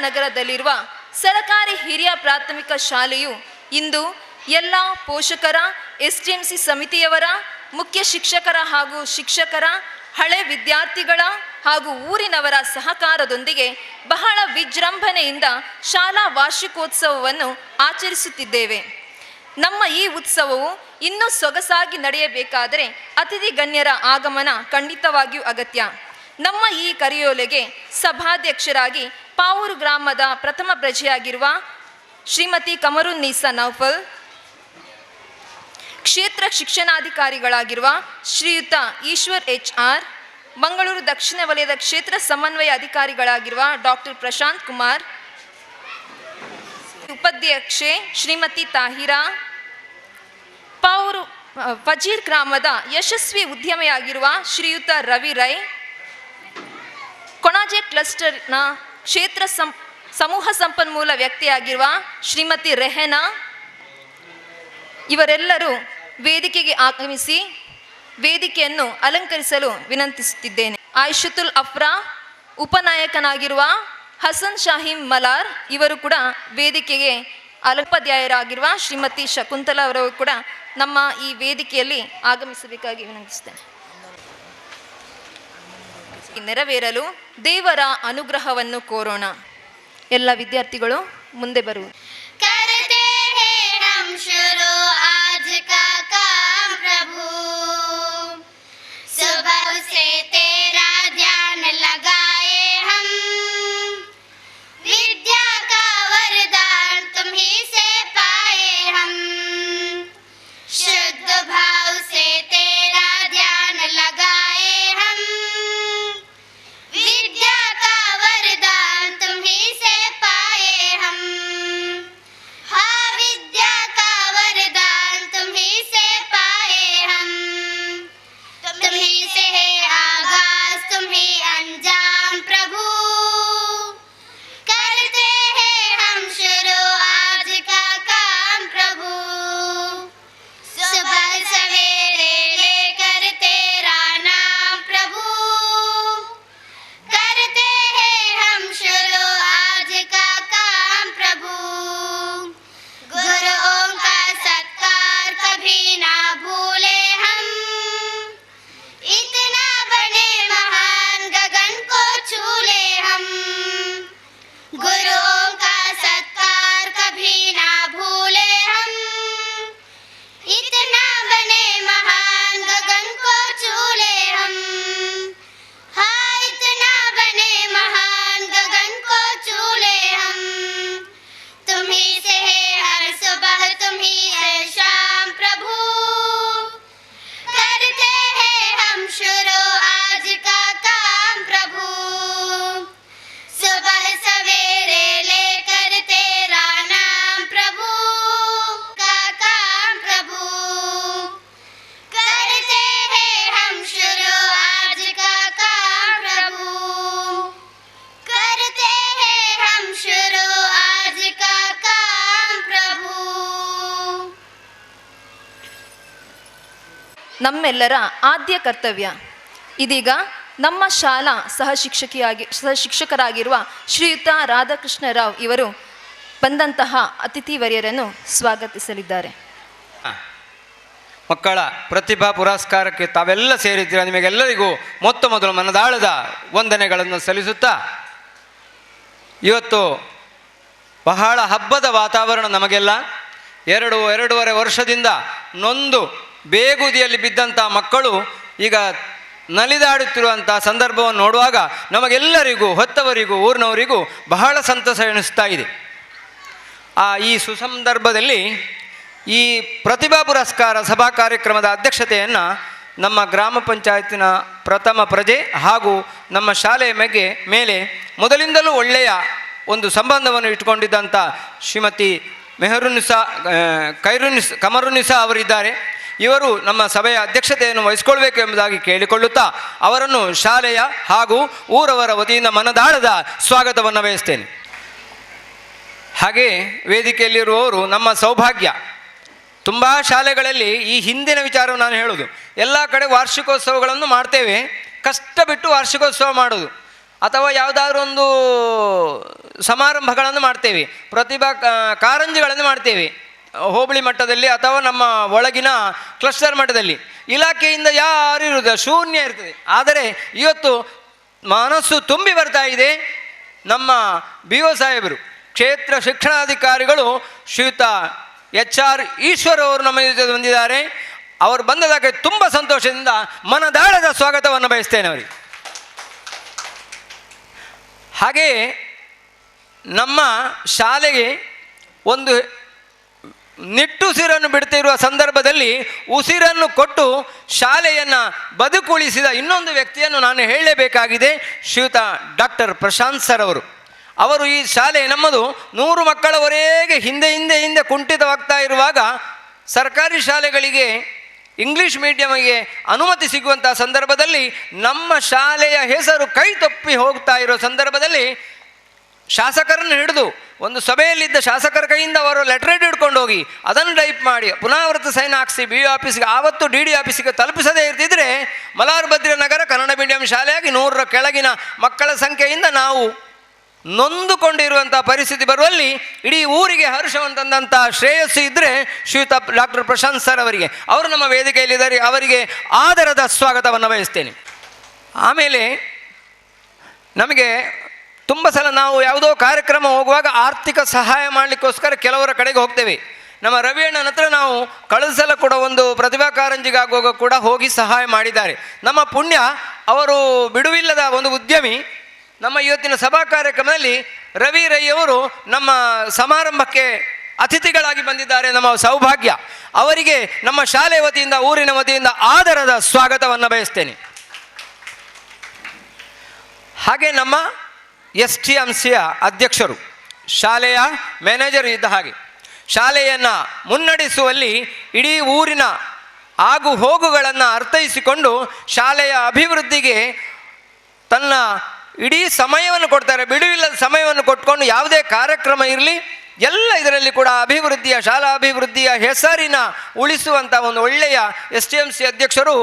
ನಗರದಲ್ಲಿರುವ ಸರಕಾರಿ ಹಿರಿಯ ಪ್ರಾಥಮಿಕ ಶಾಲೆಯು ಇಂದು ಎಲ್ಲ ಪೋಷಕರ, ಎಸ್ಡಿಎಂಸಿ ಸಮಿತಿಯವರ, ಮುಖ್ಯ ಶಿಕ್ಷಕರ ಹಾಗೂ ಶಿಕ್ಷಕರ, ಹಳೆ ವಿದ್ಯಾರ್ಥಿಗಳ ಹಾಗೂ ಊರಿನವರ ಸಹಕಾರದೊಂದಿಗೆ ಬಹಳ ವಿಜೃಂಭಣೆಯಿಂದ ಶಾಲಾ ವಾರ್ಷಿಕೋತ್ಸವವನ್ನು ಆಚರಿಸುತ್ತಿದ್ದೇವೆ. ನಮ್ಮ ಈ ಉತ್ಸವವು ಇನ್ನೂ ಸೊಗಸಾಗಿ ನಡೆಯಬೇಕಾದರೆ ಅತಿಥಿ ಗಣ್ಯರ ಆಗಮನ ಖಂಡಿತವಾಗಿಯೂ ಅಗತ್ಯ. ನಮ್ಮ ಈ ಕರೆಯೋಲೆಗೆ ಸಭಾಧ್ಯಕ್ಷರಾಗಿ ಪಾವೂರು ಗ್ರಾಮದ ಪ್ರಥಮ ಪ್ರಜೆಯಾಗಿರುವ ಶ್ರೀಮತಿ ಕಮರುನ್ನೀಸಾ ನೌಫಲ್, ಕ್ಷೇತ್ರ ಶಿಕ್ಷಣಾಧಿಕಾರಿಗಳಾಗಿರುವ ಶ್ರೀಯುತ ಈಶ್ವರ್ HR, ಮಂಗಳೂರು ದಕ್ಷಿಣ ವಲಯದ ಕ್ಷೇತ್ರ ಸಮನ್ವಯ ಅಧಿಕಾರಿಗಳಾಗಿರುವ ಡಾಕ್ಟರ್ ಪ್ರಶಾಂತ್ ಕುಮಾರ್, ಉಪಾಧ್ಯಕ್ಷೆ ಶ್ರೀಮತಿ ತಾಹಿರಾ, ಪಾವೂರು ಫಜೀರ್ ಗ್ರಾಮದ ಯಶಸ್ವಿ ಉದ್ಯಮಿಯಾಗಿರುವ ಶ್ರೀಯುತ ರವಿ ರೈ, ಕೊಣಾಜೆ ಕ್ಲಸ್ಟರ್ನ ಕ್ಷೇತ್ರ ಸಮೂಹ ಸಂಪನ್ಮೂಲ ವ್ಯಕ್ತಿಯಾಗಿರುವ ಶ್ರೀಮತಿ ರೆಹನಾ, ಇವರೆಲ್ಲರೂ ವೇದಿಕೆಗೆ ಆಗಮಿಸಿ ವೇದಿಕೆಯನ್ನು ಅಲಂಕರಿಸಲು ವಿನಂತಿಸುತ್ತಿದ್ದೇನೆ. ಆಯಿಷತುಲ್ ಅಫ್ರಾ, ಉಪನಾಯಕನಾಗಿರುವ ಹಸನ್ ಶಾಹೀಮ್ ಮಲಾರ್, ಇವರು ಕೂಡ ವೇದಿಕೆಗೆ ಉಪಾಧ್ಯಾಯರಾಗಿರುವ ಶ್ರೀಮತಿ ಶಕುಂತಲಾ ಅವರು ಕೂಡ ನಮ್ಮ ಈ ವೇದಿಕೆಯಲ್ಲಿ ಆಗಮಿಸಬೇಕಾಗಿ ವಿನಂತಿಸುತ್ತೇನೆ. ನೆರವೇರಲು ದೇವರ ಅನುಗ್ರಹವನ್ನು ಕೋರೋಣ. ಎಲ್ಲ ವಿದ್ಯಾರ್ಥಿಗಳು ಮುಂದೆ ಬರುವುದು. ನಮ್ಮೆಲ್ಲರ ಆದ್ಯ ಕರ್ತವ್ಯ. ಇದೀಗ ನಮ್ಮ ಶಾಲಾ ಸಹಶಿಕ್ಷಕರಾಗಿರುವ ಶ್ರೀಯುತ ರಾಧಾಕೃಷ್ಣ ರಾವ್ ಇವರು ಬಂದಂತಹ ಅತಿಥಿವರ್ಯರನ್ನು ಸ್ವಾಗತಿಸಲಿದ್ದಾರೆ. ಮಕ್ಕಳ ಪ್ರತಿಭಾ ಪುರಸ್ಕಾರಕ್ಕೆ ತಾವೆಲ್ಲ ಸೇರಿದ್ದೀರ. ನಿಮಗೆಲ್ಲರಿಗೂ ಮೊದಲು ಮನದಾಳದ ವಂದನೆಗಳನ್ನು ಸಲ್ಲಿಸುತ್ತಾ, ಇವತ್ತು ಬಹಳ ಹಬ್ಬದ ವಾತಾವರಣ ನಮಗೆಲ್ಲ. ಎರಡೂವರೆ ವರ್ಷದಿಂದ ನೊಂದು ಬೇಗುದಿಯಲ್ಲಿ ಬಿದ್ದಂಥ ಮಕ್ಕಳು ಈಗ ನಲಿದಾಡುತ್ತಿರುವಂಥ ಸಂದರ್ಭವನ್ನು ನೋಡುವಾಗ ನಮಗೆಲ್ಲರಿಗೂ, ಹೊತ್ತವರಿಗೂ, ಊರಿನವರಿಗೂ ಬಹಳ ಸಂತಸ ಎನಿಸ್ತಾ ಇದೆ. ಈ ಸುಸಂದರ್ಭದಲ್ಲಿ ಈ ಪ್ರತಿಭಾ ಪುರಸ್ಕಾರ ಸಭಾ ಕಾರ್ಯಕ್ರಮದ ಅಧ್ಯಕ್ಷತೆಯನ್ನು ನಮ್ಮ ಗ್ರಾಮ ಪಂಚಾಯತಿನ ಪ್ರಥಮ ಪ್ರಜೆ ಹಾಗೂ ನಮ್ಮ ಶಾಲೆಯ ಮೇಲೆ ಮೊದಲಿಂದಲೂ ಒಳ್ಳೆಯ ಒಂದು ಸಂಬಂಧವನ್ನು ಇಟ್ಟುಕೊಂಡಿದ್ದಂಥ ಶ್ರೀಮತಿ ಕಮರುನ್ನಿಸಾ ಅವರಿದ್ದಾರೆ. ಇವರು ನಮ್ಮ ಸಭೆಯ ಅಧ್ಯಕ್ಷತೆಯನ್ನು ವಹಿಸಿಕೊಳ್ಬೇಕು ಎಂಬುದಾಗಿ ಕೇಳಿಕೊಳ್ಳುತ್ತಾ ಅವರನ್ನು ಶಾಲೆಯ ಹಾಗೂ ಊರವರ ವತಿಯಿಂದ ಮನದಾಳದ ಸ್ವಾಗತವನ್ನು ಬಯಸ್ತೇನೆ. ಹಾಗೆ ವೇದಿಕೆಯಲ್ಲಿರುವವರು ನಮ್ಮ ಸೌಭಾಗ್ಯ. ತುಂಬ ಶಾಲೆಗಳಲ್ಲಿ ಈ ಹಿಂದಿನ ವಿಚಾರವನ್ನು ನಾನು ಹೇಳೋದು, ಎಲ್ಲ ಕಡೆ ವಾರ್ಷಿಕೋತ್ಸವಗಳನ್ನು ಮಾಡ್ತೇವೆ, ಕಷ್ಟ ಬಿಟ್ಟು ವಾರ್ಷಿಕೋತ್ಸವ ಮಾಡೋದು. ಅಥವಾ ಯಾವುದಾದ್ರೂ ಒಂದು ಸಮಾರಂಭಗಳನ್ನು ಮಾಡ್ತೇವೆ, ಪ್ರತಿಭಾ ಕಾರಂಜಿಗಳನ್ನು ಮಾಡ್ತೇವೆ ಹೋಬಳಿ ಮಟ್ಟದಲ್ಲಿ ಅಥವಾ ನಮ್ಮ ಒಳಗಿನ ಕ್ಲಸ್ಟರ್ ಮಟ್ಟದಲ್ಲಿ. ಇಲಾಖೆಯಿಂದ ಯಾರು ಇರುವುದಿಲ್ಲ, ಶೂನ್ಯ ಇರ್ತದೆ. ಆದರೆ ಇವತ್ತು ಮನಸ್ಸು ತುಂಬಿ ಬರ್ತಾ ಇದೆ. ನಮ್ಮ BO ಸಾಹೇಬರು, ಕ್ಷೇತ್ರ ಶಿಕ್ಷಣಾಧಿಕಾರಿಗಳು ಶ್ರೀಯುತ HR ಈಶ್ವರ್ ಅವರು ನಮ್ಮ ಜೊತೆ ಬಂದಿದ್ದಾರೆ. ಅವರು ಬಂದದಕ್ಕೆ ತುಂಬ ಸಂತೋಷದಿಂದ ಮನದಾಳದ ಸ್ವಾಗತವನ್ನು ಬಯಸ್ತೇನೆ ಅವರಿಗೆ. ಹಾಗೆಯೇ ನಮ್ಮ ಶಾಲೆಗೆ ಒಂದು ನಿಟ್ಟುಸಿರನ್ನು ಬಿಡ್ತಿರುವ ಸಂದರ್ಭದಲ್ಲಿ ಉಸಿರನ್ನು ಕೊಟ್ಟು ಶಾಲೆಯನ್ನು ಬದುಕುಳಿಸಿದ ಇನ್ನೊಂದು ವ್ಯಕ್ತಿಯನ್ನು ನಾನು ಹೇಳಲೇಬೇಕಾಗಿದೆ. ಶ್ರೀಯುತ ಡಾಕ್ಟರ್ ಪ್ರಶಾಂತ್ ಸರ್ ಅವರು ಈ ಶಾಲೆ ನಮ್ಮದು 100 ಮಕ್ಕಳವರೆಗೆ ಹಿಂದೆ ಕುಂಠಿತವಾಗ್ತಾ ಇರುವಾಗ ಸರ್ಕಾರಿ ಶಾಲೆಗಳಿಗೆ ಇಂಗ್ಲೀಷ್ ಮೀಡಿಯಮಿಗೆ ಅನುಮತಿ ಸಿಗುವಂಥ ಸಂದರ್ಭದಲ್ಲಿ ನಮ್ಮ ಶಾಲೆಯ ಹೆಸರು ಕೈ ತಪ್ಪಿ ಹೋಗ್ತಾ ಇರೋ ಸಂದರ್ಭದಲ್ಲಿ ಶಾಸಕರನ್ನು ಹಿಡಿದು ಒಂದು ಸಭೆಯಲ್ಲಿದ್ದ ಶಾಸಕರ ಕೈಯಿಂದ ಅವರು ಲೆಟರ್ ಹಿಡ್ಕೊಂಡು ಹೋಗಿ ಅದನ್ನು ಟೈಪ್ ಮಾಡಿ ಪುನರಾವರ್ತ ಸೈನ್ ಹಾಕಿಸಿ BO ಆಫೀಸ್ಗೆ, ಆವತ್ತು DD ಆಫೀಸಿಗೆ ತಲುಪಿಸದೇ ಇರ್ತಿದ್ರೆ ಮಲಾರ್ಭದ್ರ ನಗರ ಕನ್ನಡ ಮೀಡಿಯಂ ಶಾಲೆಯಾಗಿ 100ರ ಕೆಳಗಿನ ಮಕ್ಕಳ ಸಂಖ್ಯೆಯಿಂದ ನಾವು ನೊಂದುಕೊಂಡಿರುವಂಥ ಪರಿಸ್ಥಿತಿ ಬರುವಲ್ಲಿ ಇಡೀ ಊರಿಗೆ ಹರ್ಷವಂತಂದಂಥ ಶ್ರೇಯಸ್ಸು ಇದ್ದರೆ ಶ್ರೀಯುತ ಡಾಕ್ಟರ್ ಪ್ರಶಾಂತ್ ಸರ್ ಅವರಿಗೆ. ಅವರು ನಮ್ಮ ವೇದಿಕೆಯಲ್ಲಿದ್ದಾರೆ. ಅವರಿಗೆ ಆದರದ ಸ್ವಾಗತವನ್ನು ಬಯಸ್ತೇನೆ. ಆಮೇಲೆ ನಮಗೆ ತುಂಬ ಸಲ ನಾವು ಯಾವುದೋ ಕಾರ್ಯಕ್ರಮ ಹೋಗುವಾಗ ಆರ್ಥಿಕ ಸಹಾಯ ಮಾಡಲಿಕ್ಕೋಸ್ಕರ ಕೆಲವರ ಕಡೆಗೆ ಹೋಗ್ತೇವೆ. ನಮ್ಮ ರವಿಯಣ್ಣನ ಹತ್ರ ನಾವು ಕಳೆದ ಸಲ ಕೂಡ ಒಂದು ಪ್ರತಿಭಾ ಕಾರಂಜಿಗಾಗುವಾಗ ಕೂಡ ಹೋಗಿ ಸಹಾಯ ಮಾಡಿದ್ದಾರೆ. ನಮ್ಮ ಪುಣ್ಯ, ಅವರು ಬಿಡುವಿಲ್ಲದ ಒಂದು ಉದ್ಯಮಿ. ನಮ್ಮ ಇವತ್ತಿನ ಸಭಾ ಕಾರ್ಯಕ್ರಮದಲ್ಲಿ ರವಿ ರೈ ಅವರು ನಮ್ಮ ಸಮಾರಂಭಕ್ಕೆ ಅತಿಥಿಗಳಾಗಿ ಬಂದಿದ್ದಾರೆ. ನಮ್ಮ ಸೌಭಾಗ್ಯ. ಅವರಿಗೆ ನಮ್ಮ ಶಾಲೆ ವತಿಯಿಂದ, ಊರಿನ ವತಿಯಿಂದ ಆದರದ ಸ್ವಾಗತವನ್ನು ಬಯಸ್ತೇನೆ. ಹಾಗೆ ನಮ್ಮ STMCಯ ಅಧ್ಯಕ್ಷರು, ಶಾಲೆಯ ಮ್ಯಾನೇಜರ್ ಇದ್ದ ಹಾಗೆ ಶಾಲೆಯನ್ನು ಮುನ್ನಡೆಸುವಲ್ಲಿ ಇಡೀ ಊರಿನ ಆಗು ಹೋಗುಗಳನ್ನು ಅರ್ಥೈಸಿಕೊಂಡು ಶಾಲೆಯ ಅಭಿವೃದ್ಧಿಗೆ ತನ್ನ ಇಡೀ ಸಮಯವನ್ನು ಕೊಡ್ತಾರೆ. ಬಿಡುವಿಲ್ಲದ ಸಮಯವನ್ನು ಕೊಟ್ಕೊಂಡು ಯಾವುದೇ ಕಾರ್ಯಕ್ರಮ ಇರಲಿ ಎಲ್ಲ ಇದರಲ್ಲಿ ಕೂಡ ಅಭಿವೃದ್ಧಿಯ, ಶಾಲಾ ಅಭಿವೃದ್ಧಿಯ ಹೆಸರಿನ ಉಳಿಸುವಂಥ ಒಂದು ಒಳ್ಳೆಯ STMC ಅಧ್ಯಕ್ಷರು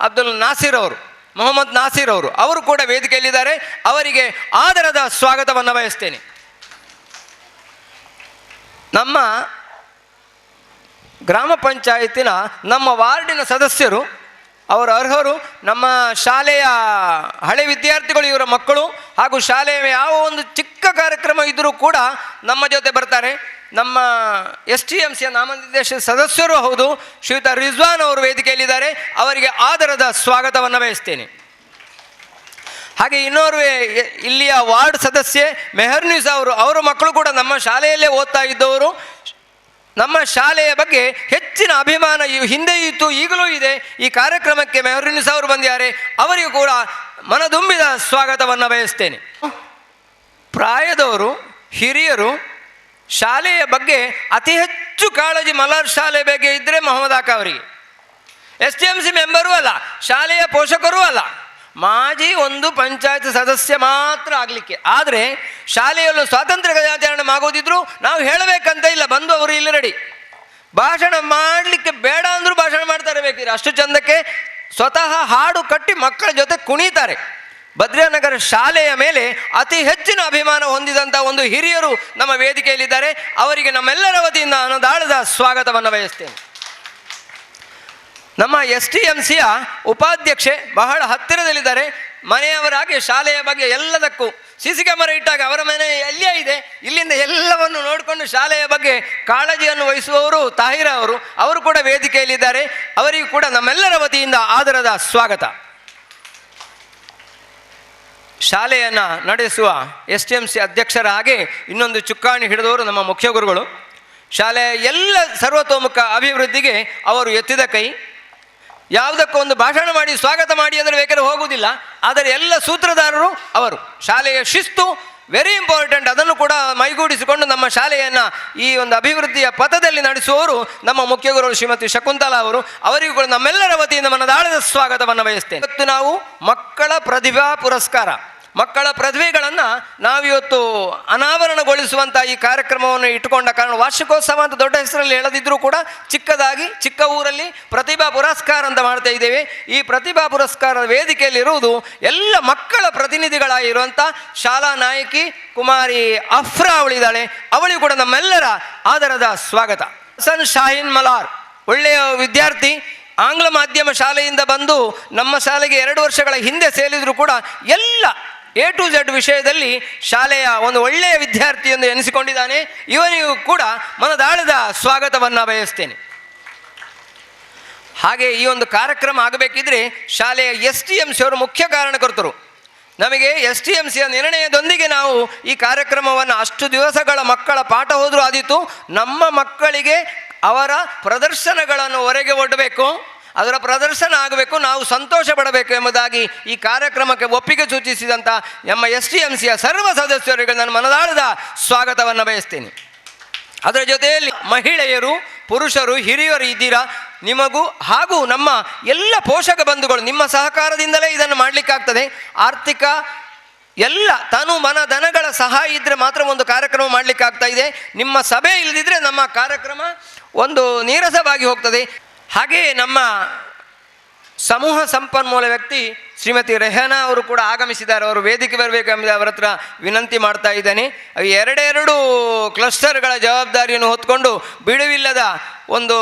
ಅಬ್ದುಲ್ ನಾಸಿರ್ ಅವರು, ಮೊಹಮ್ಮದ್ ನಾಸಿರ್ ಅವರು ಕೂಡ ವೇದಿಕೆಯಲ್ಲಿದ್ದಾರೆ. ಅವರಿಗೆ ಆದರದ ಸ್ವಾಗತವನ್ನು ಬಯಸ್ತೇನೆ. ನಮ್ಮ ಗ್ರಾಮ ಪಂಚಾಯತಿನ ನಮ್ಮ ವಾರ್ಡಿನ ಸದಸ್ಯರು, ಅವರು ಅರ್ಹರು. ನಮ್ಮ ಶಾಲೆಯ ಹಳೆ ವಿದ್ಯಾರ್ಥಿಗಳು, ಇವರ ಮಕ್ಕಳು, ಹಾಗೂ ಶಾಲೆಯ ಯಾವ ಒಂದು ಚಿಕ್ಕ ಕಾರ್ಯಕ್ರಮ ಇದ್ದರೂ ಕೂಡ ನಮ್ಮ ಜೊತೆ ಬರ್ತಾರೆ. ನಮ್ಮ STMCಯ ನಾಮನಿರ್ದೇಶನ ಸದಸ್ಯರು ಹೌದು, ಶ್ರೀಯುತ ರಿಜ್ವಾನ್ ಅವರು ವೇದಿಕೆಯಲ್ಲಿದ್ದಾರೆ. ಅವರಿಗೆ ಆದರದ ಸ್ವಾಗತವನ್ನು ಬಯಸ್ತೇನೆ. ಹಾಗೆ ಇನ್ನೋರ್ವೆ ಇಲ್ಲಿಯ ವಾರ್ಡ್ ಸದಸ್ಯೆ ಮೆಹರ್ನಿಸ್ ಅವರ ಮಕ್ಕಳು ಕೂಡ ನಮ್ಮ ಶಾಲೆಯಲ್ಲೇ ಓದ್ತಾ ಇದ್ದವರು. ನಮ್ಮ ಶಾಲೆಯ ಬಗ್ಗೆ ಹೆಚ್ಚಿನ ಅಭಿಮಾನ ಹಿಂದೆ ಇತ್ತು, ಈಗಲೂ ಇದೆ. ಈ ಕಾರ್ಯಕ್ರಮಕ್ಕೆ ಮೆಹರ್ನಿಸ್ ಅವರು ಬಂದಿದ್ದಾರೆ. ಅವರಿಗೂ ಕೂಡ ಮನದುಂಬಿದ ಸ್ವಾಗತವನ್ನು ಬಯಸ್ತೇನೆ. ಪ್ರಾಯದವರು, ಹಿರಿಯರು, ಶಾಲೆಯ ಬಗ್ಗೆ ಅತಿ ಹೆಚ್ಚು ಕಾಳಜಿ ಮಲಾರ್ ಶಾಲೆ ಬಗ್ಗೆ ಇದ್ದರೆ ಮೊಹಮ್ಮದ್ ಆಕ ಅವರಿಗೆ. STMC ಮೆಂಬರೂ ಅಲ್ಲ, ಶಾಲೆಯ ಪೋಷಕರೂ ಅಲ್ಲ, ಮಾಜಿ ಒಂದು ಪಂಚಾಯತ್ ಸದಸ್ಯ ಮಾತ್ರ ಆಗಲಿಕ್ಕೆ. ಆದರೆ ಶಾಲೆಯಲ್ಲೂ ಸ್ವಾತಂತ್ರ್ಯ ದಿನಾಚರಣೆ ಆಗೋದಿದ್ರು ನಾವು ಹೇಳಬೇಕಂತ ಇಲ್ಲ, ಬಂದು ಅವರು ಇಲ್ಲಿ ರೆಡಿ. ಭಾಷಣ ಮಾಡಲಿಕ್ಕೆ ಬೇಡ ಅಂದರೂ ಭಾಷಣ ಮಾಡ್ತಾರೆ ಬೇಕಿದ್ರೆ, ಅಷ್ಟು ಚಂದಕ್ಕೆ ಸ್ವತಃ ಹಾಡು ಕಟ್ಟಿ ಮಕ್ಕಳ ಜೊತೆ ಕುಣಿತಾರೆ. ಭದ್ರಾನಗರ ಶಾಲೆಯ ಮೇಲೆ ಅತಿ ಹೆಚ್ಚಿನ ಅಭಿಮಾನ ಹೊಂದಿದಂಥ ಒಂದು ಹಿರಿಯರು ನಮ್ಮ ವೇದಿಕೆಯಲ್ಲಿದ್ದಾರೆ. ಅವರಿಗೆ ನಮ್ಮೆಲ್ಲರ ವತಿಯಿಂದ ಅನುದಾಳದ ಸ್ವಾಗತವನ್ನು ಬಯಸ್ತೇನೆ. ನಮ್ಮ STMCಯ ಉಪಾಧ್ಯಕ್ಷೆ ಬಹಳ ಹತ್ತಿರದಲ್ಲಿದ್ದಾರೆ. ಮನೆಯವರಾಗಿ ಶಾಲೆಯ ಬಗ್ಗೆ ಎಲ್ಲದಕ್ಕೂ CC ಕ್ಯಾಮರಾ ಇಟ್ಟಾಗ ಅವರ ಮನೆ ಎಲ್ಲಿಯೇ ಇದೆ, ಇಲ್ಲಿಂದ ಎಲ್ಲವನ್ನು ನೋಡಿಕೊಂಡು ಶಾಲೆಯ ಬಗ್ಗೆ ಕಾಳಜಿಯನ್ನು ವಹಿಸುವವರು ತಾಹಿರ ಅವರು ಕೂಡ ವೇದಿಕೆಯಲ್ಲಿದ್ದಾರೆ. ಅವರಿಗೂ ಕೂಡ ನಮ್ಮೆಲ್ಲರ ವತಿಯಿಂದ ಆದರದ ಸ್ವಾಗತ. ಶಾಲೆಯನ್ನು ನಡೆಸುವ STMC ಅಧ್ಯಕ್ಷರ ಹಾಗೆ ಇನ್ನೊಂದು ಚುಕ್ಕಾಣಿ ಹಿಡಿದವರು ನಮ್ಮ ಮುಖ್ಯ ಗುರುಗಳು. ಶಾಲೆಯ ಎಲ್ಲ ಸರ್ವತೋಮುಖ ಅಭಿವೃದ್ಧಿಗೆ ಅವರು ಎತ್ತಿದ ಕೈ. ಯಾವುದಕ್ಕೂ ಒಂದು ಭಾಷಣ ಮಾಡಿ ಸ್ವಾಗತ ಮಾಡಿ ಅಂದರೆ ಬೇಕಾದ್ರೆ ಹೋಗುವುದಿಲ್ಲ, ಆದರೆ ಎಲ್ಲ ಸೂತ್ರಧಾರರು ಅವರು. ಶಾಲೆಯ ಶಿಸ್ತು ವೆರಿ ಇಂಪಾರ್ಟೆಂಟ್, ಅದನ್ನು ಕೂಡ ಮೈಗೂಡಿಸಿಕೊಂಡು ನಮ್ಮ ಶಾಲೆಯನ್ನು ಈ ಒಂದು ಅಭಿವೃದ್ಧಿಯ ಪಥದಲ್ಲಿ ನಡೆಸುವವರು ನಮ್ಮ ಮುಖ್ಯ ಗುರುಗಳು ಶ್ರೀಮತಿ ಶಕುಂತಲಾ ಅವರಿಗೂ ಕೂಡ ನಮ್ಮೆಲ್ಲರ ವತಿಯಿಂದ ಮನದಾಳದ ಸ್ವಾಗತವನ್ನು ಬಯಸ್ತೇನೆ. ಇವತ್ತು ನಾವು ಮಕ್ಕಳ ಪ್ರತಿಭಾ ಪುರಸ್ಕಾರ ಮಕ್ಕಳ ಪ್ರತಿಭೆಗಳನ್ನು ನಾವಿವತ್ತು ಅನಾವರಣಗೊಳಿಸುವಂಥ ಈ ಕಾರ್ಯಕ್ರಮವನ್ನು ಇಟ್ಟುಕೊಂಡ ಕಾರಣ ವಾರ್ಷಿಕೋತ್ಸವ ಅಂತ ದೊಡ್ಡ ಹೆಸರಲ್ಲಿ ಹೇಳದಿದ್ದರೂ ಕೂಡ ಚಿಕ್ಕದಾಗಿ ಚಿಕ್ಕ ಊರಲ್ಲಿ ಪ್ರತಿಭಾ ಪುರಸ್ಕಾರ ಅಂತ ಮಾಡ್ತಾ ಇದ್ದೇವೆ. ಈ ಪ್ರತಿಭಾ ಪುರಸ್ಕಾರದ ವೇದಿಕೆಯಲ್ಲಿರುವುದು ಎಲ್ಲ ಮಕ್ಕಳ ಪ್ರತಿನಿಧಿಗಳಾಗಿರುವಂಥ ಶಾಲಾ ನಾಯಕಿ ಕುಮಾರಿ ಅಫ್ರಾ ಅವಳಿದ್ದಾಳೆ. ಅವಳಿಗೂ ಕೂಡ ನಮ್ಮೆಲ್ಲರ ಆದರದ ಸ್ವಾಗತ. ಹಸನ್ ಶಾಹೀನ್ ಮಲಾರ್ ಒಳ್ಳೆಯ ವಿದ್ಯಾರ್ಥಿ, ಆಂಗ್ಲ ಮಾಧ್ಯಮ ಶಾಲೆಯಿಂದ ಬಂದು ನಮ್ಮ ಶಾಲೆಗೆ 2 ವರ್ಷಗಳ ಹಿಂದೆ ಸೇರಿದರೂ ಕೂಡ ಎಲ್ಲ A to Z ವಿಷಯದಲ್ಲಿ ಶಾಲೆಯ ಒಂದು ಒಳ್ಳೆಯ ವಿದ್ಯಾರ್ಥಿ ಎಂದು ಎನಿಸಿಕೊಂಡಿದ್ದಾನೆ. ಇವನಿಗೂ ಕೂಡ ಮನದಾಳದ ಸ್ವಾಗತವನ್ನು ಬಯಸ್ತೇನೆ. ಹಾಗೆ ಈ ಒಂದು ಕಾರ್ಯಕ್ರಮ ಆಗಬೇಕಿದ್ರೆ ಶಾಲೆಯ STMC ಅವರು ಮುಖ್ಯ ಕಾರಣಕರ್ತರು. ನಮಗೆ STMCಯ ನಿರ್ಣಯದೊಂದಿಗೆ ನಾವು ಈ ಕಾರ್ಯಕ್ರಮವನ್ನು ಅಷ್ಟು ದಿವಸಗಳ ಮಕ್ಕಳ ಪಾಠ ಹೋದರೂ ಆದೀತು, ನಮ್ಮ ಮಕ್ಕಳಿಗೆ ಅವರ ಪ್ರದರ್ಶನಗಳನ್ನು ಹೊರಗೆ ಒಡ್ಡಬೇಕು, ಅದರ ಪ್ರದರ್ಶನ ಆಗಬೇಕು, ನಾವು ಸಂತೋಷ ಪಡಬೇಕು ಎಂಬುದಾಗಿ ಈ ಕಾರ್ಯಕ್ರಮಕ್ಕೆ ಒಪ್ಪಿಗೆ ಸೂಚಿಸಿದಂಥ ನಮ್ಮ STMCಯ ಸರ್ವ ಸದಸ್ಯರಿಗೆ ನಾನು ಮನದಾಳದ ಸ್ವಾಗತವನ್ನು ಬಯಸ್ತೇನೆ. ಅದರ ಜೊತೆಯಲ್ಲಿ ಮಹಿಳೆಯರು, ಪುರುಷರು, ಹಿರಿಯರು ಇದ್ದೀರಾ. ನಿಮಗೂ ಹಾಗೂ ನಮ್ಮ ಎಲ್ಲ ಪೋಷಕ ಬಂಧುಗಳು ನಿಮ್ಮ ಸಹಕಾರದಿಂದಲೇ ಇದನ್ನು ಮಾಡಲಿಕ್ಕಾಗ್ತದೆ. ಆರ್ಥಿಕ ಎಲ್ಲ ತನು ಮನ ಧನಗಳ ಸಹಾಯ ಇದ್ದರೆ ಮಾತ್ರ ಒಂದು ಕಾರ್ಯಕ್ರಮ ಮಾಡಲಿಕ್ಕಾಗ್ತಾ ಇದೆ. ನಿಮ್ಮ ಸಭೆ ಇಲ್ಲದಿದ್ದರೆ ನಮ್ಮ ಕಾರ್ಯಕ್ರಮ ಒಂದು ನೀರಸವಾಗಿ ಹೋಗ್ತದೆ. ಹಾಗೆಯೇ ನಮ್ಮ ಸಮೂಹ ಸಂಪನ್ಮೂಲ ವ್ಯಕ್ತಿ ಶ್ರೀಮತಿ ರೆಹನಾ ಅವರು ಕೂಡ ಆಗಮಿಸಿದ್ದಾರೆ. ಅವರು ವೇದಿಕೆ ಬರಬೇಕೆಂಬ ಅವರ ಹತ್ರ ವಿನಂತಿ ಮಾಡ್ತಾ ಇದ್ದೇನೆ. 2 ಕ್ಲಸ್ಟರ್ಗಳ ಜವಾಬ್ದಾರಿಯನ್ನು ಹೊತ್ಕೊಂಡು ಬಿಡುವಿಲ್ಲದ ಒಂದು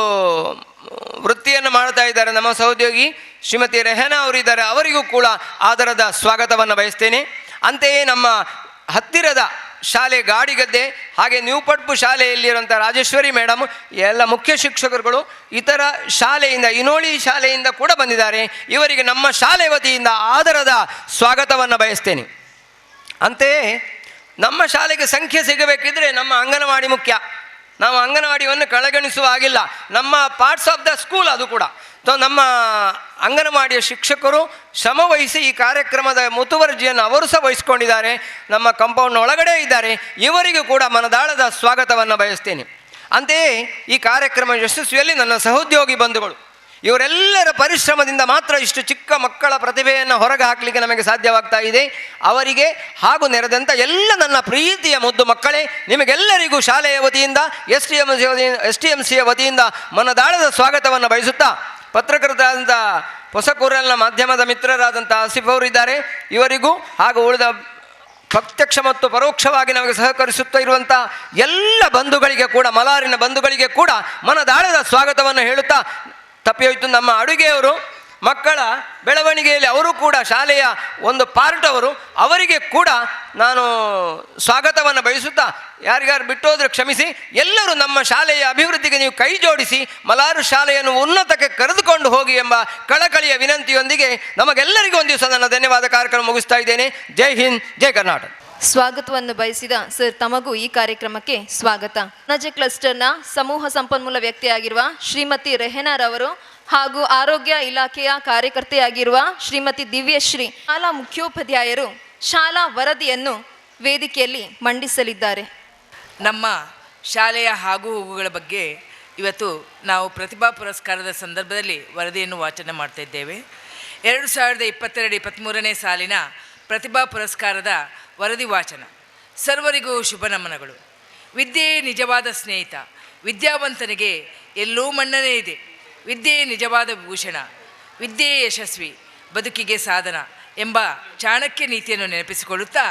ವೃತ್ತಿಯನ್ನು ಮಾಡ್ತಾ ಇದ್ದಾರೆ ನಮ್ಮ ಸಹೋದ್ಯೋಗಿ ಶ್ರೀಮತಿ ರೆಹನಾ ಅವರಿದ್ದಾರೆ. ಅವರಿಗೂ ಕೂಡ ಆದರದ ಸ್ವಾಗತವನ್ನು ಬಯಸ್ತೇನೆ. ಅಂತೆಯೇ ನಮ್ಮ ಹತ್ತಿರದ ಶಾಲೆ ಗಾಡಿಗದ್ದೆ ಹಾಗೆ ನ್ಯೂ ಪಟ್ಪು ಶಾಲೆಯಲ್ಲಿರುವಂಥ ರಾಜೇಶ್ವರಿ ಮೇಡಮ್, ಎಲ್ಲ ಮುಖ್ಯ ಶಿಕ್ಷಕರುಗಳು ಇತರ ಶಾಲೆಯಿಂದ ಇನೋಳಿ ಶಾಲೆಯಿಂದ ಕೂಡ ಬಂದಿದ್ದಾರೆ. ಇವರಿಗೆ ನಮ್ಮ ಶಾಲೆ ವತಿಯಿಂದ ಆದರದ ಸ್ವಾಗತವನ್ನು ಬಯಸ್ತೇನೆ. ಅಂತೆಯೇ ನಮ್ಮ ಶಾಲೆಗೆ ಸಂಖ್ಯೆ ಸಿಗಬೇಕಿದ್ರೆ ನಮ್ಮ ಅಂಗನವಾಡಿ ಮುಖ್ಯ. ನಾವು ಅಂಗನವಾಡಿಯನ್ನು ಕಡೆಗಣಿಸುವ ಹಾಗಿಲ್ಲ. ನಮ್ಮ ಪಾರ್ಟ್ಸ್ ಆಫ್ ದ ಸ್ಕೂಲ್ ಅದು ಕೂಡ. ನಮ್ಮ ಅಂಗನವಾಡಿಯ ಶಿಕ್ಷಕರು ಶ್ರಮವಹಿಸಿ ಈ ಕಾರ್ಯಕ್ರಮದ ಮುತುವರ್ಜಿಯನ್ನು ಅವರು ಸಹ ವಹಿಸ್ಕೊಂಡಿದ್ದಾರೆ. ನಮ್ಮ ಕಾಂಪೌಂಡ್ ಒಳಗಡೆ ಇದ್ದಾರೆ. ಇವರಿಗೂ ಕೂಡ ಮನದಾಳದ ಸ್ವಾಗತವನ್ನು ಬಯಸ್ತೇನೆ. ಅಂತೆಯೇ ಈ ಕಾರ್ಯಕ್ರಮ ಯಶಸ್ವಿಯಲ್ಲಿ ನನ್ನ ಸಹೋದ್ಯೋಗಿ ಬಂಧುಗಳು, ಇವರೆಲ್ಲರ ಪರಿಶ್ರಮದಿಂದ ಮಾತ್ರ ಇಷ್ಟು ಚಿಕ್ಕ ಮಕ್ಕಳ ಪ್ರತಿಭೆಯನ್ನು ಹೊರಗೆ ಹಾಕಲಿಕ್ಕೆ ನಮಗೆ ಸಾಧ್ಯವಾಗ್ತಾ ಇದೆ. ಅವರಿಗೆ ಹಾಗೂ ನೆರೆದಂಥ ಎಲ್ಲ ನನ್ನ ಪ್ರೀತಿಯ ಮುದ್ದು ಮಕ್ಕಳೇ, ನಿಮಗೆಲ್ಲರಿಗೂ ಶಾಲೆಯ ವತಿಯಿಂದ STMCಯ ವತಿಯಿಂದ ಮನದಾಳದ ಸ್ವಾಗತವನ್ನು ಬಯಸುತ್ತಾ, ಪತ್ರಕರ್ತರಾದಂಥ ಹೊಸಕೂರಲ್ನ ಮಾಧ್ಯಮದ ಮಿತ್ರರಾದಂಥ ಆಸಿಫ್ ಅವರಿದ್ದಾರೆ. ಇವರಿಗೂ ಹಾಗೂ ಉಳಿದ ಪ್ರತ್ಯಕ್ಷ ಮತ್ತು ಪರೋಕ್ಷವಾಗಿ ನಮಗೆ ಸಹಕರಿಸುತ್ತಾ ಇರುವಂಥ ಎಲ್ಲ ಬಂಧುಗಳಿಗೆ ಕೂಡ, ಮಲಾರಿನ ಬಂಧುಗಳಿಗೆ ಕೂಡ ಮನದಾಳದ ಸ್ವಾಗತವನ್ನು ಹೇಳುತ್ತಾ, ತಪ್ಪಿಯೋಯ್ತು ನಮ್ಮ ಅಡುಗೆಯವರು ಮಕ್ಕಳ ಬೆಳವಣಿಗೆಯಲ್ಲಿ ಅವರು ಕೂಡ ಶಾಲೆಯ ಒಂದು ಪಾರ್ಟ್ ಅವರು, ಅವರಿಗೆ ಕೂಡ ನಾನು ಸ್ವಾಗತವನ್ನು ಬಯಸುತ್ತಾ, ಯಾರಿಗಾರು ಬಿಟ್ಟೋದ್ರೆ ಕ್ಷಮಿಸಿ. ಎಲ್ಲರೂ ನಮ್ಮ ಶಾಲೆಯ ಅಭಿವೃದ್ಧಿಗೆ ನೀವು ಕೈ ಜೋಡಿಸಿ ಮಲಾರು ಶಾಲೆಯನ್ನು ಉನ್ನತಕ್ಕೆ ಕರೆದುಕೊಂಡು ಹೋಗಿ ಎಂಬ ಕಳಕಳಿಯ ವಿನಂತಿಯೊಂದಿಗೆ ನಮಗೆಲ್ಲರಿಗೂ ಒಂದು ದಿವಸ ನನ್ನ ಧನ್ಯವಾದ ಕಾರ್ಯಕ್ರಮ ಮುಗಿಸ್ತಾ ಇದ್ದೇನೆ. ಜೈ ಹಿಂದ್, ಜೈ ಕರ್ನಾಟಕ. ಸ್ವಾಗತವನ್ನು ಬಯಸಿದ ಸರ್ ತಮಗೂ ಈ ಕಾರ್ಯಕ್ರಮಕ್ಕೆ ಸ್ವಾಗತ. ನಜ ಕ್ಲಸ್ಟರ್ನ ಸಮೂಹ ಸಂಪನ್ಮೂಲ ವ್ಯಕ್ತಿಯಾಗಿರುವ ಶ್ರೀಮತಿ ರೆಹನಾರವರು ಹಾಗೂ ಆರೋಗ್ಯ ಇಲಾಖೆಯ ಕಾರ್ಯಕರ್ತೆಯಾಗಿರುವ ಶ್ರೀಮತಿ ದಿವ್ಯಶ್ರೀ, ಶಾಲಾ ಮುಖ್ಯೋಪಾಧ್ಯಾಯರು ಶಾಲಾ ವರದಿಯನ್ನು ವೇದಿಕೆಯಲ್ಲಿ ಮಂಡಿಸಲಿದ್ದಾರೆ. ನಮ್ಮ ಶಾಲೆಯ ಆಗುಹೋಗುಗಳ ಬಗ್ಗೆ ಇವತ್ತು ನಾವು ಪ್ರತಿಭಾ ಪುರಸ್ಕಾರದ ಸಂದರ್ಭದಲ್ಲಿ ವರದಿಯನ್ನು ವಾಚನ ಮಾಡ್ತಾ ಇದ್ದೇವೆ. 2022-23ನೇ ಸಾಲಿನ ಪ್ರತಿಭಾ ಪುರಸ್ಕಾರದ ವರದಿ ವಾಚನ. ಸರ್ವರಿಗೂ ಶುಭ ನಮನಗಳು. ವಿದ್ಯೆಯೇ ನಿಜವಾದ ಸ್ನೇಹಿತ. ವಿದ್ಯಾವಂತನಿಗೆ ಎಲ್ಲೂ ಮನ್ನಣೆ ಇದೆ. ವಿದ್ಯೆಯೇ ನಿಜವಾದ ಭೂಷಣ. ವಿದ್ಯೆಯೇ ಯಶಸ್ವಿ, ಬದುಕಿಗೆ ಸಾಧನ ಎಂಬ ಚಾಣಕ್ಯ ನೀತಿಯನ್ನು ನೆನಪಿಸಿಕೊಳ್ಳುತ್ತಾ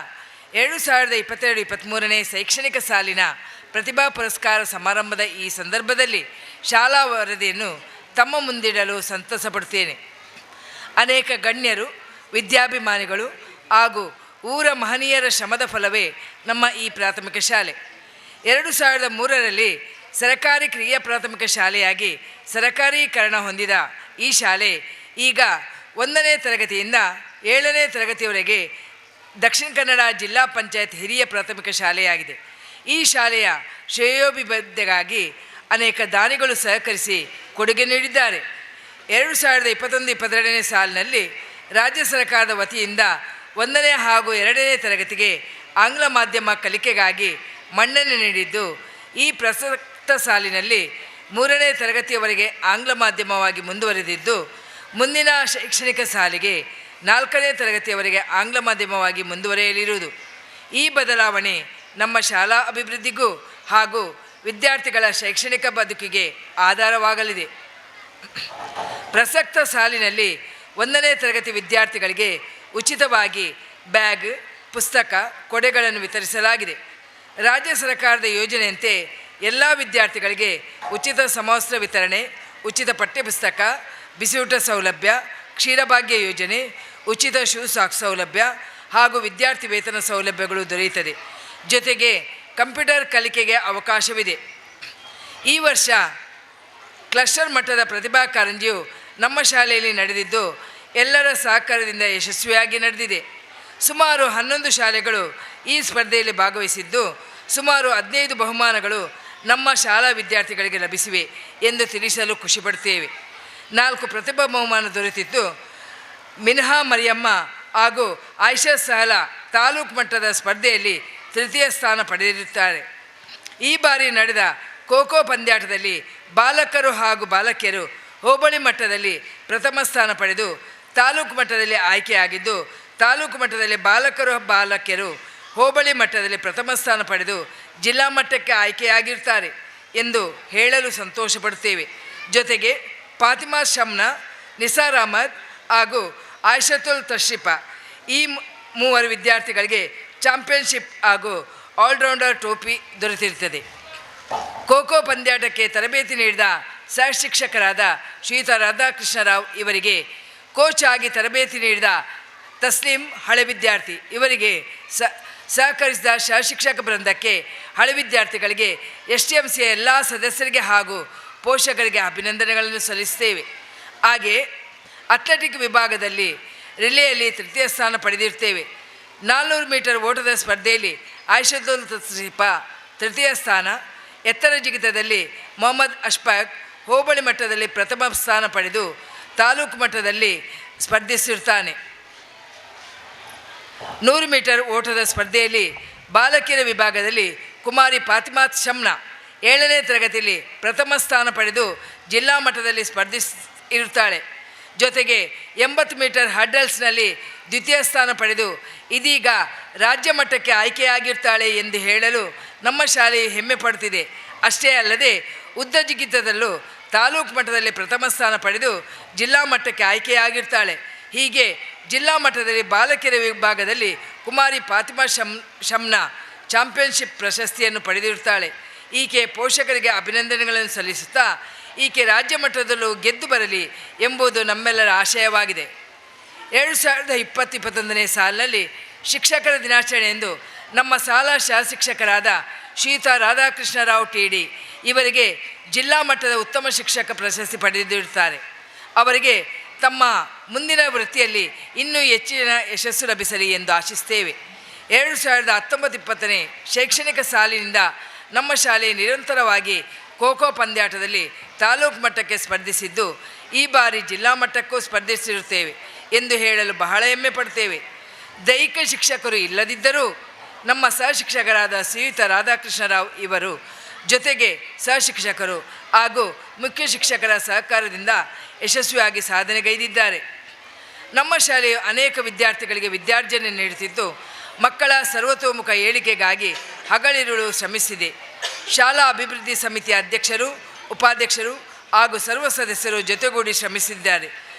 2022-23ನೇ ಶೈಕ್ಷಣಿಕ ಸಾಲಿನ ಪ್ರತಿಭಾ ಪುರಸ್ಕಾರ ಸಮಾರಂಭದ ಈ ಸಂದರ್ಭದಲ್ಲಿ ಶಾಲಾ ವರದಿಯನ್ನು ತಮ್ಮ ಮುಂದಿಡಲು ಸಂತಸಪಡುತ್ತೇನೆ. ಅನೇಕ ಗಣ್ಯರು, ವಿದ್ಯಾಭಿಮಾನಿಗಳು ಹಾಗೂ ಊರ ಮಹನೀಯರ ಶ್ರಮದ ಫಲವೇ ನಮ್ಮ ಈ ಪ್ರಾಥಮಿಕ ಶಾಲೆ. 2003ರಲ್ಲಿ ಸರಕಾರಿ ಕಿರಿಯ ಪ್ರಾಥಮಿಕ ಶಾಲೆಯಾಗಿ ಸರಕಾರೀಕರಣ ಹೊಂದಿದ ಈ ಶಾಲೆ ಈಗ 1ನೇ ತರಗತಿಯಿಂದ 7ನೇ ತರಗತಿಯವರೆಗೆ ದಕ್ಷಿಣ ಕನ್ನಡ ಜಿಲ್ಲಾ ಪಂಚಾಯತ್ ಹಿರಿಯ ಪ್ರಾಥಮಿಕ ಶಾಲೆಯಾಗಿದೆ. ಈ ಶಾಲೆಯ ಶ್ರೇಯೋಭಿವೃದ್ಧಿಗಾಗಿ ಅನೇಕ ದಾನಿಗಳು ಸಹಕರಿಸಿ ಕೊಡುಗೆ ನೀಡಿದ್ದಾರೆ. 2021-22ನೇ ಸಾಲಿನಲ್ಲಿ ರಾಜ್ಯ ಸರ್ಕಾರದ ವತಿಯಿಂದ 1ನೇ ಹಾಗೂ 2ನೇ ತರಗತಿಗೆ ಆಂಗ್ಲ ಮಾಧ್ಯಮ ಕಲಿಕೆಗಾಗಿ ಮನ್ನಣೆ ನೀಡಿದ್ದು, ಈ ಪ್ರಸಕ್ತ ಸಾಲಿನಲ್ಲಿ 3ನೇ ತರಗತಿಯವರೆಗೆ ಆಂಗ್ಲ ಮಾಧ್ಯಮವಾಗಿ ಮುಂದುವರೆದಿದ್ದು, ಮುಂದಿನ ಶೈಕ್ಷಣಿಕ ಸಾಲಿಗೆ 4ನೇ ತರಗತಿಯವರೆಗೆ ಆಂಗ್ಲ ಮಾಧ್ಯಮವಾಗಿ ಮುಂದುವರಿಯಲಿರುವುದು. ಈ ಬದಲಾವಣೆ ನಮ್ಮ ಶಾಲಾ ಅಭಿವೃದ್ಧಿಗೂ ಹಾಗೂ ವಿದ್ಯಾರ್ಥಿಗಳ ಶೈಕ್ಷಣಿಕ ಬದುಕಿಗೆ ಆಧಾರವಾಗಲಿದೆ. ಪ್ರಸಕ್ತ ಸಾಲಿನಲ್ಲಿ 1ನೇ ತರಗತಿ ವಿದ್ಯಾರ್ಥಿಗಳಿಗೆ ಉಚಿತವಾಗಿ ಬ್ಯಾಗ್, ಪುಸ್ತಕ, ಕೊಡೆಗಳನ್ನು ವಿತರಿಸಲಾಗಿದೆ. ರಾಜ್ಯ ಸರ್ಕಾರದ ಯೋಜನೆಯಂತೆ ಎಲ್ಲ ವಿದ್ಯಾರ್ಥಿಗಳಿಗೆ ಉಚಿತ ಸಮವಸ್ತ್ರ ವಿತರಣೆ, ಉಚಿತ ಪಠ್ಯಪುಸ್ತಕ, ಬಿಸಿಯೂಟ ಸೌಲಭ್ಯ, ಕ್ಷೀರಭಾಗ್ಯ ಯೋಜನೆ, ಉಚಿತ ಶೂ ಸಾಕ್ಸ್ ಸೌಲಭ್ಯ ಹಾಗೂ ವಿದ್ಯಾರ್ಥಿ ವೇತನ ಸೌಲಭ್ಯಗಳು ದೊರೆಯುತ್ತದೆ. ಜೊತೆಗೆ ಕಂಪ್ಯೂಟರ್ ಕಲಿಕೆಗೆ ಅವಕಾಶವಿದೆ. ಈ ವರ್ಷ ಕ್ಲಸ್ಟರ್ ಮಟ್ಟದ ಪ್ರತಿಭಾ ಕಾರಂಜಿಯು ನಮ್ಮ ಶಾಲೆಯಲ್ಲಿ ನಡೆದಿದ್ದು ಎಲ್ಲರ ಸಹಕಾರದಿಂದ ಯಶಸ್ವಿಯಾಗಿ ನಡೆದಿದೆ. ಸುಮಾರು 11 ಶಾಲೆಗಳು ಈ ಸ್ಪರ್ಧೆಯಲ್ಲಿ ಭಾಗವಹಿಸಿದ್ದು ಸುಮಾರು 15 ಬಹುಮಾನಗಳು ನಮ್ಮ ಶಾಲಾ ವಿದ್ಯಾರ್ಥಿಗಳಿಗೆ ಲಭಿಸಿವೆ ಎಂದು ತಿಳಿಸಲು ಖುಷಿಪಡುತ್ತೇವೆ. 4 ಪ್ರತಿಭಾ ಬಹುಮಾನ ದೊರೆತಿದ್ದು ಮಿನ್ಹಾ ಮರಿಯಮ್ಮ ಹಾಗೂ ಆಯಿಷಾ ಸಹಲಾ ತಾಲೂಕು ಮಟ್ಟದ ಸ್ಪರ್ಧೆಯಲ್ಲಿ ತೃತೀಯ ಸ್ಥಾನ ಪಡೆದಿರುತ್ತಾರೆ. ಈ ಬಾರಿ ನಡೆದ ಖೋ ಪಂದ್ಯಾಟದಲ್ಲಿ ಬಾಲಕರು ಹಾಗೂ ಬಾಲಕಿಯರು ಹೋಬಳಿ ಮಟ್ಟದಲ್ಲಿ ಪ್ರಥಮ ಸ್ಥಾನ ಪಡೆದು ತಾಲೂಕು ಮಟ್ಟದಲ್ಲಿ ಆಯ್ಕೆಯಾಗಿದ್ದು, ತಾಲೂಕು ಮಟ್ಟದಲ್ಲಿ ಬಾಲಕರು ಬಾಲಕಿಯರು ಹೋಬಳಿ ಮಟ್ಟದಲ್ಲಿ ಪ್ರಥಮ ಸ್ಥಾನ ಪಡೆದು ಜಿಲ್ಲಾ ಮಟ್ಟಕ್ಕೆ ಆಯ್ಕೆಯಾಗಿರ್ತಾರೆ ಎಂದು ಹೇಳಲು ಸಂತೋಷಪಡುತ್ತೇವೆ. ಜೊತೆಗೆ ಫಾತಿಮಾ ಶಮ್ನಾ, ನಿಸಾರ್ ಅಹಮದ್ ಹಾಗೂ ಆಯಿಷತುಲ್ ತಶ್ರಿಫಾ ಈ 3 ವಿದ್ಯಾರ್ಥಿಗಳಿಗೆ ಚಾಂಪಿಯನ್ಶಿಪ್ ಹಾಗೂ ಆಲ್ರೌಂಡರ್ ಟ್ರೋಫಿ ದೊರೆತಿರುತ್ತದೆ. ಖೋ ಪಂದ್ಯಾಟಕ್ಕೆ ತರಬೇತಿ ನೀಡಿದ ಸಹ ಶಿಕ್ಷಕರಾದ ಶ್ರೀಯುತ ರಾಧಾಕೃಷ್ಣರಾವ್ ಇವರಿಗೆ, ಕೋಚ್ ಆಗಿ ತರಬೇತಿ ನೀಡಿದ ತಸ್ಲೀಂ ಹಳೆ ವಿದ್ಯಾರ್ಥಿ ಇವರಿಗೆ, ಸಹಕರಿಸಿದ ಸಹ ಶಿಕ್ಷಕ ವೃಂದಕ್ಕೆ, ಹಳೆ ವಿದ್ಯಾರ್ಥಿಗಳಿಗೆ, STMCಯ ಎಲ್ಲ ಸದಸ್ಯರಿಗೆ ಹಾಗೂ ಪೋಷಕರಿಗೆ ಅಭಿನಂದನೆಗಳನ್ನು ಸಲ್ಲಿಸುತ್ತೇವೆ. ಹಾಗೆ ಅಥ್ಲೆಟಿಕ್ ವಿಭಾಗದಲ್ಲಿ ರಿಲೇಯಲ್ಲಿ ತೃತೀಯ ಸ್ಥಾನ ಪಡೆದಿರುತ್ತೇವೆ. 400 ಮೀಟರ್ ಓಟದ ಸ್ಪರ್ಧೆಯಲ್ಲಿ ಆಯಿಷತುಲ್ ತಶ್ರಿಫಾ ತೃತೀಯ ಸ್ಥಾನ, ಎತ್ತರ ಜಿಗಿತದಲ್ಲಿ ಮೊಹಮ್ಮದ್ ಅಶ್ಫಾಕ್ ಹೋಬಳಿ ಮಟ್ಟದಲ್ಲಿ ಪ್ರಥಮ ಸ್ಥಾನ ಪಡೆದು ತಾಲೂಕು ಮಟ್ಟದಲ್ಲಿ ಸ್ಪರ್ಧಿಸಿರುತ್ತಾನೆ. 100 ಮೀಟರ್ ಓಟದ ಸ್ಪರ್ಧೆಯಲ್ಲಿ ಬಾಲಕಿಯರ ವಿಭಾಗದಲ್ಲಿ ಕುಮಾರಿ ಫಾತಿಮಾ ಶಮ್ನಾ 7ನೇ ತರಗತಿಯಲ್ಲಿ ಪ್ರಥಮ ಸ್ಥಾನ ಪಡೆದು ಜಿಲ್ಲಾ ಮಟ್ಟದಲ್ಲಿ ಸ್ಪರ್ಧಿಸಿರುತ್ತಾಳೆ. ಜೊತೆಗೆ 80 ಮೀಟರ್ ಹರ್ಡಲ್ಸ್ನಲ್ಲಿ ದ್ವಿತೀಯ ಸ್ಥಾನ ಪಡೆದು ಇದೀಗ ರಾಜ್ಯ ಮಟ್ಟಕ್ಕೆ ಆಯ್ಕೆಯಾಗಿರ್ತಾಳೆ ಎಂದು ಹೇಳಲು ನಮ್ಮ ಶಾಲೆಯು ಹೆಮ್ಮೆ ಪಡುತ್ತಿದೆ. ಅಷ್ಟೇ ಅಲ್ಲದೆ ಉದ್ದ ಜಿಗಿತದಲ್ಲೂ ತಾಲೂಕು ಮಟ್ಟದಲ್ಲಿ ಪ್ರಥಮ ಸ್ಥಾನ ಪಡೆದು ಜಿಲ್ಲಾ ಮಟ್ಟಕ್ಕೆ ಆಯ್ಕೆಯಾಗಿರ್ತಾಳೆ. ಹೀಗೆ ಜಿಲ್ಲಾ ಮಟ್ಟದಲ್ಲಿ ಬಾಲಕಿಯರ ವಿಭಾಗದಲ್ಲಿ ಕುಮಾರಿ ಫಾತಿಮಾ ಶಮ್ನಾ ಚಾಂಪಿಯನ್ಶಿಪ್ ಪ್ರಶಸ್ತಿಯನ್ನು ಪಡೆದಿರುತ್ತಾಳೆ. ಈಕೆ ಪೋಷಕರಿಗೆ ಅಭಿನಂದನೆಗಳನ್ನು ಸಲ್ಲಿಸುತ್ತಾ ಈಕೆ ರಾಜ್ಯ ಮಟ್ಟದಲ್ಲೂ ಗೆದ್ದು ಬರಲಿ ಎಂಬುದು ನಮ್ಮೆಲ್ಲರ ಆಶಯವಾಗಿದೆ. 2020-21ನೇ ಸಾಲಿನಲ್ಲಿ ಶಿಕ್ಷಕರ ದಿನಾಚರಣೆಯಂದು ನಮ್ಮ ಶಾಲಾ ಸಹ ಶಿಕ್ಷಕರಾದ ಶ್ರೀಯುತ ರಾಧಾಕೃಷ್ಣರಾವ್ TD ಇವರಿಗೆ ಜಿಲ್ಲಾ ಮಟ್ಟದ ಉತ್ತಮ ಶಿಕ್ಷಕ ಪ್ರಶಸ್ತಿ ಪಡೆದಿರುತ್ತಾರೆ. ಅವರಿಗೆ ತಮ್ಮ ಮುಂದಿನ ವೃತ್ತಿಯಲ್ಲಿ ಇನ್ನೂ ಹೆಚ್ಚಿನ ಯಶಸ್ಸು ಲಭಿಸಲಿ ಎಂದು ಆಶಿಸುತ್ತೇವೆ. 2019-20ನೇ ಶೈಕ್ಷಣಿಕ ಸಾಲಿನಿಂದ ನಮ್ಮ ಶಾಲೆ ನಿರಂತರವಾಗಿ ಖೋ ಪಂದ್ಯಾಟದಲ್ಲಿ ತಾಲೂಕು ಮಟ್ಟಕ್ಕೆ ಸ್ಪರ್ಧಿಸಿದ್ದು ಈ ಬಾರಿ ಜಿಲ್ಲಾ ಮಟ್ಟಕ್ಕೂ ಸ್ಪರ್ಧಿಸಿರುತ್ತೇವೆ ಎಂದು ಹೇಳಲು ಬಹಳ ಹೆಮ್ಮೆ ಪಡುತ್ತೇವೆ. ದೈಹಿಕ ಶಿಕ್ಷಕರು ಇಲ್ಲದಿದ್ದರೂ ನಮ್ಮ ಸಹ ಶಿಕ್ಷಕರಾದ ಶ್ರೀಯುತ ರಾಧಾಕೃಷ್ಣರಾವ್ ಇವರು ಜೊತೆಗೆ ಸಹ ಶಿಕ್ಷಕರು ಹಾಗೂ ಮುಖ್ಯ ಶಿಕ್ಷಕರ ಸಹಕಾರದಿಂದ ಯಶಸ್ವಿಯಾಗಿ ಸಾಧನೆಗೈದಿದ್ದಾರೆ. ನಮ್ಮ ಶಾಲೆಯು ಅನೇಕ ವಿದ್ಯಾರ್ಥಿಗಳಿಗೆ ವಿದ್ಯಾರ್ಜನೆ ನೀಡುತ್ತಿದ್ದು ಮಕ್ಕಳ ಸರ್ವತೋಮುಖ ಏಳಿಗೆಗಾಗಿ ಹಗಲಿರುಳು ಶ್ರಮಿಸಿದೆ. ಶಾಲಾ ಅಭಿವೃದ್ಧಿ ಸಮಿತಿಯ ಅಧ್ಯಕ್ಷರು, ಉಪಾಧ್ಯಕ್ಷರು ಹಾಗೂ ಸರ್ವ ಸದಸ್ಯರು ಜೊತೆಗೂಡಿ ಶ್ರಮಿಸಿದ್ದಾರೆ.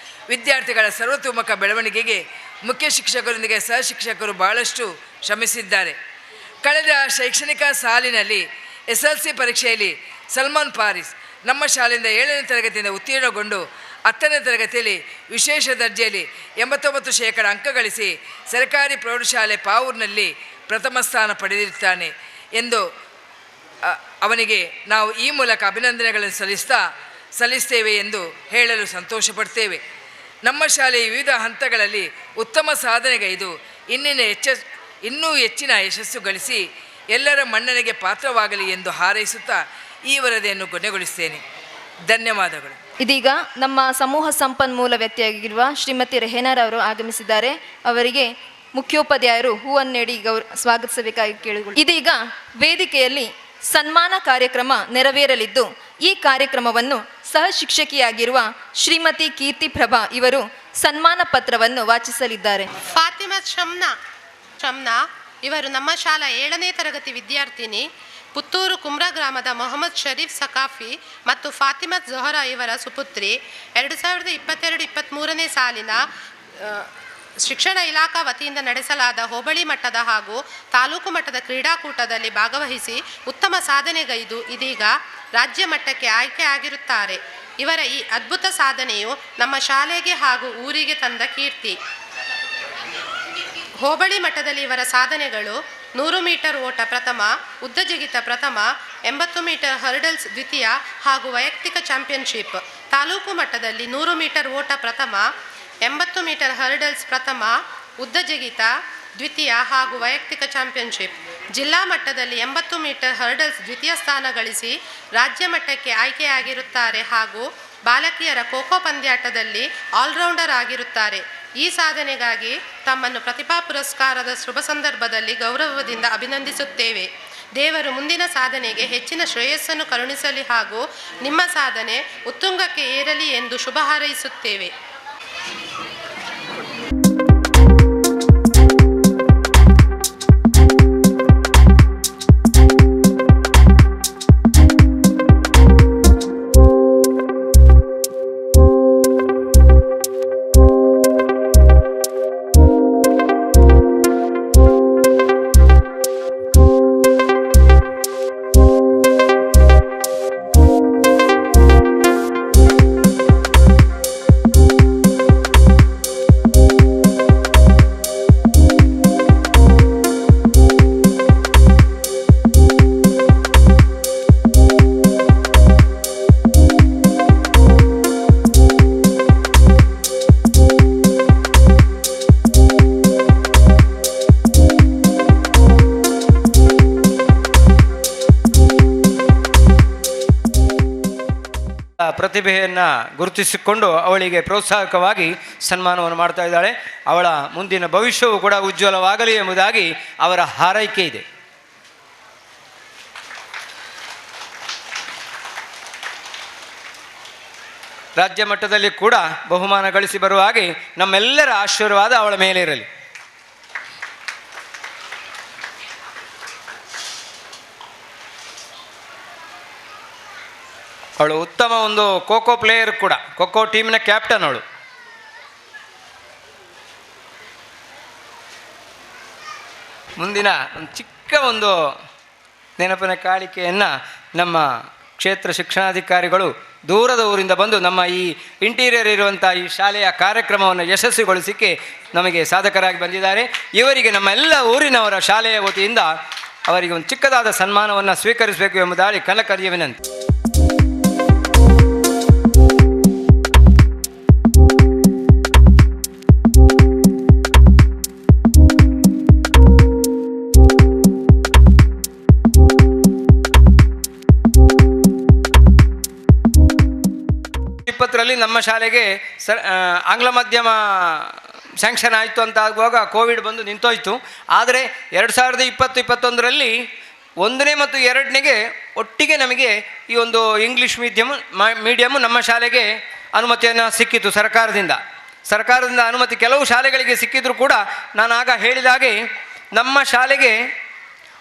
ವಿದ್ಯಾರ್ಥಿಗಳ ಸರ್ವತೋಮುಖ ಬೆಳವಣಿಗೆಗೆ ಮುಖ್ಯ ಶಿಕ್ಷಕರೊಂದಿಗೆ ಸಹ ಶಿಕ್ಷಕರು ಬಹಳಷ್ಟು ಶ್ರಮಿಸಿದ್ದಾರೆ. ಕಳೆದ ಶೈಕ್ಷಣಿಕ ಸಾಲಿನಲ್ಲಿ SLC ಪರೀಕ್ಷೆಯಲ್ಲಿ ಸಲ್ಮಾನ್ ಫಾರಿಸ್ ನಮ್ಮ ಶಾಲೆಯಿಂದ 7ನೇ ತರಗತಿಯಿಂದ ಉತ್ತೀರ್ಣಗೊಂಡು 10ನೇ ತರಗತಿಯಲ್ಲಿ ವಿಶೇಷ ದರ್ಜೆಯಲ್ಲಿ 89% ಅಂಕ ಗಳಿಸಿ ಸರ್ಕಾರಿ ಪ್ರೌಢಶಾಲೆ ಪಾವೂರಿನಲ್ಲಿ ಪ್ರಥಮ ಸ್ಥಾನ ಪಡೆದಿರುತ್ತಾನೆ ಎಂದು ಅವನಿಗೆ ನಾವು ಈ ಮೂಲಕ ಅಭಿನಂದನೆಗಳನ್ನು ಸಲ್ಲಿಸ್ತೇವೆ ಎಂದು ಹೇಳಲು ಸಂತೋಷಪಡ್ತೇವೆ. ನಮ್ಮ ಶಾಲೆಯ ವಿವಿಧ ಹಂತಗಳಲ್ಲಿ ಉತ್ತಮ ಸಾಧನೆಗೈದು ಇನ್ನೂ ಹೆಚ್ಚಿನ ಯಶಸ್ಸು ಗಳಿಸಿ ಎಲ್ಲರ ಮನ್ನಣೆಗೆ ಪಾತ್ರವಾಗಲಿ ಎಂದು ಹಾರೈಸುತ್ತಾ ಈ ವರದಿಯನ್ನು ಕೊನೆಗೊಳಿಸುತ್ತೇನೆ. ಧನ್ಯವಾದಗಳು. ಇದೀಗ ನಮ್ಮ ಸಮೂಹ ಸಂಪನ್ಮೂಲ ವ್ಯಕ್ತಿಯಾಗಿರುವ ಶ್ರೀಮತಿ ರೆಹನಾರವರು ಆಗಮಿಸಿದ್ದಾರೆ. ಅವರಿಗೆ ಮುಖ್ಯೋಪಾಧ್ಯಾಯರು ಹೂವನ್ನು ನೀಡಿ ಸ್ವಾಗತಿಸಬೇಕಾಗಿ ಕೇಳಿಕೊಳ್ಳಿ. ಇದೀಗ ವೇದಿಕೆಯಲ್ಲಿ ಸನ್ಮಾನ ಕಾರ್ಯಕ್ರಮ ನೆರವೇರಲಿದ್ದು ಈ ಕಾರ್ಯಕ್ರಮವನ್ನು ಸಹ ಶಿಕ್ಷಕಿಯಾಗಿರುವ ಶ್ರೀಮತಿ ಕೀರ್ತಿ ಪ್ರಭಾ ಇವರು ಸನ್ಮಾನ ಪತ್ರವನ್ನು ವಾಚಿಸಲಿದ್ದಾರೆ. ಫಾತಿಮತ್ ಶಮ್ನಾ ಇವರು ನಮ್ಮ ಶಾಲಾ 7ನೇ ತರಗತಿ ವಿದ್ಯಾರ್ಥಿನಿ. ಪುತ್ತೂರು ಕುಮ್ರಾ ಗ್ರಾಮದ ಮೊಹಮ್ಮದ್ ಶರೀಫ್ ಸಕಾಫಿ ಮತ್ತು ಫಾತಿಮತ್ ಜೊಹರಾ ಇವರ ಸುಪುತ್ರಿ. 2022-23ನೇ ಸಾಲಿನ ಶಿಕ್ಷಣ ಇಲಾಖಾ ವತಿಯಿಂದ ನಡೆಸಲಾದ ಹೋಬಳಿ ಮಟ್ಟದ ಹಾಗೂ ತಾಲೂಕು ಮಟ್ಟದ ಕ್ರೀಡಾಕೂಟದಲ್ಲಿ ಭಾಗವಹಿಸಿ ಉತ್ತಮ ಸಾಧನೆಗೈದು ಇದೀಗ ರಾಜ್ಯ ಮಟ್ಟಕ್ಕೆ ಆಯ್ಕೆ ಆಗಿರುತ್ತಾರೆ. ಇವರ ಈ ಅದ್ಭುತ ಸಾಧನೆಯು ನಮ್ಮ ಶಾಲೆಗೆ ಹಾಗೂ ಊರಿಗೆ ತಂದ ಕೀರ್ತಿ. ಹೋಬಳಿ ಮಟ್ಟದಲ್ಲಿ ಇವರ ಸಾಧನೆಗಳು 100 ಮೀಟರ್ ಓಟ ಪ್ರಥಮ, ಉದ್ದ ಜಿಗಿತ ಪ್ರಥಮ, 80 ಮೀಟರ್ ಹರ್ಡಲ್ಸ್ ದ್ವಿತೀಯ ಹಾಗೂ ವೈಯಕ್ತಿಕ ಚಾಂಪಿಯನ್ಶಿಪ್. ತಾಲೂಕು ಮಟ್ಟದಲ್ಲಿ 100 ಮೀಟರ್ ಓಟ ಪ್ರಥಮ, 80 ಮೀಟರ್ ಹರ್ಡಲ್ಸ್ ಪ್ರಥಮ, ಉದ್ದ ಜಿಗಿತ ದ್ವಿತೀಯ ಹಾಗೂ ವೈಯಕ್ತಿಕ ಚಾಂಪಿಯನ್ಶಿಪ್. ಜಿಲ್ಲಾ ಮಟ್ಟದಲ್ಲಿ 80 ಮೀಟರ್ ಹರ್ಡಲ್ಸ್ ದ್ವಿತೀಯ ಸ್ಥಾನ ಗಳಿಸಿ ರಾಜ್ಯ ಮಟ್ಟಕ್ಕೆ ಆಯ್ಕೆಯಾಗಿರುತ್ತಾರೆ ಹಾಗೂ ಬಾಲಕಿಯರ ಖೋಖೋ ಪಂದ್ಯಾಟದಲ್ಲಿ ಆಲ್ರೌಂಡರ್ ಆಗಿರುತ್ತಾರೆ. ಈ ಸಾಧನೆಗಾಗಿ ತಮ್ಮನ್ನು ಪ್ರತಿಭಾ ಪುರಸ್ಕಾರದ ಶುಭ ಸಂದರ್ಭದಲ್ಲಿ ಗೌರವದಿಂದ ಅಭಿನಂದಿಸುತ್ತೇವೆ. ದೇವರು ಮುಂದಿನ ಸಾಧನೆಗೆ ಹೆಚ್ಚಿನ ಶ್ರೇಯಸ್ಸನ್ನು ಕರುಣಿಸಲಿ ಹಾಗೂ ನಿಮ್ಮ ಸಾಧನೆ ಉತ್ತುಂಗಕ್ಕೆ ಏರಲಿ ಎಂದು ಶುಭ ಹಾರೈಸುತ್ತೇವೆ. ಪ್ರತಿಭೆಯನ್ನು ಗುರುತಿಸಿಕೊಂಡು ಅವಳಿಗೆ ಪ್ರೋತ್ಸಾಹಕವಾಗಿ ಸನ್ಮಾನವನ್ನು ಮಾಡ್ತಾ ಇದ್ದಾಳೆ. ಅವಳ ಮುಂದಿನ ಭವಿಷ್ಯವು ಕೂಡ ಉಜ್ವಲವಾಗಲಿ ಎಂಬುದಾಗಿ ಅವರ ಹಾರೈಕೆ ಇದೆ. ರಾಜ್ಯ ಮಟ್ಟದಲ್ಲಿ ಕೂಡ ಬಹುಮಾನ ಗಳಿಸಿ ಬರುವ ಹಾಗೆ ನಮ್ಮೆಲ್ಲರ ಆಶೀರ್ವಾದ ಅವಳ ಮೇಲೆ ಇರಲಿ. ಅವಳು ಉತ್ತಮ ಒಂದು ಖೋಖೋ ಪ್ಲೇಯರ್ ಕೂಡ, ಖೋಖೋ ಟೀಮಿನ ಕ್ಯಾಪ್ಟನ್ ಅವಳು. ಮುಂದಿನ ಒಂದು ಚಿಕ್ಕ ಒಂದು ನೆನಪಿನ ಕಾಣಿಕೆಯನ್ನು ನಮ್ಮ ಕ್ಷೇತ್ರ ಶಿಕ್ಷಣಾಧಿಕಾರಿಗಳು ದೂರದ ಊರಿಂದ ಬಂದು ನಮ್ಮ ಈ ಇಂಟೀರಿಯರ್ ಇರುವಂಥ ಈ ಶಾಲೆಯ ಕಾರ್ಯಕ್ರಮವನ್ನು ಯಶಸ್ವಿಗೊಳಿಸಿಕ್ಕೆ ನಮಗೆ ಸಾಧಕರಾಗಿ ಬಂದಿದ್ದಾರೆ. ಇವರಿಗೆ ನಮ್ಮ ಎಲ್ಲ ಊರಿನವರ ಶಾಲೆಯ ವತಿಯಿಂದ ಅವರಿಗೆ ಒಂದು ಚಿಕ್ಕದಾದ ಸನ್ಮಾನವನ್ನು ಸ್ವೀಕರಿಸಬೇಕು ಎಂಬುದಾಗಿ ಕನಕರಿಯ ವಿನಂತಿ. ರಲ್ಲಿ ನಮ್ಮ ಶಾಲೆಗೆ ಆಂಗ್ಲ ಮಾಧ್ಯಮ ಸ್ಯಾಂಕ್ಷನ್ ಆಯಿತು ಅಂತ ಆಗುವಾಗ ಕೋವಿಡ್ ಬಂದು ನಿಂತೋಯ್ತು. ಆದರೆ 2020-21ರಲ್ಲಿ 1ನೇ ಮತ್ತು 2ನೇಗೆ ಒಟ್ಟಿಗೆ ನಮಗೆ ಈ ಒಂದು ಇಂಗ್ಲೀಷ್ ಮೀಡಿಯಮ್ಮು ನಮ್ಮ ಶಾಲೆಗೆ ಅನುಮತಿಯನ್ನು ಸಿಕ್ಕಿತು ಸರ್ಕಾರದಿಂದ ಅನುಮತಿ ಕೆಲವು ಶಾಲೆಗಳಿಗೆ ಸಿಕ್ಕಿದ್ರು ಕೂಡ ನಾನು ಆಗ ಹೇಳಿದಾಗೆ ನಮ್ಮ ಶಾಲೆಗೆ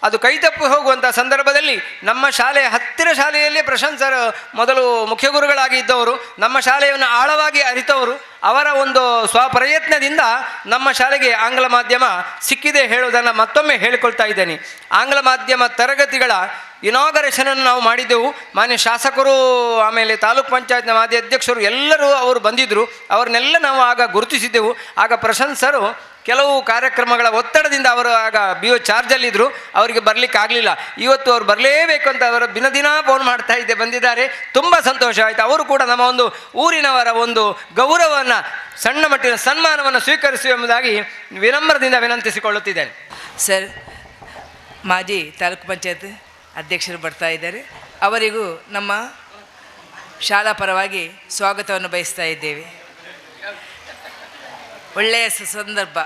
ಅದು ಕೈತಪ್ಪಿ ಹೋಗುವಂಥ ಸಂದರ್ಭದಲ್ಲಿ ನಮ್ಮ ಶಾಲೆಯ ಹತ್ತಿರ ಶಾಲೆಯಲ್ಲೇ ಪ್ರಶಾಂತ್ ಸರ್ ಮೊದಲು ಮುಖ್ಯ ಗುರುಗಳಾಗಿ ಇದ್ದವರು, ನಮ್ಮ ಶಾಲೆಯನ್ನು ಆಳವಾಗಿ ಅರಿತವರು, ಅವರ ಒಂದು ಸ್ವಪ್ರಯತ್ನದಿಂದ ನಮ್ಮ ಶಾಲೆಗೆ ಆಂಗ್ಲ ಮಾಧ್ಯಮ ಸಿಕ್ಕಿದೆ ಹೇಳುವುದನ್ನು ಮತ್ತೊಮ್ಮೆ ಹೇಳಿಕೊಳ್ತಾ ಇದ್ದೇನೆ. ಆಂಗ್ಲ ಮಾಧ್ಯಮ ತರಗತಿಗಳ ಇನಾಗರೇಷನನ್ನು ನಾವು ಮಾಡಿದ್ದೆವು. ಮಾನ್ಯ ಶಾಸಕರು, ಆಮೇಲೆ ತಾಲೂಕ್ ಪಂಚಾಯತ್ನ ಮಾಜಿ ಅಧ್ಯಕ್ಷರು ಎಲ್ಲರೂ ಅವರು ಬಂದಿದ್ದರು. ಅವ್ರನ್ನೆಲ್ಲ ನಾವು ಆಗ ಗುರುತಿಸಿದ್ದೆವು. ಆಗ ಪ್ರಶಾಂತ್ ಸರು ಕೆಲವು ಕಾರ್ಯಕ್ರಮಗಳ ಒತ್ತಡದಿಂದ ಅವರು ಆಗ BO ಚಾರ್ಜಲ್ಲಿದ್ದರು, ಅವರಿಗೆ ಬರಲಿಕ್ಕೆ ಆಗಲಿಲ್ಲ. ಇವತ್ತು ಅವರು ಬರಲೇಬೇಕು ಅಂತ ಅವರು ದಿನ ಫೋನ್ ಮಾಡ್ತಾ ಇದ್ದೆ, ಬಂದಿದ್ದಾರೆ. ತುಂಬ ಸಂತೋಷ ಆಯಿತು. ಅವರು ಕೂಡ ನಮ್ಮ ಒಂದು ಊರಿನವರ ಒಂದು ಗೌರವವನ್ನು, ಸಣ್ಣ ಮಟ್ಟಿನ ಸನ್ಮಾನವನ್ನು ಸ್ವೀಕರಿಸುವ ಎಂಬುದಾಗಿ ವಿನಮ್ರದಿಂದ ವಿನಂತಿಸಿಕೊಳ್ಳುತ್ತಿದ್ದೇನೆ. ಸರ್, ಮಾಜಿ ತಾಲೂಕು ಪಂಚಾಯತ್ ಅಧ್ಯಕ್ಷರು ಬರ್ತಾ ಇದ್ದಾರೆ. ಅವರಿಗೂ ನಮ್ಮ ಶಾಲಾ ಪರವಾಗಿ ಸ್ವಾಗತವನ್ನು ಬಯಸ್ತಾ ಇದ್ದೇವೆ. ಒಳ್ಳೆಯ ಸಂದರ್ಭ.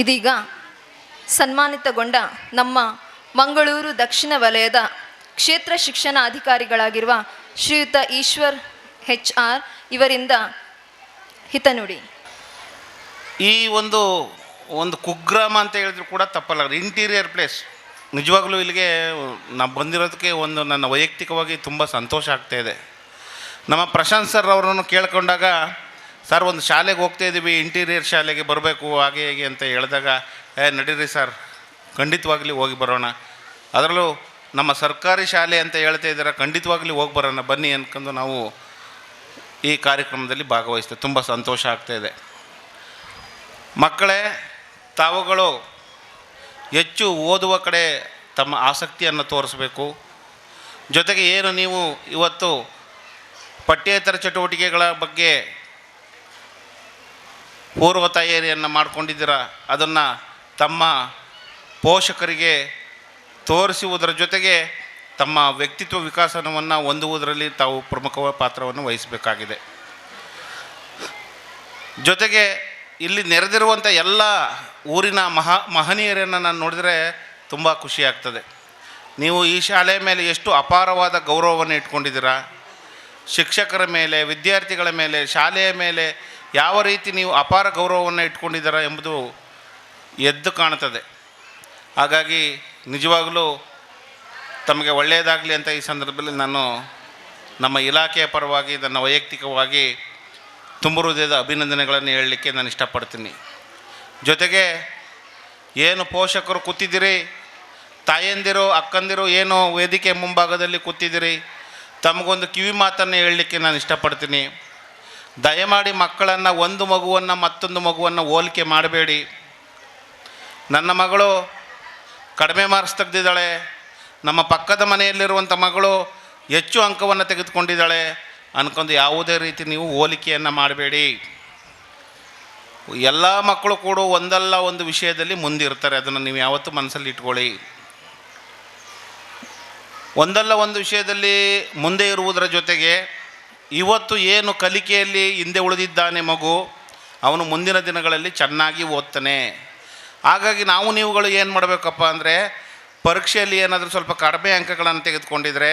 ಇದೀಗ ಸನ್ಮಾನಿತಗೊಂಡ ನಮ್ಮ ಮಂಗಳೂರು ದಕ್ಷಿಣ ವಲಯದ ಕ್ಷೇತ್ರ ಶಿಕ್ಷಣ ಅಧಿಕಾರಿಗಳಾಗಿರುವ ಶ್ರೀಯುತ ಈಶ್ವರ್ HR ಇವರಿಂದ ಹಿತನುಡಿ. ಈ ಒಂದು ಕುಗ್ರಾಮ ಅಂತ ಹೇಳಿದ್ರು ಕೂಡ ತಪ್ಪಲ್ಲ. ಇಂಟೀರಿಯರ್ ಪ್ಲೇಸ್ ನಿಜವಾಗ್ಲೂ ಇಲ್ಲಿಗೆ ನಾವು ಬಂದಿರೋದಕ್ಕೆ ನನ್ನ ವೈಯಕ್ತಿಕವಾಗಿ ತುಂಬ ಸಂತೋಷ ಆಗ್ತಾಯಿದೆ. ನಮ್ಮ ಪ್ರಶಾಂತ್ ಸರ್ ಅವರನ್ನು ಕೇಳ್ಕೊಂಡಾಗ, ಸರ್ ಒಂದು ಶಾಲೆಗೆ ಹೋಗ್ತಾ ಇದ್ದೀವಿ, ಇಂಟೀರಿಯರ್ ಶಾಲೆಗೆ ಬರಬೇಕು ಹಾಗೆ ಹೇಗೆ ಅಂತ ಹೇಳಿದಾಗ, ನಡೀರಿ ಸರ್ ಖಂಡಿತವಾಗ್ಲಿ ಹೋಗಿ ಬರೋಣ, ಅದರಲ್ಲೂ ನಮ್ಮ ಸರ್ಕಾರಿ ಶಾಲೆ ಅಂತ ಹೇಳ್ತಾ ಇದ್ದಾರೆ, ಖಂಡಿತವಾಗ್ಲಿ ಹೋಗಿ ಬರೋಣ ಬನ್ನಿ ಅಂದ್ಕೊಂಡು ನಾವು ಈ ಕಾರ್ಯಕ್ರಮದಲ್ಲಿ ಭಾಗವಹಿಸ್ತೇವೆ. ತುಂಬ ಸಂತೋಷ ಆಗ್ತಾಯಿದೆ. ಮಕ್ಕಳೇ, ತಾವುಗಳು ಹೆಚ್ಚು ಓದುವ ಕಡೆ ತಮ್ಮ ಆಸಕ್ತಿಯನ್ನು ತೋರಿಸಬೇಕು. ಜೊತೆಗೆ ಏನು ನೀವು ಇವತ್ತು ಪಠ್ಯೇತರ ಚಟುವಟಿಕೆಗಳ ಬಗ್ಗೆ ಪೂರ್ವ ತಯಾರಿಯನ್ನು ಮಾಡ್ಕೊಂಡಿದ್ದೀರ, ಅದನ್ನು ತಮ್ಮ ಪೋಷಕರಿಗೆ ತೋರಿಸುವುದರ ಜೊತೆಗೆ ತಮ್ಮ ವ್ಯಕ್ತಿತ್ವ ವಿಕಾಸನವನ್ನು ಹೊಂದುವುದರಲ್ಲಿ ತಾವು ಪ್ರಮುಖ ಪಾತ್ರವನ್ನು ವಹಿಸಬೇಕಾಗಿದೆ. ಜೊತೆಗೆ ಇಲ್ಲಿ ನೆರೆದಿರುವಂಥ ಎಲ್ಲ ಊರಿನ ಮಹನೀಯರನ್ನು ನಾನು ನೋಡಿದರೆ ತುಂಬ ಖುಷಿಯಾಗ್ತದೆ. ನೀವು ಈ ಶಾಲೆಯ ಮೇಲೆ ಎಷ್ಟು ಅಪಾರವಾದ ಗೌರವವನ್ನು ಇಟ್ಕೊಂಡಿದ್ದೀರಾ, ಶಿಕ್ಷಕರ ಮೇಲೆ, ವಿದ್ಯಾರ್ಥಿಗಳ ಮೇಲೆ, ಶಾಲೆಯ ಮೇಲೆ ಯಾವ ರೀತಿ ನೀವು ಅಪಾರ ಗೌರವವನ್ನು ಇಟ್ಕೊಂಡಿದ್ದೀರಾ ಎಂಬುದು ಎದ್ದು ಕಾಣುತ್ತದೆ. ಹಾಗಾಗಿ ನಿಜವಾಗಲೂ ತಮಗೆ ಒಳ್ಳೆಯದಾಗಲಿ ಅಂತ ಈ ಸಂದರ್ಭದಲ್ಲಿ ನಾನು ನಮ್ಮ ಇಲಾಖೆಯ ಪರವಾಗಿ, ನನ್ನ ವೈಯಕ್ತಿಕವಾಗಿ ತುಂಬ ಹೃದಯದ ಅಭಿನಂದನೆಗಳನ್ನು ಹೇಳಲಿಕ್ಕೆ ನಾನು ಇಷ್ಟಪಡ್ತೀನಿ. ಜೊತೆಗೆ ಏನು ಪೋಷಕರು ಕೂತಿದ್ದೀರಿ, ತಾಯಂದಿರು, ಅಕ್ಕಂದಿರು ಏನು ವೇದಿಕೆ ಮುಂಭಾಗದಲ್ಲಿ ಕೂತಿದ್ದೀರಿ, ತಮಗೊಂದು ಕಿವಿ ಮಾತನ್ನು ಹೇಳಲಿಕ್ಕೆ ನಾನು ಇಷ್ಟಪಡ್ತೀನಿ. ದಯಮಾಡಿ ಮಕ್ಕಳನ್ನು, ಒಂದು ಮಗುವನ್ನು ಮತ್ತೊಂದು ಮಗುವನ್ನು ಹೋಲಿಕೆ ಮಾಡಬೇಡಿ. ನನ್ನ ಮಗಳು ಕಡಿಮೆ ಮಾರ್ಕ್ಸ್ ತೆಗೆದಿದ್ದಾಳೆ, ನಮ್ಮ ಪಕ್ಕದ ಮನೆಯಲ್ಲಿರುವಂಥ ಮಗಳು ಹೆಚ್ಚು ಅಂಕವನ್ನು ತೆಗೆದುಕೊಂಡಿದ್ದಾಳೆ ಅನ್ಕೊಂಡು ಯಾವುದೇ ರೀತಿ ನೀವು ಹೋಲಿಕೆಯನ್ನು ಮಾಡಬೇಡಿ. ಎಲ್ಲ ಮಕ್ಕಳು ಕೂಡ ಒಂದಲ್ಲ ಒಂದು ವಿಷಯದಲ್ಲಿ ಮುಂದಿರ್ತಾರೆ, ಅದನ್ನು ನೀವು ಯಾವತ್ತೂ ಮನಸ್ಸಲ್ಲಿ ಇಟ್ಕೊಳ್ಳಿ. ಒಂದಲ್ಲ ಒಂದು ವಿಷಯದಲ್ಲಿ ಮುಂದೆ ಇರುವುದರ ಜೊತೆಗೆ ಇವತ್ತು ಏನು ಕಲಿಕೆಯಲ್ಲಿ ಹಿಂದೆ ಉಳಿದಿದ್ದಾನೆ ಮಗು, ಅವನು ಮುಂದಿನ ದಿನಗಳಲ್ಲಿ ಚೆನ್ನಾಗಿ ಓದ್ತಾನೆ. ಹಾಗಾಗಿ ನೀವುಗಳು ಏನು ಮಾಡಬೇಕಪ್ಪ ಅಂದರೆ, ಪರೀಕ್ಷೆಯಲ್ಲಿ ಏನಾದರೂ ಸ್ವಲ್ಪ ಕಡಿಮೆ ಅಂಕಗಳನ್ನು ತೆಗೆದುಕೊಂಡಿದ್ರೆ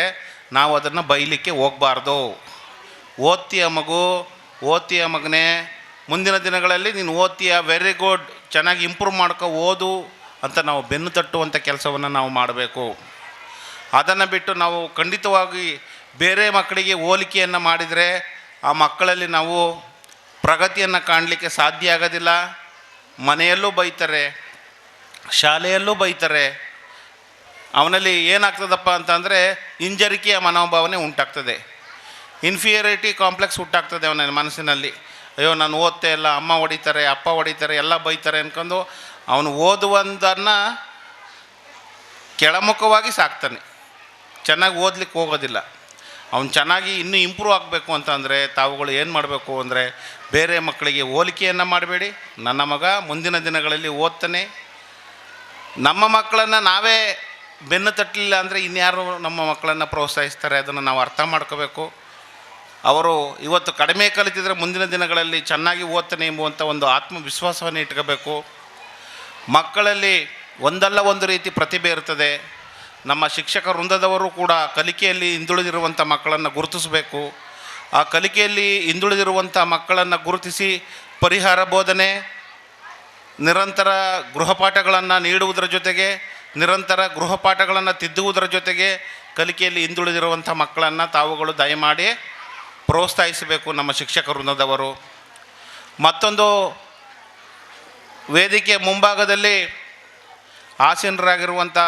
ನಾವು ಅದನ್ನು ಬೈಲಿಕ್ಕೆ ಹೋಗಬಾರ್ದು. ಓದ್ತೀಯ ಮಗು, ಓದ್ತೀಯ ಮಗನೇ, ಮುಂದಿನ ದಿನಗಳಲ್ಲಿ ನೀನು ಓದ್ತೀಯ, ವೆರಿ ಗುಡ್, ಚೆನ್ನಾಗಿ ಇಂಪ್ರೂವ್ ಮಾಡ್ಕೊ, ಓದು ಅಂತ ನಾವು ಬೆನ್ನು ತಟ್ಟುವಂಥ ಕೆಲಸವನ್ನು ನಾವು ಮಾಡಬೇಕು. ಅದನ್ನು ಬಿಟ್ಟು ನಾವು ಖಂಡಿತವಾಗಿ ಬೇರೆ ಮಕ್ಕಳಿಗೆ ಹೋಲಿಕೆಯನ್ನು ಮಾಡಿದರೆ ಆ ಮಕ್ಕಳಲ್ಲಿ ನಾವು ಪ್ರಗತಿಯನ್ನು ಕಾಣಲಿಕ್ಕೆ ಸಾಧ್ಯ ಆಗೋದಿಲ್ಲ. ಮನೆಯಲ್ಲೂ ಬೈತಾರೆ, ಶಾಲೆಯಲ್ಲೂ ಬೈತಾರೆ. ಅವನಲ್ಲಿ ಏನಾಗ್ತದಪ್ಪ ಅಂತಂದರೆ ಹಿಂಜರಿಕೆಯ ಮನೋಭಾವನೆ ಉಂಟಾಗ್ತದೆ, ಇನ್ಫೀರಿಯಾರಿಟಿ ಕಾಂಪ್ಲೆಕ್ಸ್ ಹುಟ್ಟಾಗ್ತದೆ ಅವನ ಮನಸ್ಸಿನಲ್ಲಿ. ಅಯ್ಯೋ ನಾನು ಓದ್ತಾ ಇಲ್ಲ, ಅಮ್ಮ ಹೊಡಿತಾರೆ, ಅಪ್ಪ ಹೊಡಿತಾರೆ, ಎಲ್ಲ ಬೈತಾರೆ ಅಂದ್ಕೊಂಡು ಅವನು ಓದುವಂದನ್ನು ಕೆಳಮುಖವಾಗಿ ಸಾಕ್ತಾನೆ, ಚೆನ್ನಾಗಿ ಓದಲಿಕ್ಕೆ ಹೋಗೋದಿಲ್ಲ. ಅವನು ಚೆನ್ನಾಗಿ ಇನ್ನೂ ಇಂಪ್ರೂವ್ ಆಗಬೇಕು ಅಂತಂದರೆ ತಾವುಗಳು ಏನು ಮಾಡಬೇಕು ಅಂದರೆ, ಬೇರೆ ಮಕ್ಕಳಿಗೆ ಹೋಲಿಕೆಯನ್ನು ಮಾಡಬೇಡಿ. ನನ್ನ ಮಗ ಮುಂದಿನ ದಿನಗಳಲ್ಲಿ ಓದ್ತಾನೆ. ನಮ್ಮ ಮಕ್ಕಳನ್ನು ನಾವೇ ಬೆನ್ನು ತಟ್ಟಲಿಲ್ಲ ಅಂದರೆ ಇನ್ಯಾರು ನಮ್ಮ ಮಕ್ಕಳನ್ನು ಪ್ರೋತ್ಸಾಹಿಸ್ತಾರೆ, ಅದನ್ನು ನಾವು ಅರ್ಥ ಮಾಡ್ಕೋಬೇಕು. ಅವರು ಇವತ್ತು ಕಡಿಮೆ ಕಲಿತಿದ್ರೆ ಮುಂದಿನ ದಿನಗಳಲ್ಲಿ ಚೆನ್ನಾಗಿ ಓದ್ತಾನೆ ಎಂಬುವಂಥ ಒಂದು ಆತ್ಮವಿಶ್ವಾಸವನ್ನು ಇಟ್ಕೋಬೇಕು. ಮಕ್ಕಳಲ್ಲಿ ಒಂದಲ್ಲ ಒಂದು ರೀತಿ ಪ್ರತಿಭೆ ಇರ್ತದೆ. ನಮ್ಮ ಶಿಕ್ಷಕ ವೃಂದದವರು ಕೂಡ ಕಲಿಕೆಯಲ್ಲಿ ಹಿಂದುಳಿದಿರುವಂಥ ಮಕ್ಕಳನ್ನು ಗುರುತಿಸಬೇಕು. ಆ ಕಲಿಕೆಯಲ್ಲಿ ಹಿಂದುಳಿದಿರುವಂಥ ಮಕ್ಕಳನ್ನು ಗುರುತಿಸಿ ಪರಿಹಾರ ಬೋಧನೆ, ನಿರಂತರ ಗೃಹಪಾಠಗಳನ್ನು ನೀಡುವುದರ ಜೊತೆಗೆ, ನಿರಂತರ ಗೃಹಪಾಠಗಳನ್ನು ತಿದ್ದುವುದರ ಜೊತೆಗೆ ಕಲಿಕೆಯಲ್ಲಿ ಹಿಂದುಳಿದಿರುವಂಥ ಮಕ್ಕಳನ್ನು ತಾವುಗಳು ದಯಮಾಡಿ ಪ್ರೋತ್ಸಾಹಿಸಬೇಕು ನಮ್ಮ ಶಿಕ್ಷಕ ವೃಂದದವರು. ಮತ್ತೊಂದು, ವೇದಿಕೆ ಮುಂಭಾಗದಲ್ಲಿ ಆಸೀನರಾಗಿರುವಂಥ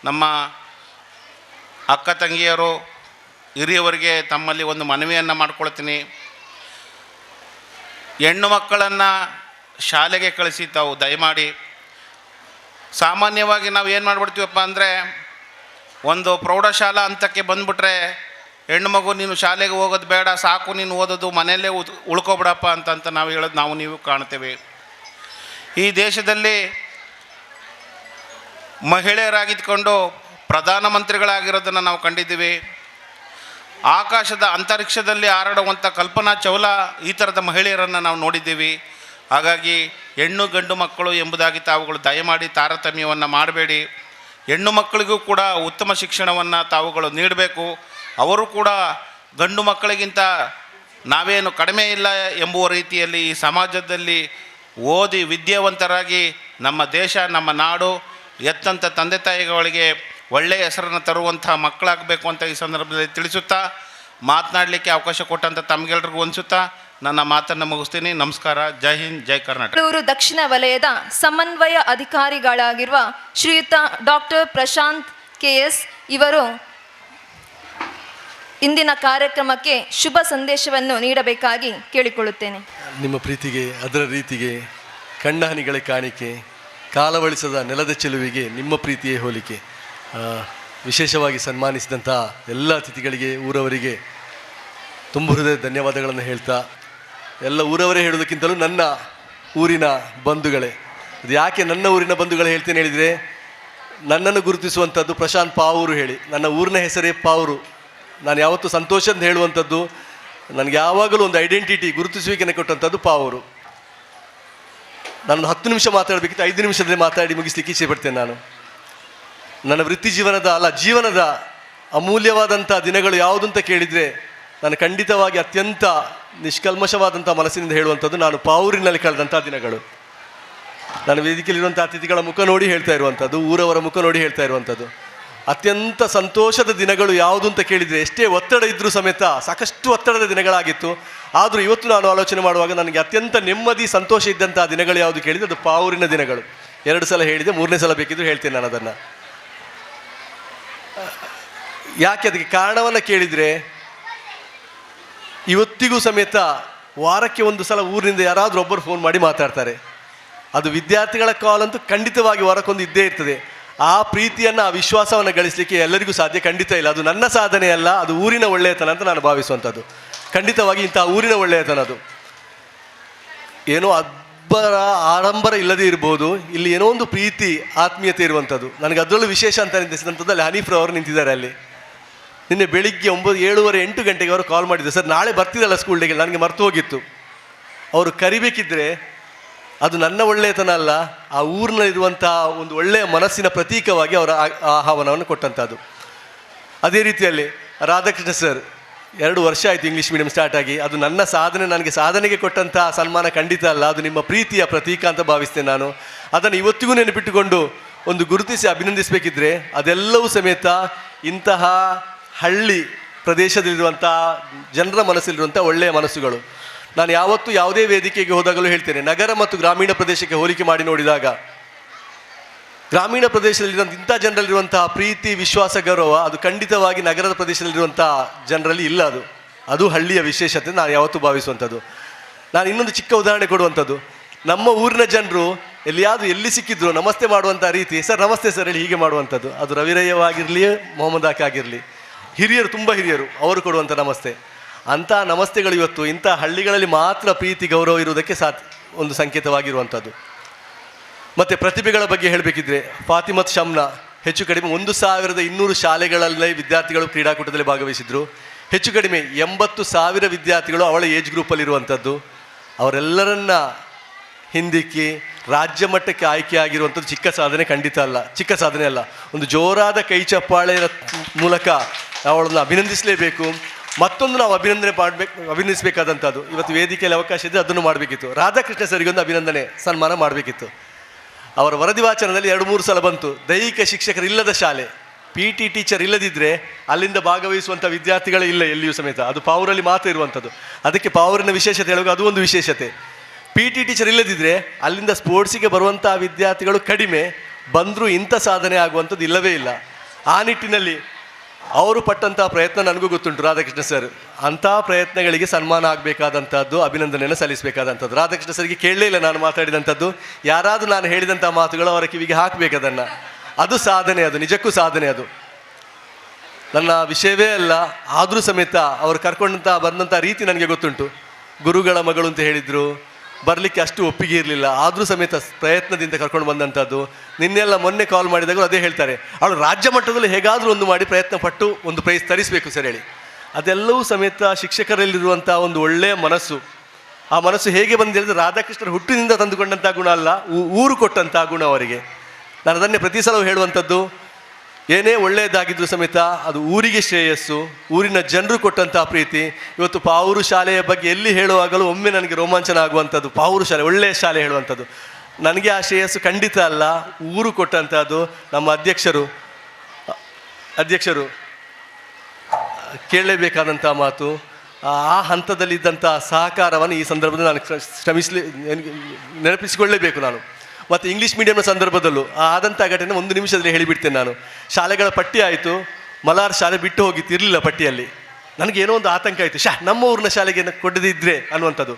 ನಮ್ಮ ಅಕ್ಕ ತಂಗಿಯರು, ಹಿರಿಯವರಿಗೆ ತಮ್ಮಲ್ಲಿ ಒಂದು ಮನವಿಯನ್ನು ಮಾಡ್ಕೊಳ್ತೀನಿ. ಹೆಣ್ಣು ಮಕ್ಕಳನ್ನು ಶಾಲೆಗೆ ಕಳಿಸಿ ತಾವು ದಯಮಾಡಿ. ಸಾಮಾನ್ಯವಾಗಿ ನಾವು ಏನು ಮಾಡಿಬಿಡ್ತೀವಪ್ಪ ಅಂದರೆ, ಒಂದು ಪ್ರೌಢಶಾಲಾ ಹಂತಕ್ಕೆ ಬಂದುಬಿಟ್ರೆ ಹೆಣ್ಣು ಮಗು ನೀನು ಶಾಲೆಗೆ ಹೋಗೋದು ಬೇಡ, ಸಾಕು ನೀನು ಓದೋದು, ಮನೆಯಲ್ಲೇ ಉಳ್ಕೊಬಿಡಪ್ಪ ಅಂತ ನಾವು ಹೇಳೋದು ನೀವು ಕಾಣ್ತೇವೆ. ಈ ದೇಶದಲ್ಲಿ ಮಹಿಳೆಯರಾಗಿದ್ದುಕೊಂಡು ಪ್ರಧಾನಮಂತ್ರಿಗಳಾಗಿರೋದನ್ನು ನಾವು ಕಂಡಿದ್ದೀವಿ. ಆಕಾಶದ ಅಂತರಿಕ್ಷದಲ್ಲಿ ಹಾರಾಡುವಂಥ ಕಲ್ಪನಾ ಚಾವ್ಲಾ ಈ ಥರದ ಮಹಿಳೆಯರನ್ನು ನಾವು ನೋಡಿದ್ದೀವಿ. ಹಾಗಾಗಿ ಹೆಣ್ಣು ಗಂಡು ಮಕ್ಕಳು ಎಂಬುದಾಗಿ ತಾವುಗಳು ದಯಮಾಡಿ ತಾರತಮ್ಯವನ್ನು ಮಾಡಬೇಡಿ. ಹೆಣ್ಣು ಮಕ್ಕಳಿಗೂ ಕೂಡ ಉತ್ತಮ ಶಿಕ್ಷಣವನ್ನು ತಾವುಗಳು ನೀಡಬೇಕು. ಅವರು ಕೂಡ ಗಂಡು ಮಕ್ಕಳಿಗಿಂತ ನಾವೇನು ಕಡಿಮೆ ಇಲ್ಲ ಎಂಬುವ ರೀತಿಯಲ್ಲಿ ಈ ಸಮಾಜದಲ್ಲಿ ಓದಿ ವಿದ್ಯಾವಂತರಾಗಿ ನಮ್ಮ ದೇಶ ನಮ್ಮ ನಾಡು ಎತ್ತಂಥ ತಂದೆ ತಾಯಿಗಳಿಗೆ ಒಳ್ಳೆಯ ಹೆಸರನ್ನು ತರುವಂಥ ಮಕ್ಕಳಾಗಬೇಕು ಅಂತ ಈ ಸಂದರ್ಭದಲ್ಲಿ ತಿಳಿಸುತ್ತಾ ಮಾತನಾಡಲಿಕ್ಕೆ ಅವಕಾಶ ಕೊಟ್ಟಂಥ ತಮಗೆಲ್ಲರಿಗೂ ವಂದಿಸುತ್ತಾ ನನ್ನ ಮಾತನ್ನು ಮುಗಿಸ್ತೀನಿ. ನಮಸ್ಕಾರ. ಜೈ ಹಿಂದ್, ಜೈ ಕರ್ನಾಟಕ. ಬೆಂಗಳೂರು ದಕ್ಷಿಣ ವಲಯದ ಸಮನ್ವಯ ಅಧಿಕಾರಿಗಳಾಗಿರುವ ಶ್ರೀಯುತ ಡಾಕ್ಟರ್ ಪ್ರಶಾಂತ್ KS ಇವರು ಇಂದಿನ ಕಾರ್ಯಕ್ರಮಕ್ಕೆ ಶುಭ ಸಂದೇಶವನ್ನು ನೀಡಬೇಕಾಗಿ ಕೇಳಿಕೊಳ್ಳುತ್ತೇನೆ. ನಿಮ್ಮ ಪ್ರೀತಿಗೆ, ಅದರ ರೀತಿಗೆ, ಕಣ್ಣಹನಿಗಳ ಕಾಣಿಕೆ, ಕಾಲವಳಿಸದ ನೆಲದ ಚೆಲುವಿಗೆ ನಿಮ್ಮ ಪ್ರೀತಿಯೇ ಹೋಲಿಕೆ. ವಿಶೇಷವಾಗಿ ಸನ್ಮಾನಿಸಿದಂಥ ಎಲ್ಲ ಅತಿಥಿಗಳಿಗೆ, ಊರವರಿಗೆ ತುಂಬ ಹೃದಯ ಧನ್ಯವಾದಗಳನ್ನು ಹೇಳ್ತಾ, ಎಲ್ಲ ಊರವರೇ ಹೇಳೋದಕ್ಕಿಂತಲೂ ನನ್ನ ಊರಿನ ಬಂಧುಗಳೇ. ಅದು ಯಾಕೆ ನನ್ನ ಊರಿನ ಬಂಧುಗಳು ಹೇಳ್ತೇನೆ ಹೇಳಿದರೆ, ನನ್ನನ್ನು ಗುರುತಿಸುವಂಥದ್ದು ಪ್ರಶಾಂತ್ ಪಾವೂರು ಹೇಳಿ. ನನ್ನ ಊರಿನ ಹೆಸರೇ ಪಾವೂರು. ನಾನು ಯಾವತ್ತೂ ಸಂತೋಷ ಅಂತ ಹೇಳುವಂಥದ್ದು, ನನಗೆ ಯಾವಾಗಲೂ ಒಂದು ಐಡೆಂಟಿಟಿ, ಗುರುತಿಸುವಿಕೆಯನ್ನು ಕೊಟ್ಟಂಥದ್ದು ಪಾವೂರು. ನಾನು 10 ನಿಮಿಷ ಮಾತಾಡಬೇಕಿತ್ತು, 5 ನಿಮಿಷದಲ್ಲಿ ಮಾತಾಡಿ ಮುಗಿಸ್ಲಿಕ್ಕೆ ಇಚ್ಛೆ ಪಡ್ತೇನೆ. ನಾನು ನನ್ನ ವೃತ್ತಿ ಜೀವನದ ಅಮೂಲ್ಯವಾದಂಥ ದಿನಗಳು ಯಾವುದು ಅಂತ ಕೇಳಿದರೆ, ನಾನು ಖಂಡಿತವಾಗಿ ಅತ್ಯಂತ ನಿಷ್ಕಲ್ಮಶವಾದಂಥ ಮನಸ್ಸಿನಿಂದ ಹೇಳುವಂಥದ್ದು ನಾನು ಪಾವೂರಿನಲ್ಲಿ ಕಳೆದಂಥ ದಿನಗಳು. ನಾನು ವೇದಿಕೆಯಲ್ಲಿರುವಂಥ ಅತಿಥಿಗಳ ಮುಖ ನೋಡಿ ಹೇಳ್ತಾ ಇರುವಂಥದ್ದು, ಊರವರ ಮುಖ ನೋಡಿ ಹೇಳ್ತಾ ಇರುವಂಥದ್ದು. ಅತ್ಯಂತ ಸಂತೋಷದ ದಿನಗಳು ಯಾವುದು ಅಂತ ಕೇಳಿದರೆ, ಎಷ್ಟೇ ಒತ್ತಡ ಇದ್ದರೂ ಸಮೇತ ಸಾಕಷ್ಟು ಒತ್ತಡದ ದಿನಗಳಾಗಿತ್ತು. ಆದರೂ ಇವತ್ತು ನಾನು ಆಲೋಚನೆ ಮಾಡುವಾಗ ನನಗೆ ಅತ್ಯಂತ ನೆಮ್ಮದಿ, ಸಂತೋಷ ಇದ್ದಂಥ ದಿನಗಳು ಯಾವುದು ಕೇಳಿದರೆ ಅದು ಪಾವೂರಿನ ದಿನಗಳು. 2 ಸಲ ಹೇಳಿದೆ, 3ನೇ ಸಲ ಬೇಕಿದ್ರು ಹೇಳ್ತೇನೆ ನಾನು ಅದನ್ನು. ಯಾಕೆ ಅದಕ್ಕೆ ಕಾರಣವನ್ನು ಕೇಳಿದರೆ, ಇವತ್ತಿಗೂ ಸಮೇತ ವಾರಕ್ಕೆ 1 ಸಲ ಊರಿನಿಂದ ಯಾರಾದರೂ ಒಬ್ಬರು ಫೋನ್ ಮಾಡಿ ಮಾತಾಡ್ತಾರೆ. ಅದು ವಿದ್ಯಾರ್ಥಿಗಳ ಕಾಲ್ ಅಂತೂ ಖಂಡಿತವಾಗಿ ವಾರಕ್ಕೊಂದು ಇದ್ದೇ ಇರ್ತದೆ. ಆ ಪ್ರೀತಿಯನ್ನು, ಆ ವಿಶ್ವಾಸವನ್ನು ಗಳಿಸಲಿಕ್ಕೆ ಎಲ್ಲರಿಗೂ ಸಾಧ್ಯ ಖಂಡಿತ ಇಲ್ಲ. ಅದು ನನ್ನ ಸಾಧನೆ ಅಲ್ಲ, ಅದು ಊರಿನ ಒಳ್ಳೆಯತನ ಅಂತ ನಾನು ಭಾವಿಸುವಂಥದ್ದು. ಖಂಡಿತವಾಗಿ ಇಂಥ ಊರಿನ ಒಳ್ಳೆಯತನ ಅದು. ಏನೋ ಅಬ್ಬರ ಆಡಂಬರ ಇಲ್ಲದೇ ಇರ್ಬೋದು, ಇಲ್ಲಿ ಏನೋ ಒಂದು ಪ್ರೀತಿ, ಆತ್ಮೀಯತೆ ಇರುವಂಥದ್ದು. ನನಗೆ ಅದರಲ್ಲೂ ವಿಶೇಷ ಅಂತ ಅನಿಸಿದಂಥದ್ದು ಅಲ್ಲಿ ಹನೀಫ್ರ ಅವರು ನಿಂತಿದ್ದಾರೆ ಅಲ್ಲಿ. ನಿನ್ನೆ ಬೆಳಿಗ್ಗೆ 7:30-8 ಗಂಟೆಗೆ ಅವರು ಕಾಲ್ ಮಾಡಿದ್ರು, ಸರ್ ನಾಳೆ ಬರ್ತಿದ್ದಲ್ಲ ಸ್ಕೂಲ್ ಡೇಗೆ, ನನಗೆ ಮರ್ತು ಹೋಗಿತ್ತು. ಅವರು ಕರಿಬೇಕಿದ್ರೆ ಅದು ನನ್ನ ಒಳ್ಳೆಯತನ ಅಲ್ಲ, ಆ ಊರಿನಲ್ಲಿರುವಂಥ ಒಂದು ಒಳ್ಳೆಯ ಮನಸ್ಸಿನ ಪ್ರತೀಕವಾಗಿ ಅವರ ಆಹ್ವಾನವನ್ನು ಕೊಟ್ಟಂಥದ್ದು. ಅದೇ ರೀತಿಯಲ್ಲಿ ರಾಧಾಕೃಷ್ಣ ಸರ್ 2 ವರ್ಷ ಆಯಿತು ಇಂಗ್ಲೀಷ್ ಮೀಡಿಯಂ ಸ್ಟಾರ್ಟ್ ಆಗಿ. ಅದು ನನ್ನ ಸಾಧನೆ, ನನಗೆ ಸಾಧನೆಗೆ ಕೊಟ್ಟಂಥ ಸನ್ಮಾನ ಖಂಡಿತ ಅಲ್ಲ, ಅದು ನಿಮ್ಮ ಪ್ರೀತಿಯ ಪ್ರತೀಕ ಅಂತ ಭಾವಿಸ್ತೇನೆ ನಾನು. ಅದನ್ನು ಇವತ್ತಿಗೂ ನೆನಪಿಟ್ಟುಕೊಂಡು ಒಂದು ಗುರುತಿಸಿ ಅಭಿನಂದಿಸಬೇಕಿದ್ರೆ ಅದೆಲ್ಲವೂ ಸಮೇತ ಇಂತಹ ಹಳ್ಳಿ ಪ್ರದೇಶದಲ್ಲಿರುವಂಥ ಜನರ ಮನಸ್ಸಲ್ಲಿರುವಂಥ ಒಳ್ಳೆಯ ಮನಸ್ಸುಗಳು. ನಾನು ಯಾವತ್ತೂ ಯಾವುದೇ ವೇದಿಕೆಗೆ ಹೋದಾಗಲೂ ಹೇಳ್ತೇನೆ, ನಗರ ಮತ್ತು ಗ್ರಾಮೀಣ ಪ್ರದೇಶಕ್ಕೆ ಹೋಲಿಕೆ ಮಾಡಿ ನೋಡಿದಾಗ ಗ್ರಾಮೀಣ ಪ್ರದೇಶದಲ್ಲಿರುವಂಥ ಇಂಥ ಜನರಲ್ಲಿರುವಂತಹ ಪ್ರೀತಿ, ವಿಶ್ವಾಸ, ಗೌರವ ಅದು ಖಂಡಿತವಾಗಿ ನಗರದ ಪ್ರದೇಶದಲ್ಲಿರುವಂಥ ಜನರಲ್ಲಿ ಇಲ್ಲ. ಅದು ಹಳ್ಳಿಯ ವಿಶೇಷತೆ ನಾನು ಯಾವತ್ತೂ ಭಾವಿಸುವಂಥದ್ದು. ನಾನು ಇನ್ನೊಂದು ಚಿಕ್ಕ ಉದಾಹರಣೆ ಕೊಡುವಂಥದ್ದು, ನಮ್ಮ ಊರಿನ ಜನರು ಎಲ್ಲಿ ಸಿಕ್ಕಿದ್ರು ನಮಸ್ತೆ ಮಾಡುವಂಥ ರೀತಿ, ಸರ್ ನಮಸ್ತೆ ಸರ್ ಹೇಳಿ ಹೀಗೆ ಮಾಡುವಂಥದ್ದು. ಅದು ರವಿರಯ್ಯವಾಗಿರಲಿ, ಮೊಹಮ್ಮದ್ ಆಕ ಆಗಿರಲಿ, ಹಿರಿಯರು, ತುಂಬ ಹಿರಿಯರು, ಅವರು ಕೊಡುವಂಥ ನಮಸ್ತೆ. ಅಂಥ ನಮಸ್ತೆಗಳು ಇವತ್ತು ಇಂಥ ಹಳ್ಳಿಗಳಲ್ಲಿ ಮಾತ್ರ ಪ್ರೀತಿ, ಗೌರವ ಇರುವುದಕ್ಕೆ ಒಂದು ಸಂಕೇತವಾಗಿರುವಂಥದ್ದು. ಮತ್ತು ಪ್ರತಿಭೆಗಳ ಬಗ್ಗೆ ಹೇಳಬೇಕಿದ್ರೆ, ಫಾತಿಮತ್ ಶಮ್ನಾ ಹೆಚ್ಚು ಕಡಿಮೆ 1200 ಶಾಲೆಗಳಲ್ಲಿ ವಿದ್ಯಾರ್ಥಿಗಳು ಕ್ರೀಡಾಕೂಟದಲ್ಲಿ ಭಾಗವಹಿಸಿದರು. ಹೆಚ್ಚು ಕಡಿಮೆ 80,000 ವಿದ್ಯಾರ್ಥಿಗಳು ಅವಳ ಏಜ್ ಗ್ರೂಪಲ್ಲಿರುವಂಥದ್ದು. ಅವರೆಲ್ಲರನ್ನ ಹಿಂದಿಕ್ಕಿ ರಾಜ್ಯ ಮಟ್ಟಕ್ಕೆ ಆಯ್ಕೆ ಆಗಿರುವಂಥದ್ದು ಚಿಕ್ಕ ಸಾಧನೆ ಖಂಡಿತ ಅಲ್ಲ, ಚಿಕ್ಕ ಸಾಧನೆ ಅಲ್ಲ. ಒಂದು ಜೋರಾದ ಕೈ ಚಪ್ಪಾಳೆಯ ಮೂಲಕ ಅವಳನ್ನು ಅಭಿನಂದಿಸಲೇಬೇಕು. ಮತ್ತೊಂದು ನಾವು ಅಭಿನಂದಿಸಬೇಕಾದಂಥದ್ದು, ಇವತ್ತು ವೇದಿಕೆಯಲ್ಲಿ ಅವಕಾಶ ಇದೆ, ಅದನ್ನು ಮಾಡಬೇಕಿತ್ತು. ರಾಧಾಕೃಷ್ಣ ಸರಿಗೊಂದು ಅಭಿನಂದನೆ ಸನ್ಮಾನ ಮಾಡಬೇಕಿತ್ತು. ಅವರ ವರದಿ ವಾಚನದಲ್ಲಿ 2-3 ಸಲ ಬಂತು, ದೈಹಿಕ ಶಿಕ್ಷಕರಿಲ್ಲದ ಶಾಲೆ. PT ಟೀಚರ್ ಇಲ್ಲದಿದ್ದರೆ ಅಲ್ಲಿಂದ ಭಾಗವಹಿಸುವಂಥ ವಿದ್ಯಾರ್ಥಿಗಳೇ ಇಲ್ಲ ಎಲ್ಲಿಯೂ ಸಮೇತ. ಅದು ಪಾವೂರಲ್ಲಿ ಮಾತ್ರ ಇರುವಂಥದ್ದು. ಅದಕ್ಕೆ ಪಾವೂರಿನ ವಿಶೇಷತೆ ಹೇಳುವಾಗ ಅದು ಒಂದು ವಿಶೇಷತೆ. PT ಟೀಚರ್ ಇಲ್ಲದಿದ್ದರೆ ಅಲ್ಲಿಂದ ಸ್ಪೋರ್ಟ್ಸಿಗೆ ಬರುವಂಥ ವಿದ್ಯಾರ್ಥಿಗಳು ಕಡಿಮೆ, ಬಂದರೂ ಇಂಥ ಸಾಧನೆ ಆಗುವಂಥದ್ದು ಇಲ್ಲವೇ ಇಲ್ಲ. ಆ ನಿಟ್ಟಿನಲ್ಲಿ ಅವರು ಪಟ್ಟಂಥ ಪ್ರಯತ್ನ ನನಗೂ ಗೊತ್ತುಂಟು ರಾಧಾಕೃಷ್ಣ ಸರ್. ಅಂಥ ಪ್ರಯತ್ನಗಳಿಗೆ ಸನ್ಮಾನ ಆಗಬೇಕಾದಂಥದ್ದು, ಅಭಿನಂದನೆಯನ್ನು ಸಲ್ಲಿಸಬೇಕಾದಂಥದ್ದು. ರಾಧಾಕೃಷ್ಣ ಸರ್ಗೆ ಕೇಳಲೇ ಇಲ್ಲ ನಾನು ಮಾತಾಡಿದಂಥದ್ದು. ಯಾರಾದರೂ ನಾನು ಹೇಳಿದಂಥ ಮಾತುಗಳು ಅವರ ಕಿವಿಗೆ ಹಾಕಬೇಕದನ್ನು. ಅದು ಸಾಧನೆ, ಅದು ನಿಜಕ್ಕೂ ಸಾಧನೆ. ಅದು ನನ್ನ ವಿಷಯವೇ ಅಲ್ಲ, ಆದರೂ ಸಮೇತ ಅವರು ಬಂದಂಥ ರೀತಿ ನನಗೆ ಗೊತ್ತುಂಟು. ಗುರುಗಳ ಮಗಳು ಅಂತ ಹೇಳಿದರು, ಬರಲಿಕ್ಕೆ ಅಷ್ಟು ಒಪ್ಪಿಗೆ ಇರಲಿಲ್ಲ, ಆದರೂ ಸಮೇತ ಪ್ರಯತ್ನದಿಂದ ಕರ್ಕೊಂಡು ಬಂದಂಥದ್ದು. ಮೊನ್ನೆ ಕಾಲ್ ಮಾಡಿದಾಗ ಅದೇ ಹೇಳ್ತಾರೆ, ಅವಳು ರಾಜ್ಯ ಮಟ್ಟದಲ್ಲಿ ಹೇಗಾದರೂ ಒಂದು ಮಾಡಿ ಪ್ರಯತ್ನ ಪಟ್ಟು ಒಂದು ಪ್ರೈಸ್ ತರಿಸಬೇಕು ಸರ್ ಹೇಳಿ. ಅದೆಲ್ಲವೂ ಸಮೇತ ಶಿಕ್ಷಕರಲ್ಲಿರುವಂಥ ಒಂದು ಒಳ್ಳೆಯ ಮನಸ್ಸು, ಆ ಮನಸ್ಸು ಹೇಗೆ ಬಂದು ಹೇಳಿದ್ರೆ ರಾಧಾಕೃಷ್ಣರ ಹುಟ್ಟಿನಿಂದ ತಂದುಕೊಂಡಂಥ ಗುಣ ಅಲ್ಲ, ಊರು ಕೊಟ್ಟಂಥ ಗುಣ ಅವರಿಗೆ. ನಾನು ಅದನ್ನೇ ಪ್ರತಿ ಸಲವೂ ಹೇಳುವಂಥದ್ದು, ಏನೇ ಒಳ್ಳೆಯದಾಗಿದ್ದರೂ ಸಮೇತ ಅದು ಊರಿಗೆ ಶ್ರೇಯಸ್ಸು, ಊರಿನ ಜನರು ಕೊಟ್ಟಂತಹ ಪ್ರೀತಿ. ಇವತ್ತು ಪಾವೂರು ಶಾಲೆಯ ಬಗ್ಗೆ ಎಲ್ಲಿ ಹೇಳುವಾಗಲೂ ಒಮ್ಮೆ ನನಗೆ ರೋಮಾಂಚನ ಆಗುವಂಥದ್ದು, ಪಾವೂರು ಶಾಲೆ ಒಳ್ಳೆಯ ಶಾಲೆ ಹೇಳುವಂಥದ್ದು. ನನಗೆ ಆ ಶ್ರೇಯಸ್ಸು ಖಂಡಿತ ಅಲ್ಲ, ಊರು ಕೊಟ್ಟಂಥದ್ದು. ನಮ್ಮ ಅಧ್ಯಕ್ಷರು ಕೇಳಲೇಬೇಕಾದಂಥ ಮಾತು. ಆ ಹಂತದಲ್ಲಿದ್ದಂಥ ಸಹಕಾರವನ್ನು ಈ ಸಂದರ್ಭದಲ್ಲಿ ನಾನು ನೆನಪಿಸಿಕೊಳ್ಳಲೇಬೇಕು ನಾನು. ಮತ್ತು ಇಂಗ್ಲೀಷ್ ಮೀಡಿಯಂನ ಸಂದರ್ಭದಲ್ಲೂ ಆದಂಥ ಘಟನೆ ಒಂದು ನಿಮಿಷದಲ್ಲಿ ಹೇಳಿಬಿಡ್ತೇನೆ ನಾನು. ಶಾಲೆಗಳ ಪಟ್ಟಿ ಆಯಿತು, ಮಲಾರ್ ಶಾಲೆ ಬಿಟ್ಟು ಹೋಗಿತ್ತಿರಲಿಲ್ಲ ಪಟ್ಟಿಯಲ್ಲಿ. ನನಗೇನೋ ಒಂದು ಆತಂಕ ಆಯಿತು, ನಮ್ಮ ಊರಿನ ಶಾಲೆಗೆ ಕೊಡದಿದ್ದರೆ ಅನ್ನುವಂಥದ್ದು.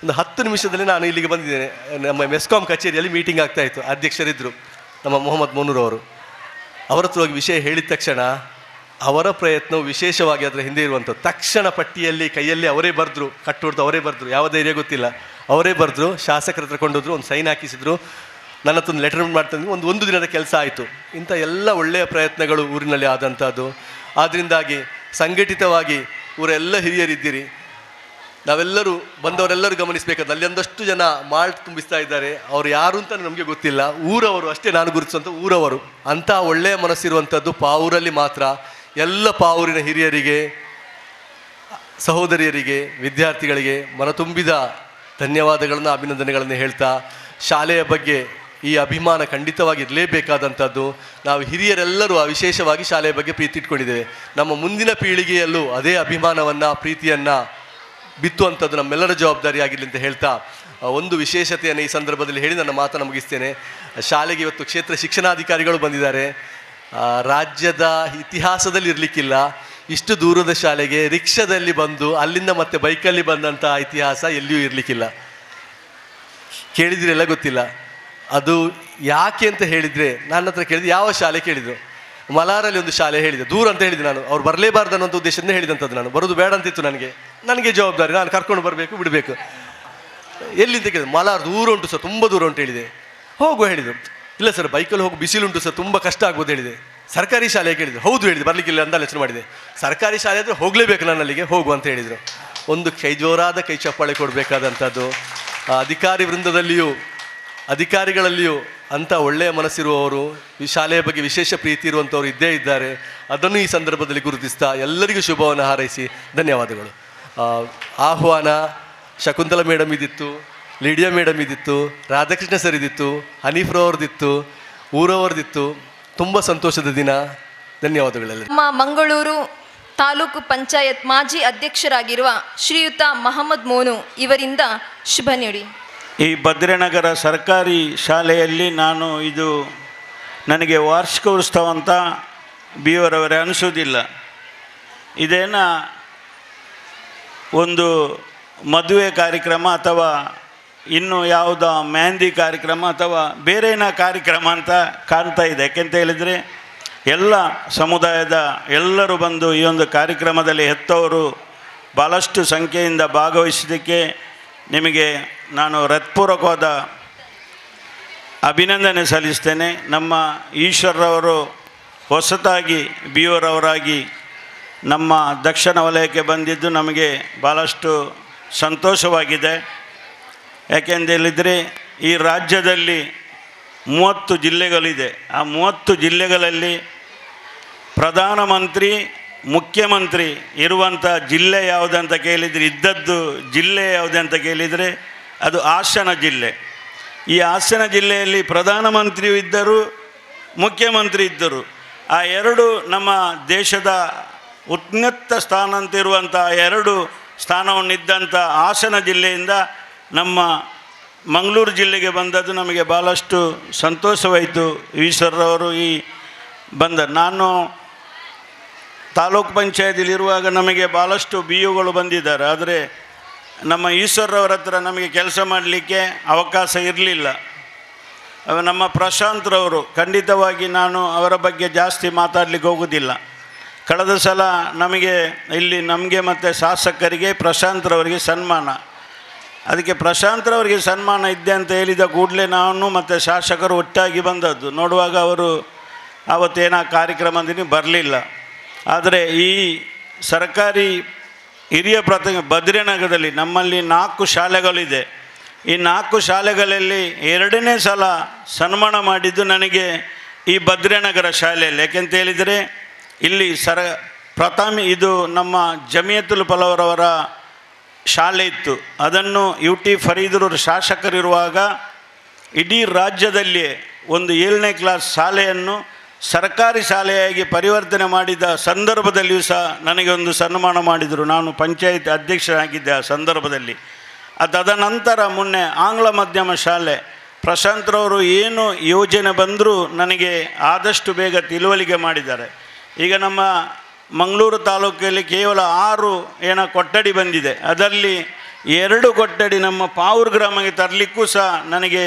ಒಂದು 10 ನಿಮಿಷದಲ್ಲಿ ನಾನು ಇಲ್ಲಿಗೆ ಬಂದಿದ್ದೇನೆ. ನಮ್ಮ ಮೆಸ್ಕಾಂ ಕಚೇರಿಯಲ್ಲಿ ಮೀಟಿಂಗ್ ಆಗ್ತಾಯಿತ್ತು, ಅಧ್ಯಕ್ಷರಿದ್ದರು ನಮ್ಮ ಮೊಹಮ್ಮದ್ ಮೋನೂರ್ ಅವರು. ಅವರ ಹತ್ರ ಹೋಗಿ ವಿಷಯ ಹೇಳಿದ ತಕ್ಷಣ ಅವರ ಪ್ರಯತ್ನವು ವಿಶೇಷವಾಗಿ ಅದರ ಹಿಂದೆ ಇರುವಂಥದ್ದು. ತಕ್ಷಣ ಪಟ್ಟಿಯಲ್ಲಿ ಕೈಯಲ್ಲಿ ಅವರೇ ಬರೆದ್ರು, ಕಟ್ಟು ಹೊಡೆದು ಅವರೇ ಬರೆದ್ರು, ಯಾವ ಧೈರ್ಯ ಗೊತ್ತಿಲ್ಲ, ಅವರೇ ಬರೆದ್ರು, ಶಾಸಕರ ಹತ್ರ ಕೊಂಡೋದ್ರು, ಒಂದು ಸೈನ್ ಹಾಕಿಸಿದ್ರು, ನನ್ನ ಹತ್ರ ಒಂದು ಲೆಟರ್ ಮಾಡ್ತಂದ್ರೆ ಒಂದು ದಿನದ ಕೆಲಸ ಆಯಿತು. ಇಂಥ ಎಲ್ಲ ಒಳ್ಳೆಯ ಪ್ರಯತ್ನಗಳು ಊರಿನಲ್ಲಿ ಆದಂಥದ್ದು. ಆದ್ದರಿಂದಾಗಿ ಸಂಘಟಿತವಾಗಿ ಊರೆಲ್ಲ ಹಿರಿಯರಿದ್ದೀರಿ, ನಾವೆಲ್ಲರೂ ಬಂದವರೆಲ್ಲರೂ ಗಮನಿಸಬೇಕಾದ ಅಲ್ಲಿ ಒಂದಷ್ಟು ಜನ ಮಾಲ್ಟ್ ತುಂಬಿಸ್ತಾ ಇದ್ದಾರೆ. ಅವ್ರು ಯಾರು ಅಂತ ನಮಗೆ ಗೊತ್ತಿಲ್ಲ, ಊರವರು ಅಷ್ಟೇ ನಾನು ಗುರುತಿಸುವಂಥ ಊರವರು. ಅಂಥ ಒಳ್ಳೆಯ ಮನಸ್ಸಿರುವಂಥದ್ದು ಪಾವೂರಲ್ಲಿ ಮಾತ್ರ. ಎಲ್ಲ ಪಾವೂರಿನ ಹಿರಿಯರಿಗೆ, ಸಹೋದರಿಯರಿಗೆ, ವಿದ್ಯಾರ್ಥಿಗಳಿಗೆ ಮನತುಂಬಿದ ಧನ್ಯವಾದಗಳನ್ನು, ಅಭಿನಂದನೆಗಳನ್ನು ಹೇಳ್ತಾ, ಶಾಲೆಯ ಬಗ್ಗೆ ಈ ಅಭಿಮಾನ ಖಂಡಿತವಾಗಿ ಇರಲೇಬೇಕಾದಂಥದ್ದು. ನಾವು ಹಿರಿಯರೆಲ್ಲರೂ ವಿಶೇಷವಾಗಿ ಶಾಲೆಯ ಬಗ್ಗೆ ಪ್ರೀತಿ ಇಟ್ಕೊಂಡಿದ್ದೇವೆ. ನಮ್ಮ ಮುಂದಿನ ಪೀಳಿಗೆಯಲ್ಲೂ ಅದೇ ಅಭಿಮಾನವನ್ನು, ಪ್ರೀತಿಯನ್ನು ಬಿತ್ತುವಂಥದ್ದು ನಮ್ಮೆಲ್ಲರ ಜವಾಬ್ದಾರಿ ಆಗಿರಲಿ ಅಂತ ಹೇಳ್ತಾ, ಒಂದು ವಿಶೇಷತೆಯನ್ನು ಈ ಸಂದರ್ಭದಲ್ಲಿ ಹೇಳಿ ನನ್ನ ಮಾತನ್ನು ಮುಗಿಸ್ತೇನೆ. ಶಾಲೆಗೆ ಇವತ್ತು ಕ್ಷೇತ್ರ ಶಿಕ್ಷಣಾಧಿಕಾರಿಗಳು ಬಂದಿದ್ದಾರೆ. ರಾಜ್ಯದ ಇತಿಹಾಸದಲ್ಲಿ ಇರಲಿಕ್ಕಿಲ್ಲ, ಇಷ್ಟು ದೂರದ ಶಾಲೆಗೆ ರಿಕ್ಷಾದಲ್ಲಿ ಬಂದು ಅಲ್ಲಿಂದ ಮತ್ತೆ ಬೈಕಲ್ಲಿ ಬಂದಂಥ ಇತಿಹಾಸ ಎಲ್ಲಿಯೂ ಇರಲಿಕ್ಕಿಲ್ಲ. ಕೇಳಿದ್ರೆಲ್ಲ ಗೊತ್ತಿಲ್ಲ. ಅದು ಯಾಕೆ ಅಂತ ಹೇಳಿದರೆ, ನನ್ನ ಹತ್ರ ಕೇಳಿದ್ರೆ ಯಾವ ಶಾಲೆ ಕೇಳಿದರು, ಮಲಾರಲ್ಲಿ ಒಂದು ಶಾಲೆ ಹೇಳಿದೆ, ದೂರ ಅಂತ ಹೇಳಿದೆ ನಾನು. ಅವ್ರು ಬರಲೇಬಾರ್ದು ಅನ್ನೋಂಥ ಉದ್ದೇಶದಿಂದ ಹೇಳಿದಂಥದ್ದು. ನಾನು ಬರೋದು ಬೇಡ ಅಂತಿತ್ತು, ನನಗೆ ಜವಾಬ್ದಾರಿ, ನಾನು ಕರ್ಕೊಂಡು ಬರಬೇಕು ಬಿಡಬೇಕು. ಎಲ್ಲಿ ಅಂತ ಕೇಳಿದೆ, ಮಲಾರ್ ದೂರ ಉಂಟು ಸರ್, ತುಂಬ ದೂರ ಉಂಟು ಹೇಳಿದೆ. ಹೋಗುವ ಹೇಳಿದರು. ಇಲ್ಲ ಸರ್ ಬೈಕಲ್ಲಿ ಹೋಗಿ ಬಿಸಿಲುಂಟು ಸರ್, ತುಂಬ ಕಷ್ಟ ಆಗ್ಬೋದು ಹೇಳಿದೆ. ಸರ್ಕಾರಿ ಶಾಲೆ ಕೇಳಿದ್ರು, ಹೌದು ಹೇಳಿದೆ, ಬರಲಿಕ್ಕಿಲ್ಲ ಅಂತ ಆಲೋಚನೆ ಮಾಡಿದೆ. ಸರ್ಕಾರಿ ಶಾಲೆ ಆದರೆ ಹೋಗಲೇಬೇಕು ನಾನು ಅಲ್ಲಿಗೆ, ಹೋಗು ಅಂತ ಹೇಳಿದರು. ಒಂದು ಜೋರಾದ ಕೈ ಚಪ್ಪಾಳೆ ಕೊಡಬೇಕಾದಂಥದ್ದು. ಅಧಿಕಾರಿ ವೃಂದದಲ್ಲಿಯೂ ಅಧಿಕಾರಿಗಳಲ್ಲಿಯೂ ಅಂಥ ಒಳ್ಳೆಯ ಮನಸ್ಸಿರುವವರು, ಈ ಶಾಲೆಯ ಬಗ್ಗೆ ವಿಶೇಷ ಪ್ರೀತಿ ಇರುವಂಥವ್ರು ಇದ್ದೇ ಇದ್ದಾರೆ. ಅದನ್ನು ಈ ಸಂದರ್ಭದಲ್ಲಿ ಗುರುತಿಸ್ತಾ ಎಲ್ಲರಿಗೂ ಶುಭವನ್ನು ಹಾರೈಸಿ ಧನ್ಯವಾದಗಳು. ಆಹ್ವಾನ ಶಕುಂತಲಾ ಮೇಡಮ್ ಇದ್ದಿತ್ತು, ಲಿಡಿಯಾ ಮೇಡಮ್ ಇದ್ದಿತ್ತು, ರಾಧಾಕೃಷ್ಣ ಸರ್ ಇದ್ದಿತ್ತು, ಹನೀಫ್ರವ್ರದ್ದಿತ್ತು, ಊರವ್ರದ್ದಿತ್ತು. ತುಂಬ ಸಂತೋಷದ ದಿನ. ಧನ್ಯವಾದಗಳೆಲ್ಲ. ನಮ್ಮ ಮಂಗಳೂರು ತಾಲೂಕು ಪಂಚಾಯತ್ ಮಾಜಿ ಅಧ್ಯಕ್ಷರಾಗಿರುವ ಶ್ರೀಯುತ ಮಹಮ್ಮದ್ ಮೋನು ಇವರಿಂದ ಶುಭ ನುಡಿ. ಈ ಭದ್ರನಗರ ಸರ್ಕಾರಿ ಶಾಲೆಯಲ್ಲಿ ನಾನು ಇದು ನನಗೆ ವಾರ್ಷಿಕ ಉತ್ಸವ ಅಂತ ಬಿಯವರವರೇ ಅನಿಸೋದಿಲ್ಲ. ಇದೇನ ಒಂದು ಮದುವೆ ಕಾರ್ಯಕ್ರಮ ಅಥವಾ ಇನ್ನು ಯಾವುದೋ ಮೆಹಂದಿ ಕಾರ್ಯಕ್ರಮ ಅಥವಾ ಬೇರೆನ ಕಾರ್ಯಕ್ರಮ ಅಂತ ಕಾಣ್ತಾ ಇದೆ. ಯಾಕೆಂತ ಹೇಳಿದರೆ ಎಲ್ಲ ಸಮುದಾಯದ ಎಲ್ಲರೂ ಬಂದು ಈ ಒಂದು ಕಾರ್ಯಕ್ರಮದಲ್ಲಿ ಹೆತ್ತವರು ಭಾಳಷ್ಟು ಸಂಖ್ಯೆಯಿಂದ ಭಾಗವಹಿಸಿದ್ದಕ್ಕೆ ನಿಮಗೆ ನಾನು ಹೃತ್ಪೂರ್ವಕವಾದ ಅಭಿನಂದನೆ ಸಲ್ಲಿಸ್ತೇನೆ. ನಮ್ಮ ಈಶ್ವರರವರು ಹೊಸತಾಗಿ ಬಿಯವರವರಾಗಿ ನಮ್ಮ ದಕ್ಷಿಣ ವಲಯಕ್ಕೆ ಬಂದಿದ್ದು ನಮಗೆ ಭಾಳಷ್ಟು ಸಂತೋಷವಾಗಿದೆ. ಯಾಕೆಂದೇಳಿದರೆ ಈ ರಾಜ್ಯದಲ್ಲಿ 30 ಜಿಲ್ಲೆಗಳಿದೆ. ಆ 30 ಜಿಲ್ಲೆಗಳಲ್ಲಿ ಪ್ರಧಾನಮಂತ್ರಿ, ಮುಖ್ಯಮಂತ್ರಿ ಇರುವಂಥ ಜಿಲ್ಲೆ ಯಾವುದಂತ ಕೇಳಿದರೆ, ಇದ್ದದ್ದು ಜಿಲ್ಲೆ ಯಾವುದಂತ ಕೇಳಿದರೆ ಅದು ಹಾಸನ ಜಿಲ್ಲೆ. ಈ ಹಾಸನ ಜಿಲ್ಲೆಯಲ್ಲಿ ಪ್ರಧಾನಮಂತ್ರಿಯೂ ಇದ್ದರು, ಮುಖ್ಯಮಂತ್ರಿ ಇದ್ದರು. ಆ ಎರಡು ನಮ್ಮ ದೇಶದ ಉನ್ನತ ಸ್ಥಾನ ಅಂತಿರುವಂಥ 2 ಸ್ಥಾನವನ್ನಿದ್ದಂಥ ಹಾಸನ ಜಿಲ್ಲೆಯಿಂದ ನಮ್ಮ ಮಂಗಳೂರು ಜಿಲ್ಲೆಗೆ ಬಂದದ್ದು ನಮಗೆ ಭಾಳಷ್ಟು ಸಂತೋಷವಾಯಿತು. ಈಶ್ವರರವರು ಈ ನಾನು ತಾಲೂಕು ಪಂಚಾಯತಿಲಿರುವಾಗ ನಮಗೆ ಭಾಳಷ್ಟು ಬಿ ಯುಗಳು ಬಂದಿದ್ದಾರೆ. ಆದರೆ ನಮ್ಮ ಈಶ್ವರರವರ ಹತ್ರ ನಮಗೆ ಕೆಲಸ ಮಾಡಲಿಕ್ಕೆ ಅವಕಾಶ ಇರಲಿಲ್ಲ. ನಮ್ಮ ಪ್ರಶಾಂತ್ರವರು ಖಂಡಿತವಾಗಿ ನಾನು ಅವರ ಬಗ್ಗೆ ಜಾಸ್ತಿ ಮಾತಾಡಲಿಕ್ಕೆ ಹೋಗೋದಿಲ್ಲ. ಕಳೆದ ಸಲ ನಮಗೆ ಮತ್ತು ಶಾಸಕರಿಗೆ ಪ್ರಶಾಂತ್ರವರಿಗೆ ಸನ್ಮಾನ, ಅದಕ್ಕೆ ಪ್ರಶಾಂತ್ರವರಿಗೆ ಸನ್ಮಾನ ಇದ್ದೆ ಅಂತ ಹೇಳಿದ ಕೂಡಲೇ ನಾನು ಮತ್ತು ಶಾಸಕರು ಒಟ್ಟಾಗಿ ಬಂದದ್ದು. ನೋಡುವಾಗ ಅವರು ಆವತ್ತೇನೋ ಕಾರ್ಯಕ್ರಮದಲ್ಲಿ ಬರಲಿಲ್ಲ. ಆದರೆ ಈ ಸರ್ಕಾರಿ ಹಿರಿಯ ಬದ್ರಿನಗರದಲ್ಲಿ ನಮ್ಮಲ್ಲಿ 4 ಶಾಲೆಗಳಿದೆ. ಈ 4 ಶಾಲೆಗಳಲ್ಲಿ 2ನೇ ಸಲ ಸನ್ಮಾನ ಮಾಡಿದ್ದು ನನಗೆ ಈ ಬದ್ರಿನಗರ ಶಾಲೆಯಲ್ಲಿ. ಯಾಕೆಂತ ಹೇಳಿದರೆ ಇಲ್ಲಿ ಇದು ನಮ್ಮ ಜಮಿಯತುಲ್ ಫಲವರವರ ಶಾಲೆ ಇತ್ತು. ಅದನ್ನು UT ಫರೀದರವರು ಶಾಸಕರಿರುವಾಗ ಇಡೀ ರಾಜ್ಯದಲ್ಲಿಯೇ ಒಂದು 7ನೇ ಕ್ಲಾಸ್ ಶಾಲೆಯನ್ನು ಸರ್ಕಾರಿ ಶಾಲೆಯಾಗಿ ಪರಿವರ್ತನೆ ಮಾಡಿದ ಸಂದರ್ಭದಲ್ಲಿಯೂ ಸಹ ನನಗೆ ಒಂದು ಸನ್ಮಾನ ಮಾಡಿದರು. ನಾನು ಪಂಚಾಯತ್ ಅಧ್ಯಕ್ಷರಾಗಿದ್ದೆ ಆ ಸಂದರ್ಭದಲ್ಲಿ. ತದನಂತರ ಮೊನ್ನೆ ಆಂಗ್ಲ ಮಾಧ್ಯಮ ಶಾಲೆ ಪ್ರಶಾಂತ್ರವರು ಏನು ಯೋಜನೆ ಬಂದರೂ ನನಗೆ ಆದಷ್ಟು ಬೇಗ ತಿಳುವಳಿಕೆ ಮಾಡಿದ್ದಾರೆ. ಈಗ ನಮ್ಮ ಮಂಗಳೂರು ತಾಲೂಕಲ್ಲಿ ಕೇವಲ 6 ಕೊಠಡಿ ಬಂದಿದೆ. ಅದರಲ್ಲಿ 2 ಕೊಠಡಿ ನಮ್ಮ ಪಾವೂರು ಗ್ರಾಮಕ್ಕೆ ತರಲಿಕ್ಕೂ ಸಹ ನನಗೆ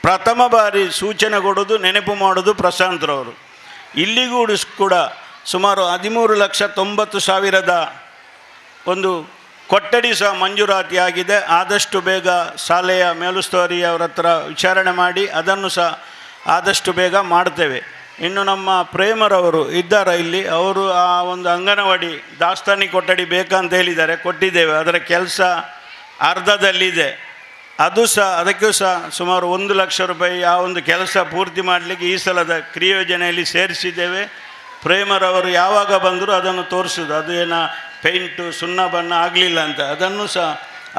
ಪ್ರಥಮ ಬಾರಿ ಸೂಚನೆ ಕೊಡೋದು, ನೆನಪು ಮಾಡೋದು ಪ್ರಶಾಂತ್ರವರು. ಇಲ್ಲಿಗೂ ಕೂಡ ಸುಮಾರು 13,90,000 ಒಂದು ಕೊಠಡಿ ಸಹ ಮಂಜೂರಾತಿ ಆಗಿದೆ. ಆದಷ್ಟು ಬೇಗ ಶಾಲೆಯ ಮೇಲುಸ್ತುವಾರಿ ಅವರ ಹತ್ರ ವಿಚಾರಣೆ ಮಾಡಿ ಅದನ್ನು ಸಹ ಆದಷ್ಟು ಬೇಗ ಮಾಡ್ತೇವೆ. ಇನ್ನು ನಮ್ಮ ಪ್ರೇಮರವರು ಇದ್ದಾರೆ ಇಲ್ಲಿ, ಅವರು ಆ ಒಂದು ಅಂಗನವಾಡಿ ದಾಸ್ತಾನಿ ಕೊಠಡಿ ಬೇಕಂತ ಹೇಳಿದ್ದಾರೆ, ಕೊಟ್ಟಿದ್ದೇವೆ. ಅದರ ಕೆಲಸ ಅರ್ಧದಲ್ಲಿದೆ. ಅದಕ್ಕೂ ಸಹ ಸುಮಾರು 1 ಲಕ್ಷ ರೂಪಾಯಿ ಆ ಒಂದು ಕೆಲಸ ಪೂರ್ತಿ ಮಾಡಲಿಕ್ಕೆ ಈ ಸಲದ ಕ್ರಿಯೋಜನೆಯಲ್ಲಿ ಸೇರಿಸಿದ್ದೇವೆ. ಪ್ರೇಮರವರು ಯಾವಾಗ ಬಂದರೂ ಅದನ್ನು ತೋರಿಸೋದು, ಅದು ಪೇಂಟು ಸುಣ್ಣ ಬಣ್ಣ ಆಗಲಿಲ್ಲ ಅಂತ, ಅದನ್ನು ಸಹ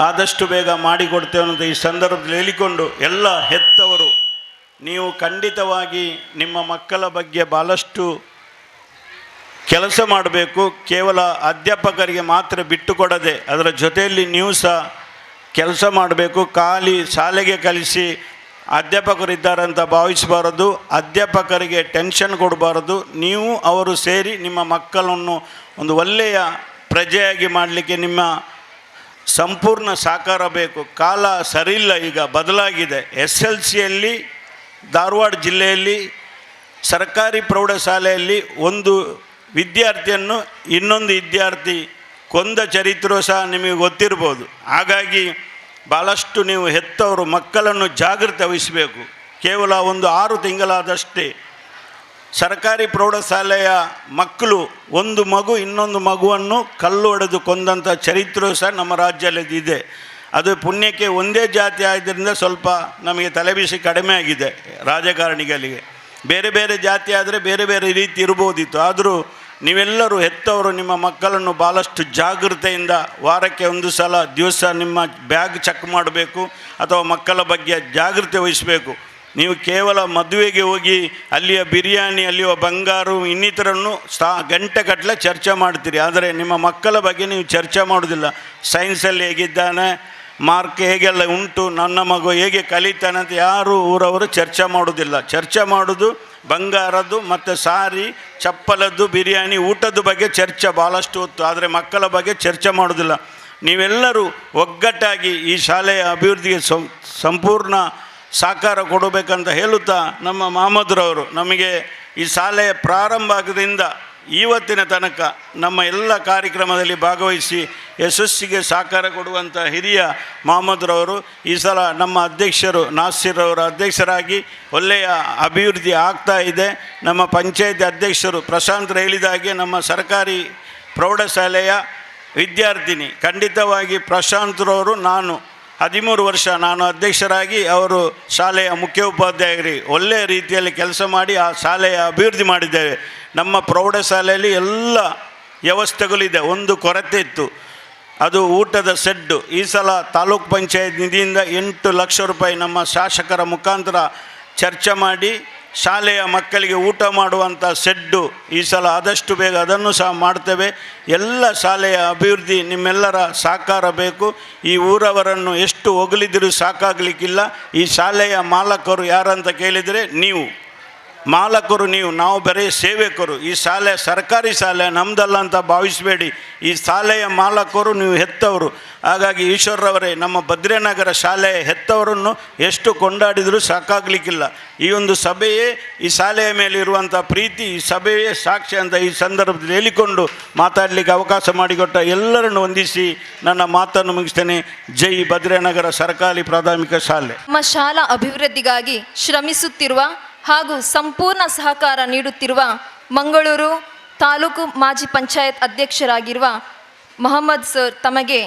ಆದಷ್ಟು ಬೇಗ ಮಾಡಿಕೊಡ್ತೇವೆ ಅಂತ ಈ ಸಂದರ್ಭದಲ್ಲಿ ಹೇಳಿಕೊಂಡು, ಎಲ್ಲ ಹೆತ್ತವರು ನೀವು ಖಂಡಿತವಾಗಿ ನಿಮ್ಮ ಮಕ್ಕಳ ಬಗ್ಗೆ ಭಾಳಷ್ಟು ಕೆಲಸ ಮಾಡಬೇಕು. ಕೇವಲ ಅಧ್ಯಾಪಕರಿಗೆ ಮಾತ್ರ ಬಿಟ್ಟು ಕೊಡದೆ ಅದರ ಜೊತೆಯಲ್ಲಿ ನೀವು ಸಹ ಕೆಲಸ ಮಾಡಬೇಕು. ಖಾಲಿ ಶಾಲೆಗೆ ಕಲಿಸಿ ಅಧ್ಯಾಪಕರಿದ್ದಾರೆ ಅಂತ ಭಾವಿಸಬಾರದು, ಅಧ್ಯಾಪಕರಿಗೆ ಟೆನ್ಷನ್ ಕೊಡಬಾರದು. ನೀವು ಅವರು ಸೇರಿ ನಿಮ್ಮ ಮಕ್ಕಳನ್ನು ಒಂದು ಒಳ್ಳೆಯ ಪ್ರಜೆಯಾಗಿ ಮಾಡಲಿಕ್ಕೆ ನಿಮ್ಮ ಸಂಪೂರ್ಣ ಸಹಕಾರ ಬೇಕು. ಕಾಲ ಸರಿಯಿಲ್ಲ, ಈಗ ಬದಲಾಗಿದೆ. SLCಯಲ್ಲಿ ಧಾರವಾಡ ಜಿಲ್ಲೆಯಲ್ಲಿ ಸರ್ಕಾರಿ ಪ್ರೌಢಶಾಲೆಯಲ್ಲಿ ಒಂದು ವಿದ್ಯಾರ್ಥಿಯನ್ನು ಇನ್ನೊಂದು ವಿದ್ಯಾರ್ಥಿ ಕೊಂದ ಚರಿತ್ರೆ ಸಹ ನಿಮಗೆ ಗೊತ್ತಿರ್ಬೋದು. ಹಾಗಾಗಿ ಭಾಳಷ್ಟು ನೀವು ಹೆತ್ತವರು ಮಕ್ಕಳನ್ನು ಜಾಗೃತಿ ವಹಿಸಬೇಕು. ಕೇವಲ ಒಂದು 6 ತಿಂಗಳಾದಷ್ಟೇ ಸರ್ಕಾರಿ ಪ್ರೌಢಶಾಲೆಯ ಮಕ್ಕಳು ಒಂದು ಮಗು ಇನ್ನೊಂದು ಮಗುವನ್ನು ಕಲ್ಲು ಹೊಡೆದು ಕೊಂದಂಥ ಚರಿತ್ರೆ ಸಹ ನಮ್ಮ ರಾಜ್ಯದಲ್ಲಿ ಇದೆ. ಅದು ಪುಣ್ಯಕ್ಕೆ ಒಂದೇ ಜಾತಿ ಆದ್ದರಿಂದ ಸ್ವಲ್ಪ ನಮಗೆ ತಲೆಬಿಸಿ ಕಡಿಮೆ ಆಗಿದೆ ರಾಜಕಾರಣಿಗಳಿಗೆ. ಬೇರೆ ಬೇರೆ ಜಾತಿ ಆದರೆ ಬೇರೆ ಬೇರೆ ರೀತಿ ಇರ್ಬೋದಿತ್ತು. ಆದರೂ ನೀವೆಲ್ಲರೂ ಹೆತ್ತವರು ನಿಮ್ಮ ಮಕ್ಕಳನ್ನು ಭಾಳಷ್ಟು ಜಾಗೃತೆಯಿಂದ ವಾರಕ್ಕೆ 1 ಸಲ ದಿವಸ ನಿಮ್ಮ ಬ್ಯಾಗ್ ಚೆಕ್ ಮಾಡಬೇಕು, ಅಥವಾ ಮಕ್ಕಳ ಬಗ್ಗೆ ಜಾಗೃತಿ ವಹಿಸಬೇಕು. ನೀವು ಕೇವಲ ಮದುವೆಗೆ ಹೋಗಿ ಅಲ್ಲಿಯ ಬಿರಿಯಾನಿ, ಅಲ್ಲಿಯ ಬಂಗಾರು ಇನ್ನಿತರನ್ನು ಗಂಟೆಗಟ್ಟಲೆ ಚರ್ಚೆ ಮಾಡ್ತೀರಿ, ಆದರೆ ನಿಮ್ಮ ಮಕ್ಕಳ ಬಗ್ಗೆ ನೀವು ಚರ್ಚೆ ಮಾಡೋದಿಲ್ಲ. ಸೈನ್ಸಲ್ಲಿ ಹೇಗಿದ್ದಾನೆ, ಮಾರ್ಕ್ ಹೇಗೆಲ್ಲ ಉಂಟು, ನನ್ನ ಮಗು ಹೇಗೆ ಕಲಿತಾನೆ ಅಂತ ಯಾರು ಊರವರು ಚರ್ಚೆ ಮಾಡೋದಿಲ್ಲ. ಚರ್ಚೆ ಮಾಡೋದು ಬಂಗಾರದ್ದು ಮತ್ತು ಸಾರಿ, ಚಪ್ಪಲದ್ದು, ಬಿರಿಯಾನಿ, ಊಟದ ಬಗ್ಗೆ ಚರ್ಚೆ ಭಾಳಷ್ಟು ಹೊತ್ತು, ಆದರೆ ಮಕ್ಕಳ ಬಗ್ಗೆ ಚರ್ಚೆ ಮಾಡೋದಿಲ್ಲ. ನೀವೆಲ್ಲರೂ ಒಗ್ಗಟ್ಟಾಗಿ ಈ ಶಾಲೆಯ ಅಭಿವೃದ್ಧಿಗೆ ಸಂಪೂರ್ಣ ಸಹಕಾರ ಕೊಡಬೇಕಂತ ಹೇಳುತ್ತಾ, ನಮ್ಮ ಮಹಮ್ಮದ್ರವರು ನಮಗೆ ಈ ಶಾಲೆಯ ಪ್ರಾರಂಭ ಆಗೋದ್ರಿಂದ ಇವತ್ತಿನ ತನಕ ನಮ್ಮ ಎಲ್ಲ ಕಾರ್ಯಕ್ರಮದಲ್ಲಿ ಭಾಗವಹಿಸಿ ಯಶಸ್ಸಿಗೆ ಸಹಕಾರ ಕೊಡುವಂಥ ಹಿರಿಯ ಮಹಮ್ಮದ್ರವರು ಈ ಸಲ ನಮ್ಮ ಅಧ್ಯಕ್ಷರು ನಾಸಿರ್ ಅವರ ಅಧ್ಯಕ್ಷರಾಗಿ ಒಳ್ಳೆಯ ಅಭಿವೃದ್ಧಿ ಆಗ್ತಾ ಇದೆ. ನಮ್ಮ ಪಂಚಾಯತ್ ಅಧ್ಯಕ್ಷರು ಪ್ರಶಾಂತ್ ಹೇಳಿದಾಗೆ ನಮ್ಮ ಸರ್ಕಾರಿ ಪ್ರೌಢಶಾಲೆಯ ವಿದ್ಯಾರ್ಥಿನಿ ಖಂಡಿತವಾಗಿ ಪ್ರಶಾಂತ್ರವರು, ನಾನು 13 ವರ್ಷ ನಾನು ಅಧ್ಯಕ್ಷರಾಗಿ, ಅವರು ಶಾಲೆಯ ಮುಖ್ಯೋಪಾಧ್ಯಾಯರಿ ಒಳ್ಳೆಯ ರೀತಿಯಲ್ಲಿ ಕೆಲಸ ಮಾಡಿ ಆ ಶಾಲೆಯ ಅಭಿವೃದ್ಧಿ ಮಾಡಿದ್ದೇವೆ. ನಮ್ಮ ಪ್ರೌಢಶಾಲೆಯಲ್ಲಿ ಎಲ್ಲ ವ್ಯವಸ್ಥೆಗಳಿದೆ. ಒಂದು ಕೊರತೆ ಇತ್ತು, ಅದು ಊಟದ ಸೆಡ್ಡು. ಈ ಸಲ ತಾಲೂಕ್ ಪಂಚಾಯತ್ ನಿಧಿಯಿಂದ 8 ಲಕ್ಷ ರೂಪಾಯಿ ನಮ್ಮ ಶಾಸಕರ ಮುಖಾಂತರ ಚರ್ಚೆ ಮಾಡಿ ಶಾಲೆಯ ಮಕ್ಕಳಿಗೆ ಊಟ ಮಾಡುವಂಥ ಸೆಡ್ಡು ಈ ಸಲ ಆದಷ್ಟು ಬೇಗ ಅದನ್ನು ಸಹ ಮಾಡ್ತೇವೆ. ಎಲ್ಲ ಶಾಲೆಯ ಅಭಿವೃದ್ಧಿ ನಿಮ್ಮೆಲ್ಲರ ಸಹಕಾರ ಬೇಕು. ಈ ಊರವರನ್ನು ಎಷ್ಟು ಹೊಗಳಿದರೂ ಸಾಕಾಗಲಿಕ್ಕಿಲ್ಲ. ಈ ಶಾಲೆಯ ಮಾಲಕರು ಯಾರಂತ ಕೇಳಿದರೆ ನೀವು ಮಾಲಕರು, ನಾವು ಬರೀ ಸೇವಕರು. ಈ ಶಾಲೆ ಸರ್ಕಾರಿ ಶಾಲೆ ನಮ್ಮದಲ್ಲ ಅಂತ ಭಾವಿಸಬೇಡಿ. ಈ ಶಾಲೆಯ ಮಾಲಕರು ನೀವು ಹೆತ್ತವರು. ಹಾಗಾಗಿ ಈಶ್ವರರವರೇ, ನಮ್ಮ ಭದ್ರನಗರ ಶಾಲೆಯ ಹೆತ್ತವರನ್ನು ಎಷ್ಟು ಕೊಂಡಾಡಿದರೂ ಸಾಕಾಗಲಿಕ್ಕಿಲ್ಲ. ಈ ಒಂದು ಸಭೆಯೇ ಈ ಶಾಲೆಯ ಮೇಲೆ ಇರುವಂಥ ಪ್ರೀತಿ, ಈ ಸಭೆಯೇ ಸಾಕ್ಷಿ ಅಂತ ಈ ಸಂದರ್ಭದಲ್ಲಿ ಹೇಳಿಕೊಂಡು ಮಾತಾಡಲಿಕ್ಕೆ ಅವಕಾಶ ಮಾಡಿಕೊಟ್ಟ ಎಲ್ಲರನ್ನು ವಂದಿಸಿ ನನ್ನ ಮಾತನ್ನು ಮುಗಿಸ್ತೇನೆ. ಜೈ ಭದ್ರನಗರ ಸರ್ಕಾರಿ ಪ್ರಾಥಮಿಕ ಶಾಲೆ. ನಮ್ಮ ಶಾಲಾ ಅಭಿವೃದ್ಧಿಗಾಗಿ ಶ್ರಮಿಸುತ್ತಿರುವ ಹಾಗೂ ಸಂಪೂರ್ಣ ಸಹಕಾರ ನೀಡುತ್ತಿರುವ ಮಂಗಳೂರು ತಾಲೂಕು ಮಾಜಿ ಪಂಚಾಯತ್ ಅಧ್ಯಕ್ಷರಾಗಿರುವ ಮೊಹಮ್ಮದ್ ಸರ್ ತಮಗೆ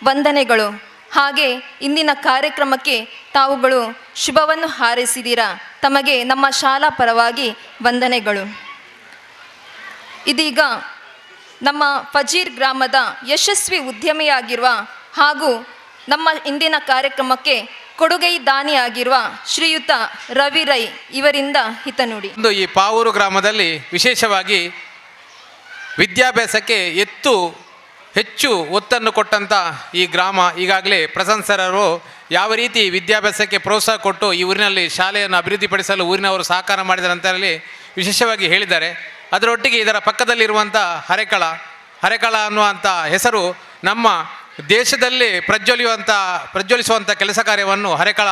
ವಂದನೆಗಳು. ಹಾಗೆ ಇಂದಿನ ಕಾರ್ಯಕ್ರಮಕ್ಕೆ ತಾವುಗಳು ಶುಭವನ್ನು ಹಾರೈಸಿದ್ದೀರಾ. ತಮಗೆ ನಮ್ಮ ಶಾಲಾ ಪರವಾಗಿ ವಂದನೆಗಳು. ಇದೀಗ ನಮ್ಮ ಫಜೀರ್ ಗ್ರಾಮದ ಯಶಸ್ವಿ ಉದ್ಯಮಿಯಾಗಿರುವ ಹಾಗೂ ನಮ್ಮ ಇಂದಿನ ಕಾರ್ಯಕ್ರಮಕ್ಕೆ ಕೊಡುಗೈ ದಾನಿಯಾಗಿರುವ ಶ್ರೀಯುತ ರವಿ ರೈ ಇವರಿಂದ ಹಿತನುಡಿ. ಇಂದು ಈ ಪಾವೂರು ಗ್ರಾಮದಲ್ಲಿ ವಿಶೇಷವಾಗಿ ವಿದ್ಯಾಭ್ಯಾಸಕ್ಕೆ ಹೆಚ್ಚು ಒತ್ತನ್ನು ಕೊಟ್ಟಂಥ ಈ ಗ್ರಾಮ ಈಗಾಗಲೇ ಪ್ರಸನ್ನ ಸರರು ಯಾವ ರೀತಿ ವಿದ್ಯಾಭ್ಯಾಸಕ್ಕೆ ಪ್ರೋತ್ಸಾಹ ಕೊಟ್ಟು ಈ ಊರಿನಲ್ಲಿ ಶಾಲೆಯನ್ನು ಅಭಿವೃದ್ಧಿಪಡಿಸಲು ಊರಿನವರು ಸಹಕಾರ ಮಾಡಿದ ನಂತರದಲ್ಲಿ ವಿಶೇಷವಾಗಿ ಹೇಳಿದ್ದಾರೆ. ಅದರೊಟ್ಟಿಗೆ ಇದರ ಪಕ್ಕದಲ್ಲಿರುವಂಥ ಹರೆಕಳ ಅನ್ನುವಂಥ ಹೆಸರು ನಮ್ಮ ದೇಶದಲ್ಲಿ ಪ್ರಜ್ವಲಿಸುವಂಥ ಕೆಲಸ ಕಾರ್ಯವನ್ನು ಹರೆಕಳ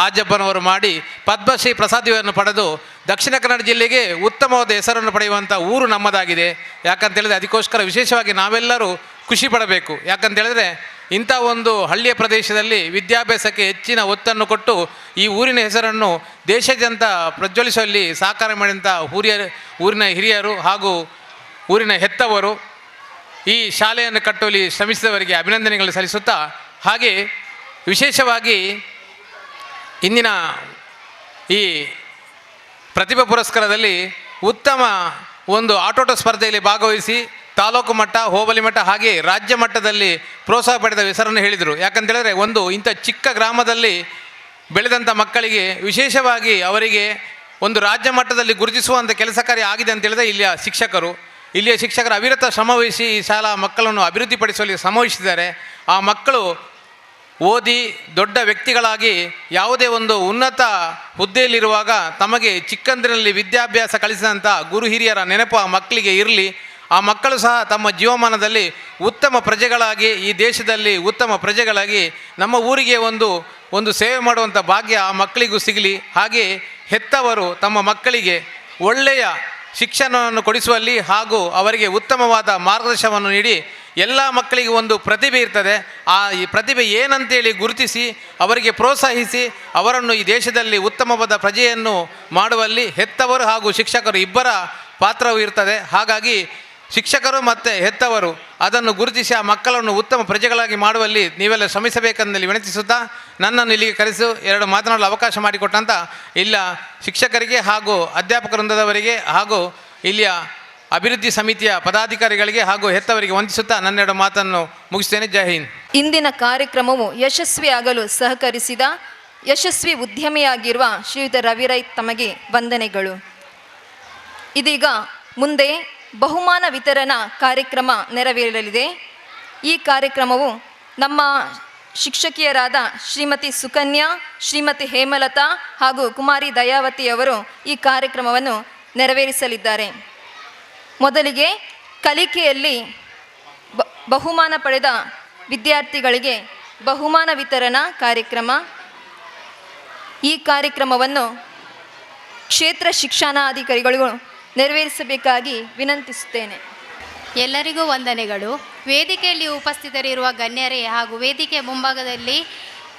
ಆಜಬ್ಬನವರು ಮಾಡಿ ಪದ್ಮಶ್ರೀ ಪ್ರಸಾದವನ್ನು ಪಡೆದು ದಕ್ಷಿಣ ಕನ್ನಡ ಜಿಲ್ಲೆಗೆ ಉತ್ತಮವಾದ ಹೆಸರನ್ನು ಪಡೆಯುವಂಥ ಊರು ನಮ್ಮದಾಗಿದೆ. ಯಾಕಂತೇಳಿದರೆ ಅದಕ್ಕೋಸ್ಕರ ವಿಶೇಷವಾಗಿ ನಾವೆಲ್ಲರೂ ಖುಷಿ ಪಡಬೇಕು. ಯಾಕಂತೇಳಿದರೆ ಇಂಥ ಒಂದು ಹಳ್ಳಿಯ ಪ್ರದೇಶದಲ್ಲಿ ವಿದ್ಯಾಭ್ಯಾಸಕ್ಕೆ ಹೆಚ್ಚಿನ ಒತ್ತನ್ನು ಕೊಟ್ಟು ಈ ಊರಿನ ಹೆಸರನ್ನು ದೇಶಾದ್ಯಂತ ಪ್ರಜ್ವಲಿಸುವಲ್ಲಿ ಸಹಕಾರ ಮಾಡಿದಂಥ ಊರಿನ ಹಿರಿಯರು ಹಾಗೂ ಊರಿನ ಹೆತ್ತವರು ಈ ಶಾಲೆಯನ್ನು ಕಟ್ಟುವಲ್ಲಿ ಶ್ರಮಿಸಿದವರಿಗೆ ಅಭಿನಂದನೆಗಳು ಸಲ್ಲಿಸುತ್ತಾ, ಹಾಗೆ ವಿಶೇಷವಾಗಿ ಇಂದಿನ ಈ ಪ್ರತಿಭಾ ಪುರಸ್ಕಾರದಲ್ಲಿ ಉತ್ತಮ ಒಂದು ಆಟೋಟ ಸ್ಪರ್ಧೆಯಲ್ಲಿ ಭಾಗವಹಿಸಿ ತಾಲೂಕು ಮಟ್ಟ, ಹೋಬಳಿ ಮಟ್ಟ ಹಾಗೆ ರಾಜ್ಯ ಮಟ್ಟದಲ್ಲಿ ಪ್ರೋತ್ಸಾಹ ಪಡೆದ ಹೆಸರನ್ನು ಹೇಳಿದರು. ಯಾಕಂತೇಳಿದರೆ ಇಂಥ ಚಿಕ್ಕ ಗ್ರಾಮದಲ್ಲಿ ಬೆಳೆದಂಥ ಮಕ್ಕಳಿಗೆ ವಿಶೇಷವಾಗಿ ಅವರಿಗೆ ಒಂದು ರಾಜ್ಯ ಮಟ್ಟದಲ್ಲಿ ಗುರುತಿಸುವಂಥ ಕೆಲಸ ಕಾರ್ಯ ಆಗಿದೆ ಅಂತೇಳಿದರೆ ಇಲ್ಲಿಯ ಶಿಕ್ಷಕರು ಅವಿರತ ಶ್ರಮವಹಿಸಿ ಈ ಶಾಲಾ ಮಕ್ಕಳನ್ನು ಅಭಿವೃದ್ಧಿಪಡಿಸುವಲ್ಲಿ ಶ್ರಮವಹಿಸಿದ್ದಾರೆ. ಆ ಮಕ್ಕಳು ಓದಿ ದೊಡ್ಡ ವ್ಯಕ್ತಿಗಳಾಗಿ ಯಾವುದೇ ಒಂದು ಉನ್ನತ ಹುದ್ದೆಯಲ್ಲಿರುವಾಗ ತಮಗೆ ಚಿಕ್ಕಂದಿನಲ್ಲಿ ವಿದ್ಯಾಭ್ಯಾಸ ಕಲಿಸಿದಂಥ ಗುರು ಹಿರಿಯರ ನೆನಪು ಆ ಮಕ್ಕಳಿಗೆ ಇರಲಿ. ಆ ಮಕ್ಕಳು ಸಹ ತಮ್ಮ ಜೀವಮಾನದಲ್ಲಿ ಉತ್ತಮ ಪ್ರಜೆಗಳಾಗಿ ಈ ದೇಶದಲ್ಲಿ ಉತ್ತಮ ಪ್ರಜೆಗಳಾಗಿ ನಮ್ಮ ಊರಿಗೆ ಒಂದು ಸೇವೆ ಮಾಡುವಂಥ ಭಾಗ್ಯ ಆ ಮಕ್ಕಳಿಗೂ ಸಿಗಲಿ. ಹಾಗೆ ಹೆತ್ತವರು ತಮ್ಮ ಮಕ್ಕಳಿಗೆ ಒಳ್ಳೆಯ ಶಿಕ್ಷಣವನ್ನು ಕೊಡಿಸುವಲ್ಲಿ ಹಾಗೂ ಅವರಿಗೆ ಉತ್ತಮವಾದ ಮಾರ್ಗದರ್ಶನವನ್ನು ನೀಡಿ ಎಲ್ಲ ಮಕ್ಕಳಿಗೆ ಒಂದು ಪ್ರತಿಭೆ ಇರ್ತದೆ. ಈ ಪ್ರತಿಭೆ ಏನಂತೇಳಿ ಗುರುತಿಸಿ ಅವರಿಗೆ ಪ್ರೋತ್ಸಾಹಿಸಿ ಅವರನ್ನು ಈ ದೇಶದಲ್ಲಿ ಉತ್ತಮವಾದ ಪ್ರಜೆಯನ್ನು ಮಾಡುವಲ್ಲಿ ಹೆತ್ತವರು ಹಾಗೂ ಶಿಕ್ಷಕರು ಇಬ್ಬರ ಪಾತ್ರವೂ ಇರ್ತದೆ. ಹಾಗಾಗಿ ಶಿಕ್ಷಕರು ಮತ್ತು ಹೆತ್ತವರು ಅದನ್ನು ಗುರುತಿಸಿ ಆ ಮಕ್ಕಳನ್ನು ಉತ್ತಮ ಪ್ರಜೆಗಳಾಗಿ ಮಾಡುವಲ್ಲಿ ನೀವೆಲ್ಲ ಶ್ರಮಿಸಬೇಕೆಂದಲ್ಲಿ ವಿನಂತಿಸುತ್ತಾ ನನ್ನನ್ನು ಇಲ್ಲಿಗೆ ಕರೆಸಿ ಎರಡು ಮಾತನಾಡಲು ಅವಕಾಶ ಮಾಡಿಕೊಟ್ಟಂಥ ಇಲ್ಲ ಶಿಕ್ಷಕರಿಗೆ ಹಾಗೂ ಅಧ್ಯಾಪಕ ವೃಂದದವರಿಗೆ ಹಾಗೂ ಇಲ್ಲಿಯ ಅಭಿವೃದ್ಧಿ ಸಮಿತಿಯ ಪದಾಧಿಕಾರಿಗಳಿಗೆ ಹಾಗೂ ಹೆತ್ತವರಿಗೆ ವಂದಿಸುತ್ತಾ ನನ್ನೆರಡು ಮಾತನ್ನು ಮುಗಿಸ್ತೇನೆ. ಜೈ ಹಿಂದ್. ಇಂದಿನ ಕಾರ್ಯಕ್ರಮವು ಯಶಸ್ವಿಯಾಗಲು ಸಹಕರಿಸಿದ ಯಶಸ್ವಿ ಉದ್ಯಮಿಯಾಗಿರುವ ಶ್ರೀಯುತ ರವಿ ರೈ ತಮಗೆ ವಂದನೆಗಳು. ಇದೀಗ ಮುಂದೆ ಬಹುಮಾನ ವಿತರಣಾ ಕಾರ್ಯಕ್ರಮ ನೆರವೇರಲಿದೆ. ಈ ಕಾರ್ಯಕ್ರಮವು ನಮ್ಮ ಶಿಕ್ಷಕಿಯರಾದ ಶ್ರೀಮತಿ ಸುಕನ್ಯಾ, ಶ್ರೀಮತಿ ಹೇಮಲತಾ ಹಾಗೂ ಕುಮಾರಿ ದಯಾವತಿಯವರು ಈ ಕಾರ್ಯಕ್ರಮವನ್ನು ನೆರವೇರಿಸಲಿದ್ದಾರೆ. ಮೊದಲಿಗೆ ಕಲಿಕೆಯಲ್ಲಿ ಬಹುಮಾನ ಪಡೆದ ವಿದ್ಯಾರ್ಥಿಗಳಿಗೆ ಬಹುಮಾನ ವಿತರಣಾ ಕಾರ್ಯಕ್ರಮ. ಈ ಕಾರ್ಯಕ್ರಮವನ್ನು ಕ್ಷೇತ್ರ ಶಿಕ್ಷಣಾಧಿಕಾರಿಗಳು ನೆರವೇರಿಸಬೇಕಾಗಿ ವಿನಂತಿಸುತ್ತೇನೆ. ಎಲ್ಲರಿಗೂ ವಂದನೆಗಳು. ವೇದಿಕೆಯಲ್ಲಿ ಉಪಸ್ಥಿತರಿರುವ ಗಣ್ಯರೇ ಹಾಗೂ ವೇದಿಕೆ ಮುಂಭಾಗದಲ್ಲಿ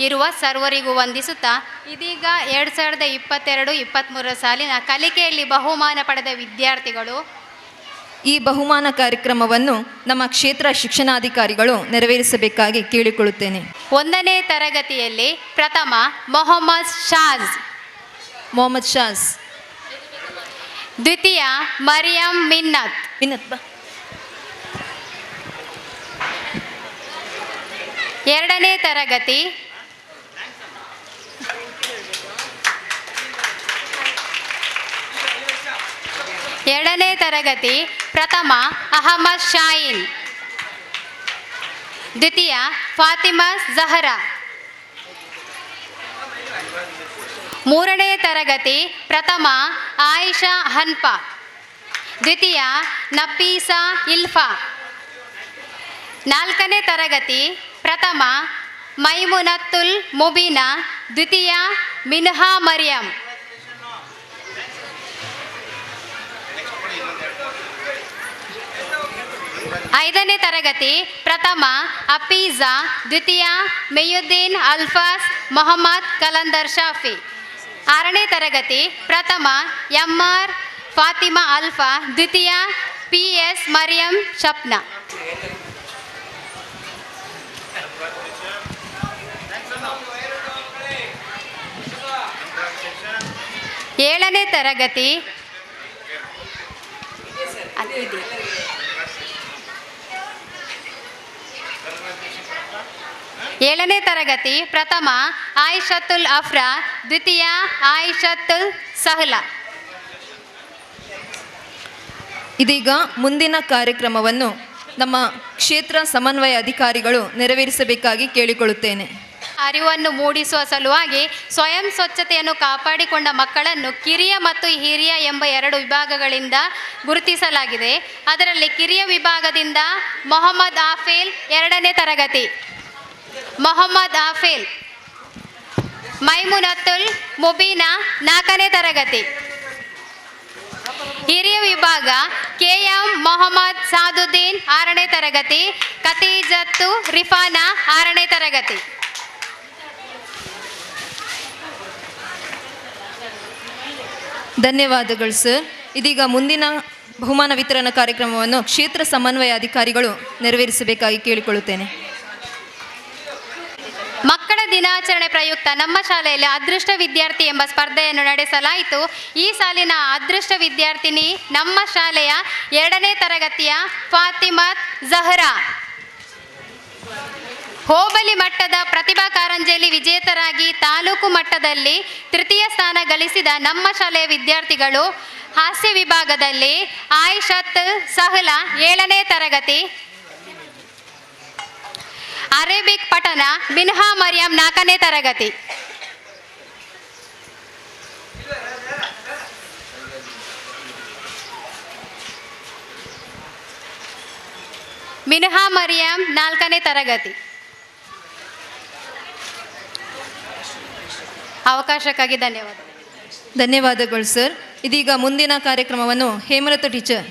ಇರುವ ಸರ್ವರಿಗೂ ವಂದಿಸುತ್ತಾ, ಇದೀಗ 2022-23 ಸಾಲಿನ ಕಲಿಕೆಯಲ್ಲಿ ಬಹುಮಾನ ಪಡೆದ ವಿದ್ಯಾರ್ಥಿಗಳು ಈ ಬಹುಮಾನ ಕಾರ್ಯಕ್ರಮವನ್ನು ನಮ್ಮ ಕ್ಷೇತ್ರ ಶಿಕ್ಷಣಾಧಿಕಾರಿಗಳು ನೆರವೇರಿಸಬೇಕಾಗಿ ಕೇಳಿಕೊಳ್ಳುತ್ತೇನೆ. 1ನೇ ತರಗತಿಯಲ್ಲಿ ಪ್ರಥಮ ಮೊಹಮ್ಮದ್ ಶಾಜ್, ದ್ವಿತೀಯ ಮರಿಯಂ ಮಿನ್ನತ್, ಎರಡನೇ ತರಗತಿ ಪ್ರಥಮ ಅಹಮದ್ ಶಾಯಿನ್, ದ್ವಿತೀಯ ಫಾತಿಮಾ ಜಹರಾ, ಮೂರನೇ ತರಗತಿ ಪ್ರಥಮ ಆಯಿಷಾ ಹನ್ಪಾ, ದ್ವಿತೀಯ ನಫೀಸಾ ಇಲ್ಫಾ, ನಾಲ್ಕನೇ ತರಗತಿ ಪ್ರಥಮ ಮೈಮುನತ್ತುಲ್ ಮುಬೀನಾ, ದ್ವಿತೀಯ ಮಿನ್ಹಾ ಮರಿಯಂ, ಐದನೇ ತರಗತಿ ಪ್ರಥಮ ಅಫೀಜಾ, ದ್ವಿತೀಯ ಮೆಯುದ್ದೀನ್ ಅಲ್ಫಾಸ್ ಮೊಹಮ್ಮದ್ ಕಲಂದರ್ ಶಾಫಿ, ಆರನೇ ತರಗತಿ ಪ್ರಥಮ ಎಂಆರ್ ಫಾತಿಮಾ ಅಲ್ಫಾ, ದ್ವಿತೀಯ PS ಮರಿಯಂ ಶಪ್ನಾ. 7ನೇ ತರಗತಿ ಅಲ್ಲಿದೆ. 7ನೇ ತರಗತಿ ಪ್ರಥಮ ಆಯಿಷತುಲ್ ಅಫ್ರಾ, ದ್ವಿತೀಯ ಆಯಿಷತುಲ್ ಸಹ್ಲಾ. ಇದೀಗ ಮುಂದಿನ ಕಾರ್ಯಕ್ರಮವನ್ನು ನಮ್ಮ ಕ್ಷೇತ್ರ ಸಮನ್ವಯ ಅಧಿಕಾರಿಗಳು ನೆರವೇರಿಸಬೇಕಾಗಿ ಕೇಳಿಕೊಳ್ಳುತ್ತೇನೆ. ಅರಿವನ್ನು ಮೂಡಿಸುವ ಸಲುವಾಗಿ ಸ್ವಯಂ ಸ್ವಚ್ಛತೆಯನ್ನು ಕಾಪಾಡಿಕೊಂಡ ಮಕ್ಕಳನ್ನು ಕಿರಿಯ ಮತ್ತು ಹಿರಿಯ ಎಂಬ 2 ವಿಭಾಗಗಳಿಂದ ಗುರುತಿಸಲಾಗಿದೆ. ಅದರಲ್ಲಿ ಕಿರಿಯ ವಿಭಾಗದಿಂದ ಮೊಹಮ್ಮದ್ ಆಫೇಲ್ 2ನೇ ತರಗತಿ, ಮೊಹಮ್ಮದ್ ಆಫೇಲ್. ಮೈಮುನತುಲ್ ಮುಬೀನಾ 4ನೇ ತರಗತಿ. ಹಿರಿಯ ವಿಭಾಗ KM ಮೊಹಮ್ಮದ್ ಸಾದುದ್ದೀನ್ 6ನೇ ತರಗತಿ, ಖತೀಜತ್ತು ರಿಫಾನಾ 6ನೇ ತರಗತಿ. ಧನ್ಯವಾದಗಳು ಸರ್. ಇದೀಗ ಮುಂದಿನ ಬಹುಮಾನ ವಿತರಣಾ ಕಾರ್ಯಕ್ರಮವನ್ನು ಕ್ಷೇತ್ರ ಸಮನ್ವಯ ಅಧಿಕಾರಿಗಳು ನೆರವೇರಿಸಬೇಕಾಗಿ ಕೇಳಿಕೊಳ್ಳುತ್ತೇನೆ. ಮಕ್ಕಳ ದಿನಾಚರಣೆ ಪ್ರಯುಕ್ತ ನಮ್ಮ ಶಾಲೆಯಲ್ಲಿ ಅದೃಷ್ಟ ವಿದ್ಯಾರ್ಥಿ ಎಂಬ ಸ್ಪರ್ಧೆಯನ್ನು ನಡೆಸಲಾಯಿತು. ಈ ಸಾಲಿನ ಅದೃಷ್ಟ ವಿದ್ಯಾರ್ಥಿನಿ ನಮ್ಮ ಶಾಲೆಯ 2ನೇ ತರಗತಿಯ ಫಾತಿಮತ್ ಜಹರಾ. ಹೋಬಳಿ ಮಟ್ಟದ ಪ್ರತಿಭಾ ಕಾರಂಜಿಯಲ್ಲಿ ವಿಜೇತರಾಗಿ ತಾಲೂಕು ಮಟ್ಟದಲ್ಲಿ ತೃತೀಯ ಸ್ಥಾನ ಗಳಿಸಿದ ನಮ್ಮ ಶಾಲೆಯ ವಿದ್ಯಾರ್ಥಿಗಳು ಹಾಸ್ಯ ವಿಭಾಗದಲ್ಲಿ ಆಯಿಷತ್ ಸಹ್ಲಾ 7ನೇ ತರಗತಿ, ಅರೇಬಿಕ್ ಪಠಣ ಮಿನ್ಹಾ ಮರಿಯಂ 4ನೇ ತರಗತಿ. ಮಿನ್ಹಾ ಮರಿಯಂ 4ನೇ ತರಗತಿ. ಅವಕಾಶಕ್ಕಾಗಿ ಧನ್ಯವಾದಗಳು ಸರ್. ಇದೀಗ ಮುಂದಿನ ಕಾರ್ಯಕ್ರಮವನ್ನು ಹೇಮಲತಾ ಟೀಚರ್.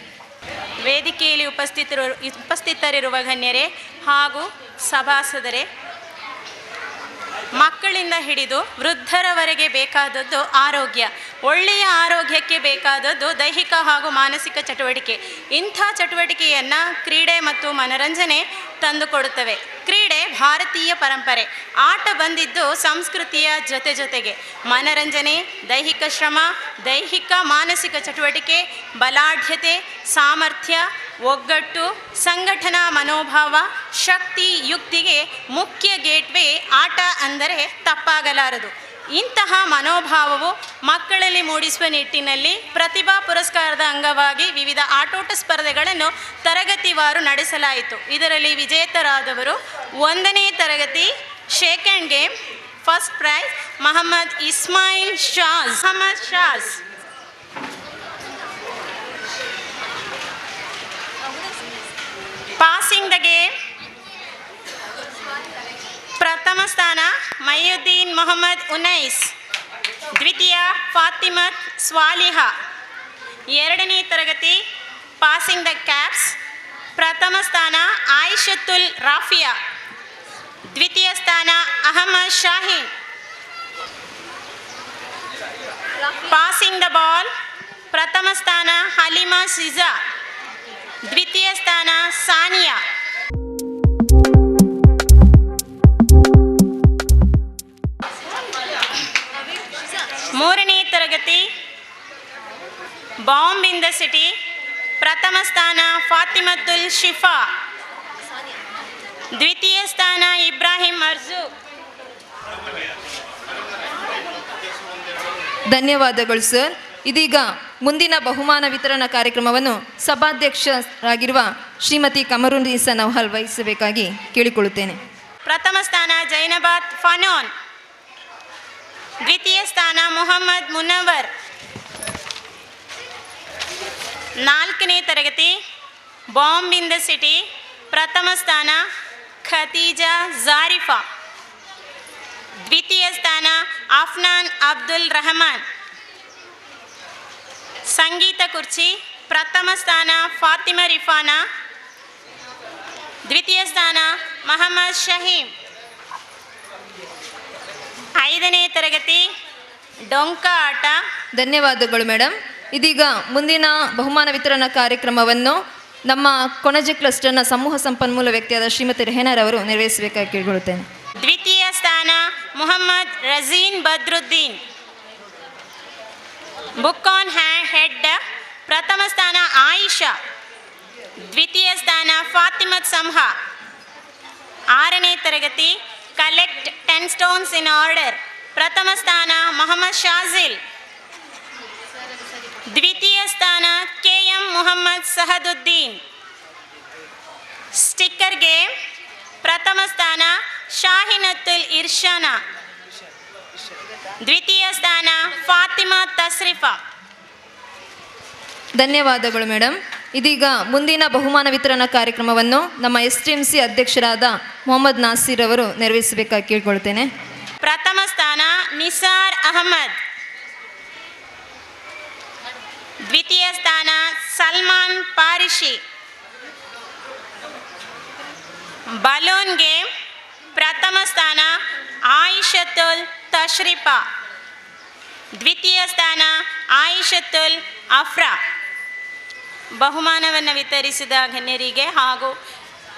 ವೇದಿಕೆಯಲ್ಲಿ ಉಪಸ್ಥಿತರಿರುವ ಗಣ್ಯರೇ ಹಾಗೂ ಸಭಾಸದರೇ, ಮಕ್ಕಳಿಂದ ಹಿಡಿದು ವೃದ್ಧರವರೆಗೆ ಬೇಕಾದದ್ದು ಆರೋಗ್ಯ. ಒಳ್ಳೆಯ ಆರೋಗ್ಯಕ್ಕೆ ಬೇಕಾದದ್ದು ದೈಹಿಕ ಹಾಗೂ ಮಾನಸಿಕ ಚಟುವಟಿಕೆ. ಇಂಥ ಚಟುವಟಿಕೆಯನ್ನು ಕ್ರೀಡೆ ಮತ್ತು ಮನರಂಜನೆ ತಂದುಕೊಡುತ್ತವೆ. ಕ್ರೀಡೆ ಭಾರತೀಯ ಪರಂಪರೆ. ಆಟ ಬಂದಿದ್ದು ಸಂಸ್ಕೃತಿಯ ಜೊತೆಗೆ ಮನರಂಜನೆ, ದೈಹಿಕ ಶ್ರಮ, ದೈಹಿಕ ಮಾನಸಿಕ ಚಟುವಟಿಕೆ, ಬಲಾಢ್ಯತೆ, ಸಾಮರ್ಥ್ಯ, ಒಗ್ಗಟ್ಟು, ಸಂಘಟನಾ ಮನೋಭಾವ, ಶಕ್ತಿ, ಯುಕ್ತಿಗೆ ಮುಖ್ಯ ಗೇಟ್ವೇ ಆಟ ಅಂದರೆ ತಪ್ಪಾಗಲಾರದು. ಇಂತಹ ಮನೋಭಾವವು ಮಕ್ಕಳಲ್ಲಿ ಮೂಡಿಸುವ ನಿಟ್ಟಿನಲ್ಲಿ ಪ್ರತಿಭಾ ಪುರಸ್ಕಾರದ ಅಂಗವಾಗಿ ವಿವಿಧ ಆಟೋಟ ಸ್ಪರ್ಧೆಗಳನ್ನು ತರಗತಿವಾರು ನಡೆಸಲಾಯಿತು. ಇದರಲ್ಲಿ ವಿಜೇತರಾದವರು 1ನೇ ತರಗತಿ second game first prize Mohammed Ismail Shaz. Passing the game ಪ್ರಥಮ ಸ್ಥಾನ ಮೈಯುದ್ದೀನ್ ಮೊಹಮ್ಮದ್ ಉನೈಸ್, ದ್ವಿತೀಯ ಫಾತಿಮತ್ ಸ್ವಾಲಿಹಾ. 2ನೇ ತರಗತಿ ಪಾಸಿಂಗ್ ದ ಕ್ಯಾಪ್ಸ್ ಪ್ರಥಮ ಸ್ಥಾನ ಆಯಿಷತುಲ್ ರಾಫಿಯಾ, ದ್ವಿತೀಯ ಸ್ಥಾನ Ahmed Shaheen. Passing the ball ಪ್ರಥಮ ಸ್ಥಾನ ಹಲಿಮಾ ಸಿಜಾ, ದ್ವಿತೀಯ ಸ್ಥಾನ ಸಾನಿಯಾ. 3ನೇ ತರಗತಿ ಬಾಂಬ್ ಇನ್ ದ ಸಿಟಿ ಪ್ರಥಮ ಸ್ಥಾನ ಫಾತಿಮತುಲ್ ಶಿಫಾ, ದ್ವಿತೀಯ ಸ್ಥಾನ ಇಬ್ರಾಹಿಂ ಅರ್ಜೂಕ್. ಧನ್ಯವಾದಗಳು ಸರ್. ಇದೀಗ ಮುಂದಿನ ಬಹುಮಾನ ವಿತರಣಾ ಕಾರ್ಯಕ್ರಮವನ್ನು ಸಭಾಧ್ಯಕ್ಷರಾಗಿರುವ ಶ್ರೀಮತಿ ಕಮರುನ್ನೀಸಾ ನೌಹಾಲ್ ವಹಿಸಬೇಕಾಗಿ ಕೇಳಿಕೊಳ್ಳುತ್ತೇನೆ. ಪ್ರಥಮ ಸ್ಥಾನ ಜೈನಬಾದ್ ಫನೋನ್, ದ್ವಿತೀಯ ಸ್ಥಾನ ಮೊಹಮ್ಮದ್ ಮುನವರ್. 4ನೇ ತರಗತಿ ಬಾಂಬ್ ಇನ್ ದ ಸಿಟಿ ಪ್ರಥಮ ಸ್ಥಾನ ಖತೀಜಾ ಜಾರಿಫಾ, ದ್ವಿತೀಯ ಸ್ಥಾನ ಅಫ್ನಾನ್ ಅಬ್ದುಲ್ ರಹಮಾನ್. ಸಂಗೀತ ಕುರ್ಚಿ ಪ್ರಥಮ ಸ್ಥಾನ ಫಾತಿಮಾ ರಿಫಾನಾ, ದ್ವಿತೀಯ ಸ್ಥಾನ ಮೊಹಮ್ಮದ್ ಶಹೀಮ್. 5ನೇ ತರಗತಿ ಡೊಂಕ ಆಟ. ಧನ್ಯವಾದಗಳು ಮೇಡಮ್. ಇದೀಗ ಮುಂದಿನ ಬಹುಮಾನ ವಿತರಣಾ ಕಾರ್ಯಕ್ರಮವನ್ನು ನಮ್ಮ ಕೊಣಜೆ ಕ್ಲಸ್ಟರ್ನ ಸಮೂಹ ಸಂಪನ್ಮೂಲ ವ್ಯಕ್ತಿಯಾದ ಶ್ರೀಮತಿ ರೆಹನಾರವರು ನೆರವೇರಿಸಬೇಕಾಗಿ ಕೇಳಿಕೊಳ್ಳುತ್ತೇನೆ. ದ್ವಿತೀಯ ಸ್ಥಾನ Mohammed Razeen Badruddin, book on head ಪ್ರಥಮ ಸ್ಥಾನ ಆಯಿಷಾ, ದ್ವಿತೀಯ ಸ್ಥಾನ ಫಾತಿಮತ್ ಸಂಹಾ. 6ನೇ ತರಗತಿ ಕಲೆಕ್ಟ್ 10 ಸ್ಟೋನ್ಸ್ ಇನ್ ಆರ್ಡರ್, ಪ್ರಥಮ ಸ್ಥಾನ ಮೊಹಮ್ಮದ್ ಶಾಜಿಲ್, ದ್ವಿತೀಯ ಸ್ಥಾನ KM ಮೊಹಮ್ಮದ್ ಸಹದುದ್ದೀನ್. ಸ್ಟಿಕ್ಕರ್ ಗೇಮ್ ಪ್ರಥಮ ಸ್ಥಾನ ಶಾಹಿನತುಲ್ ಇರ್ಷಾನಾ, ದ್ವಿತೀಯ ಸ್ಥಾನ ಫಾತಿಮಾ ತಸ್ರಿಫಾ. ಧನ್ಯವಾದಗಳು ಮೇಡಮ್. ಇದೀಗ ಮುಂದಿನ ಬಹುಮಾನ ವಿತರಣಾ ಕಾರ್ಯಕ್ರಮವನ್ನು ನಮ್ಮ STMC ಅಧ್ಯಕ್ಷರಾದ ಮೊಹಮ್ಮದ್ ನಾಸೀರ್ ಅವರು ನೆರವೇರಿಸಬೇಕಾಗಿ ಕೇಳ್ಕೊಳ್ತೇನೆ. ಪ್ರಥಮ ಸ್ಥಾನ ನಿಸಾರ್ ಅಹಮದ್, ದ್ವಿತೀಯ ಸ್ಥಾನ ಸಲ್ಮಾನ್ ಪಾರಿಶಿ. ಬಲೂನ್ ಗೇಮ್ ಪ್ರಥಮ ಸ್ಥಾನ ಆಯಿಷತುಲ್ ತಶ್ರಿಫಾ, ದ್ವಿತೀಯ ಸ್ಥಾನ ಆಯಿಷತುಲ್ ಅಫ್ರಾ. ಬಹುಮಾನವನ್ನು ವಿತರಿಸಿದ ಗಣ್ಯರಿಗೆ ಹಾಗೂ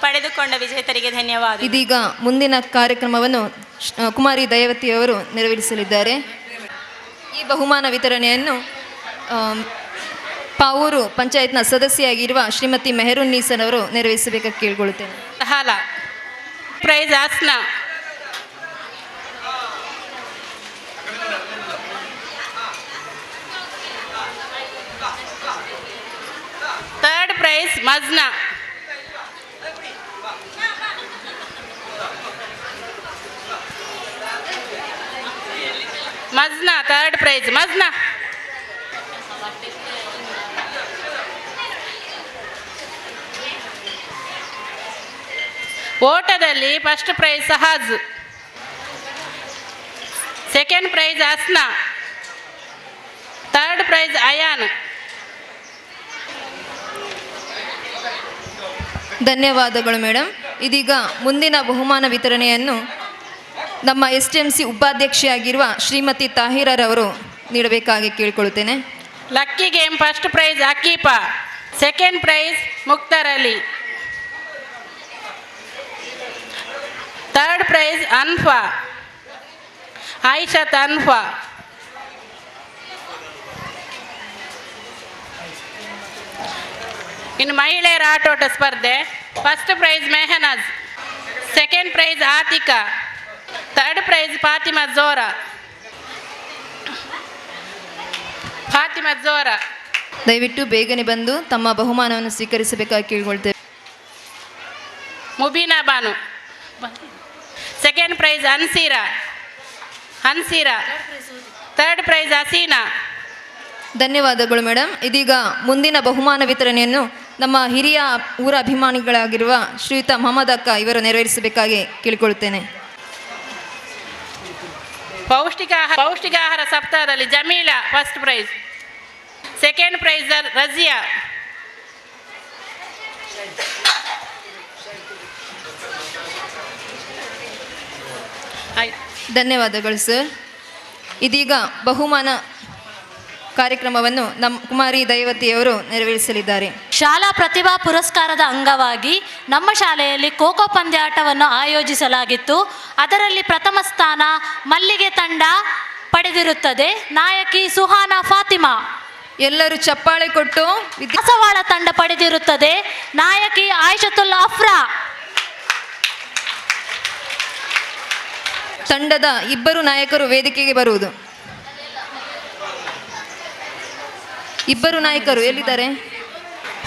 ಪಡೆದುಕೊಂಡ ವಿಜೇತರಿಗೆ ಧನ್ಯವಾದ. ಇದೀಗ ಮುಂದಿನ ಕಾರ್ಯಕ್ರಮವನ್ನು ಕುಮಾರಿ ದಯವತಿಯವರು ನೆರವೇರಿಸಲಿದ್ದಾರೆ. ಈ ಬಹುಮಾನ ವಿತರಣೆಯನ್ನು ಪಾವೂರು ಪಂಚಾಯತ್ನ ಸದಸ್ಯೆಯಾಗಿರುವ ಶ್ರೀಮತಿ ಮೆಹರುನ್ನೀಸನ್ ಅವರು ನೆರವೇರಿಸಬೇಕಾಗಿ ಕೇಳಿಕೊಳ್ಳುತ್ತೇನೆ. ಹಾಲ prize Asna, third prize Majna, third prize Majna. ಓಟದಲ್ಲಿ first prize Sahaj, second prize Asna, third prize Ayaan. ಧನ್ಯವಾದಗಳು ಮೇಡಮ್. ಇದೀಗ ಮುಂದಿನ ಬಹುಮಾನ ವಿತರಣೆಯನ್ನು ನಮ್ಮ STMC ಉಪಾಧ್ಯಕ್ಷೆಯಾಗಿರುವ ಶ್ರೀಮತಿ ತಾಹಿರರವರು ನೀಡಬೇಕಾಗಿ ಕೇಳಿಕೊಳ್ಳುತ್ತೇನೆ. Lucky game first prize Akeepa, second prize Mukhtar Ali, third prize Anfa, Ayishath Anfa. ಇನ್ನು ಮಹಿಳೆಯರ ಆಟೋಟ ಸ್ಪರ್ಧೆ first prize Mehnaz, second prize Atika, third prize Fatima Zohra. ದಯವಿಟ್ಟು ಬೇಗನೆ ಬಂದು ತಮ್ಮ ಬಹುಮಾನವನ್ನು ಸ್ವೀಕರಿಸಬೇಕಾಗಿ ಕೇಳಿಕೊಳ್ತೇವೆ. Mubeena Banu, second prize Hanseera, third prize Haseena. ಧನ್ಯವಾದಗಳು ಮೇಡಮ್. ಇದೀಗ ಮುಂದಿನ ಬಹುಮಾನ ವಿತರಣೆಯನ್ನು ನಮ್ಮ ಹಿರಿಯ ಊರ ಅಭಿಮಾನಿಗಳಾಗಿರುವ ಶ್ರೀಯುತ ಮೊಹಮ್ಮದ್ ಅಕ್ಕ ಇವರು ನೆರವೇರಿಸಬೇಕಾಗಿ ಕೇಳಿಕೊಳ್ಳುತ್ತೇನೆ. ಪೌಷ್ಟಿಕಾಹಾರ ಸಪ್ತಾಹದಲ್ಲಿ Jameela first prize, second prize Raziya, ಧನ್ಯವಾದಗಳು ಸರ್. ಇದೀಗ ಬಹುಮಾನ ಕಾರ್ಯಕ್ರಮವನ್ನು ನಮ್ಮ ಕುಮಾರಿ ದಯವತಿಯವರು ನೆರವೇರಿಸಲಿದ್ದಾರೆ. ಶಾಲಾ ಪ್ರತಿಭಾ ಪುರಸ್ಕಾರದ ಅಂಗವಾಗಿ ನಮ್ಮ ಶಾಲೆಯಲ್ಲಿ ಖೋಖೋ ಪಂದ್ಯಾಟವನ್ನು ಆಯೋಜಿಸಲಾಗಿತ್ತು. ಅದರಲ್ಲಿ ಪ್ರಥಮ ಸ್ಥಾನ ಮಲ್ಲಿಗೆ ತಂಡ ಪಡೆದಿರುತ್ತದೆ. ನಾಯಕಿ ಸುಹಾನಾ ಫಾತಿಮಾ. ಎಲ್ಲರೂ ಚಪ್ಪಾಳೆ ಕೊಟ್ಟು. ದಾಸವಾಳ ತಂಡ ಪಡೆದಿರುತ್ತದೆ. ನಾಯಕಿ ಆಯಿಷತುಲ್ ಅಫ್ರಾ. ತಂಡದ ಇಬ್ಬರು ನಾಯಕರು ವೇದಿಕೆಗೆ ಬರುವುದು. ಇಬ್ಬರು ನಾಯಕರು ಎಲ್ಲಿದ್ದಾರೆ?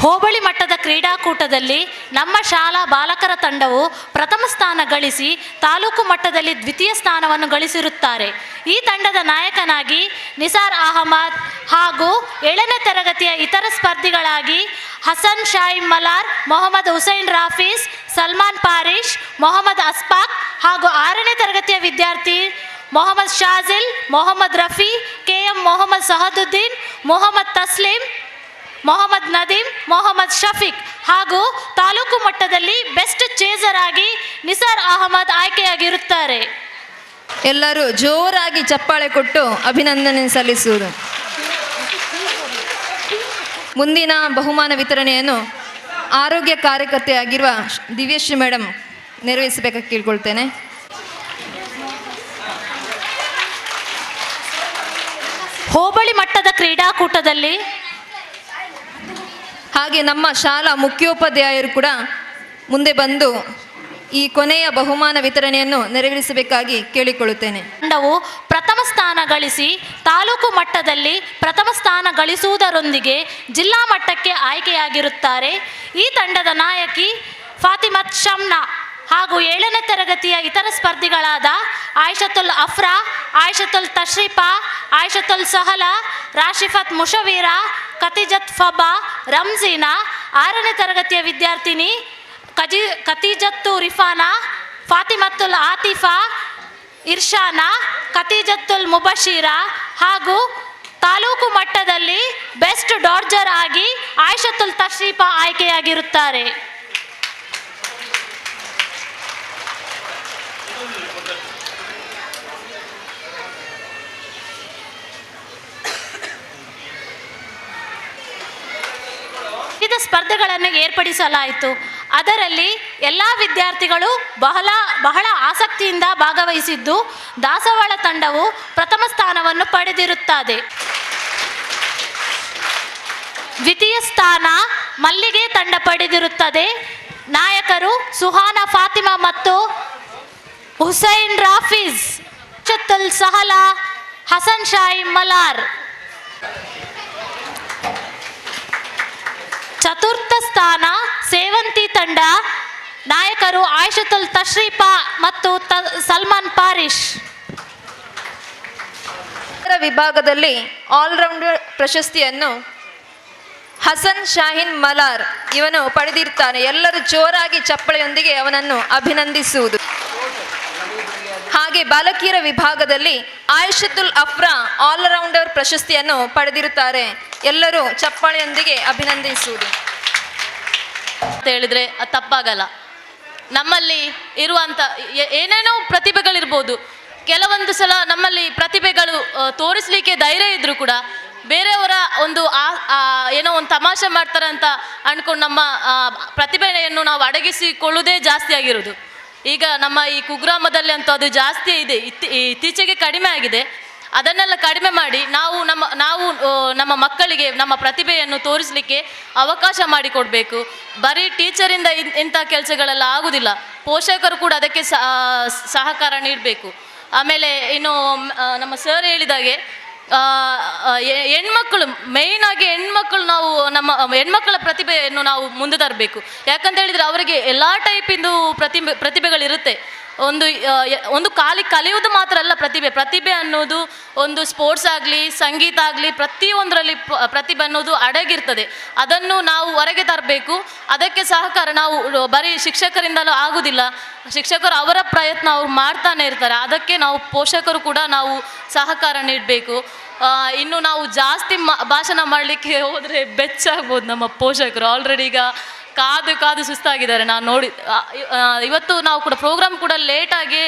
ಹೋಬಳಿ ಮಟ್ಟದ ಕ್ರೀಡಾಕೂಟದಲ್ಲಿ ನಮ್ಮ ಶಾಲಾ ಬಾಲಕರ ತಂಡವು ಪ್ರಥಮ ಸ್ಥಾನ ಗಳಿಸಿ ತಾಲೂಕು ಮಟ್ಟದಲ್ಲಿ ದ್ವಿತೀಯ ಸ್ಥಾನವನ್ನು ಗಳಿಸಿರುತ್ತಾರೆ. ಈ ತಂಡದ ನಾಯಕನಾಗಿ ನಿಸಾರ್ ಅಹಮದ್ ಹಾಗೂ 7ನೇ ತರಗತಿಯ ಇತರ ಸ್ಪರ್ಧಿಗಳಾಗಿ ಹಸನ್ ಶಾಯಿಮ್ ಮಲಾರ್, ಮೊಹಮ್ಮದ್ ಹುಸೈನ್ ರಾಫೀಸ್, ಸಲ್ಮಾನ್ ಪಾರಿಶ್, ಮೊಹಮ್ಮದ್ ಅಸ್ಫಾಕ್ ಹಾಗೂ 6ನೇ ತರಗತಿಯ ವಿದ್ಯಾರ್ಥಿ ಮೊಹಮ್ಮದ್ ಶಾಜಿಲ್, ಮೊಹಮ್ಮದ್ ರಫಿ, KM ಮೊಹಮ್ಮದ್ ಸಹದುದ್ದೀನ್, ಮೊಹಮ್ಮದ್ ತಸ್ಲೀಂ, ಮೊಹಮ್ಮದ್ ನದೀಮ್, ಮೊಹಮ್ಮದ್ ಶಫೀಕ್ ಹಾಗೂ ತಾಲೂಕು ಮಟ್ಟದಲ್ಲಿ ಬೆಸ್ಟ್ ಚೇಸರ್ ಆಗಿ ನಿಸಾರ್ ಅಹಮದ್ ಆಯ್ಕೆಯಾಗಿರುತ್ತಾರೆ. ಎಲ್ಲರೂ ಜೋರಾಗಿ ಚಪ್ಪಾಳೆ ಕೊಟ್ಟು ಅಭಿನಂದನೆ ಸಲ್ಲಿಸುವುದು. ಮುಂದಿನ ಬಹುಮಾನ ವಿತರಣೆಯನ್ನು ಆರೋಗ್ಯ ಕಾರ್ಯಕರ್ತೆಯಾಗಿರುವ ದಿವ್ಯಶ್ರೀ ಮೇಡಮ್ ನೆರವೇರಿಸಬೇಕಾಗಿ ಕೇಳ್ಕೊಳ್ತೇನೆ. ಹೋಬಳಿ ಮಟ್ಟದ ಕ್ರೀಡಾಕೂಟದಲ್ಲಿ ಹಾಗೆ ನಮ್ಮ ಶಾಲಾ ಮುಖ್ಯೋಪಾಧ್ಯಾಯರು ಕೂಡ ಮುಂದೆ ಬಂದು ಈ ಕೊನೆಯ ಬಹುಮಾನ ವಿತರಣೆಯನ್ನು ನೆರವೇರಿಸಬೇಕಾಗಿ ಕೇಳಿಕೊಳ್ಳುತ್ತೇನೆ. ತಂಡವು ಪ್ರಥಮ ಸ್ಥಾನ ಗಳಿಸಿ ತಾಲೂಕು ಮಟ್ಟದಲ್ಲಿ ಪ್ರಥಮ ಸ್ಥಾನ ಗಳಿಸುವುದರೊಂದಿಗೆ ಜಿಲ್ಲಾ ಮಟ್ಟಕ್ಕೆ ಆಯ್ಕೆಯಾಗಿರುತ್ತಾರೆ. ಈ ತಂಡದ ನಾಯಕಿ ಫಾತಿಮತ್ ಶಮ್ನಾ ಹಾಗೂ 7ನೇ ತರಗತಿಯ ಇತರ ಸ್ಪರ್ಧಿಗಳಾದ ಆಯಿಷತುಲ್ ಅಫ್ರಾ, ಆಯಿಷತುಲ್ ತಶ್ರೀಫಾ, ಆಯಿಷತುಲ್ ಸಹಲಾ, ರಾಶಿಫತ್ ಮುಷವೀರಾ, ಖತೀಜತ್ ಫಬಾ, ರಂಜೀನಾ, 6ನೇ ತರಗತಿಯ ವಿದ್ಯಾರ್ಥಿನಿ ಖತೀಜತ್ತು ರಿಫಾನಾ, ಫಾತಿಮತ್ತುಲ್ ಆತಿಫಾ, ಇರ್ಷಾನಾ, ಖತೀಜತ್ತುಲ್ ಮುಬಶೀರಾ ಹಾಗೂ ತಾಲೂಕು ಮಟ್ಟದಲ್ಲಿ ಬೆಸ್ಟ್ ಡಾಡ್ಜರ್ ಆಗಿ ಆಯಿಷತುಲ್ ತಶ್ರೀಫಾ ಆಯ್ಕೆಯಾಗಿರುತ್ತಾರೆ. ವಿವಿಧ ಸ್ಪರ್ಧೆಗಳನ್ನು ಏರ್ಪಡಿಸಲಾಯಿತು. ಅದರಲ್ಲಿ ಎಲ್ಲ ವಿದ್ಯಾರ್ಥಿಗಳು ಬಹಳ ಆಸಕ್ತಿಯಿಂದ ಭಾಗವಹಿಸಿದ್ದು ದಾಸವಾಳ ತಂಡವು ಪ್ರಥಮ ಸ್ಥಾನವನ್ನು ಪಡೆದಿರುತ್ತದೆ. ದ್ವಿತೀಯ ಸ್ಥಾನ ಮಲ್ಲಿಗೆ ತಂಡ ಪಡೆದಿರುತ್ತದೆ. ನಾಯಕರು ಸುಹಾನಾ ಫಾತಿಮಾ ಮತ್ತು ಹುಸೈನ್ ರಾಫೀಜ್, ಚತ್ತುಲ್ ಸಹಲಾ, ಹಸನ್ ಶಾಹಿ ಮಲಾರ್. ಚತುರ್ಥ ಸ್ಥಾನ ಸೇವಂತಿ ತಂಡ. ನಾಯಕರು ಆಯಿಷತುಲ್ ತಶ್ರೀಫಾ ಮತ್ತು ಸಲ್ಮಾನ್ ಪಾರಿಶ್. ವಿಭಾಗದಲ್ಲಿ ಆಲ್ರೌಂಡರ್ ಪ್ರಶಸ್ತಿಯನ್ನು ಹಸನ್ ಶಾಹಿನ್ ಮಲಾರ್ ಇವನು ಪಡೆದಿರ್ತಾನೆ. ಎಲ್ಲರೂ ಜೋರಾಗಿ ಚಪ್ಪಳೆಯೊಂದಿಗೆ ಅವನನ್ನು ಅಭಿನಂದಿಸುವುದು. ಹಾಗೆ ಬಾಲಕಿಯರ ವಿಭಾಗದಲ್ಲಿ ಆಯಿಷತುಲ್ ಅಫ್ರಾ ಆಲ್ರೌಂಡರ್ ಪ್ರಶಸ್ತಿಯನ್ನು ಪಡೆದಿರುತ್ತಾರೆ. ಎಲ್ಲರೂ ಚಪ್ಪಾಳೆಯೊಂದಿಗೆ ಅಭಿನಂದಿಸುವುದು. ಅಂತ ಹೇಳಿದ್ರೆ ಅದು ತಪ್ಪಾಗಲ್ಲ. ನಮ್ಮಲ್ಲಿ ಇರುವಂಥ ಏನೇನೋ ಪ್ರತಿಭೆಗಳಿರ್ಬೋದು. ಕೆಲವೊಂದು ಸಲ ನಮ್ಮಲ್ಲಿ ಪ್ರತಿಭೆಗಳು ತೋರಿಸಲಿಕ್ಕೆ ಧೈರ್ಯ ಇದ್ದರೂ ಕೂಡ ಬೇರೆಯವರ ಒಂದು ಏನೋ ಒಂದು ತಮಾಷೆ ಮಾಡ್ತಾರೆ ಅಂತ ಅಂದ್ಕೊಂಡು ನಮ್ಮ ಪ್ರತಿಭೆಯನ್ನು ನಾವು ಅಡಗಿಸಿಕೊಳ್ಳುವುದೇ ಜಾಸ್ತಿ ಆಗಿರೋದು. ಈಗ ನಮ್ಮ ಈ ಕುಗ್ರಾಮದಲ್ಲಿ ಅಂತೂ ಅದು ಜಾಸ್ತಿ ಇದೆ. ಇತ್ತೀಚೆಗೆ ಕಡಿಮೆ ಆಗಿದೆ. ಅದನ್ನೆಲ್ಲ ಕಡಿಮೆ ಮಾಡಿ ನಾವು ನಮ್ಮ ಮಕ್ಕಳಿಗೆ ನಮ್ಮ ಪ್ರತಿಭೆಯನ್ನು ತೋರಿಸಲಿಕ್ಕೆ ಅವಕಾಶ ಮಾಡಿಕೊಡ್ಬೇಕು. ಬರೀ ಟೀಚರಿಂದ ಇಂಥ ಕೆಲಸಗಳೆಲ್ಲ ಆಗುವುದಿಲ್ಲ. ಪೋಷಕರು ಕೂಡ ಅದಕ್ಕೆ ಸಹಕಾರ ನೀಡಬೇಕು. ಆಮೇಲೆ ಇನ್ನು ನಮ್ಮ ಸರ್ ಹೇಳಿದಾಗೆ ಹೆಣ್ಮಕ್ಕಳು ಮೇಯ್ನಾಗಿ ಹೆಣ್ಮಕ್ಕಳು ನಾವು ನಮ್ಮ ಹೆಣ್ಮಕ್ಕಳ ಪ್ರತಿಭೆಯನ್ನು ನಾವು ಮುಂದೆ ತರಬೇಕು. ಯಾಕಂತ ಹೇಳಿದರೆ ಅವರಿಗೆ ಎಲ್ಲ ಟೈಪಿಂದು ಪ್ರತಿಭೆಗಳಿರುತ್ತೆ. ಒಂದು ಖಾಲಿ ಕಲಿಯುವುದು ಮಾತ್ರ ಅಲ್ಲ ಪ್ರತಿಭೆ ಅನ್ನೋದು ಒಂದು ಸ್ಪೋರ್ಟ್ಸ್ ಆಗಲಿ ಸಂಗೀತ ಆಗಲಿ ಪ್ರತಿಯೊಂದರಲ್ಲಿ ಪ್ರತಿಭೆ ಅನ್ನೋದು ಅಡಗಿರ್ತದೆ. ಅದನ್ನು ನಾವು ಹೊರಗೆ ತರಬೇಕು. ಅದಕ್ಕೆ ಸಹಕಾರ ನಾವು ಬರೀ ಶಿಕ್ಷಕರಿಂದಲೂ ಆಗುವುದಿಲ್ಲ. ಶಿಕ್ಷಕರು ಅವರ ಪ್ರಯತ್ನ ಅವ್ರು ಮಾಡ್ತಾನೆ ಇರ್ತಾರೆ. ಅದಕ್ಕೆ ನಾವು ಪೋಷಕರು ಕೂಡ ನಾವು ಸಹಕಾರ ನೀಡಬೇಕು. ಇನ್ನು ನಾವು ಜಾಸ್ತಿ ಭಾಷಣ ಮಾಡಲಿಕ್ಕೆ ಹೋದರೆ ಬೆಚ್ಚಾಗ್ಬೋದು ನಮ್ಮ ಪೋಷಕರು. ಆಲ್ರೆಡಿ ಈಗ ಕಾದು ಸುಸ್ತಾಗಿದ್ದಾರೆ. ನಾನು ನೋಡಿ ಇವತ್ತು ನಾವು ಕೂಡ ಪ್ರೋಗ್ರಾಮ್ ಕೂಡ ಲೇಟಾಗಿ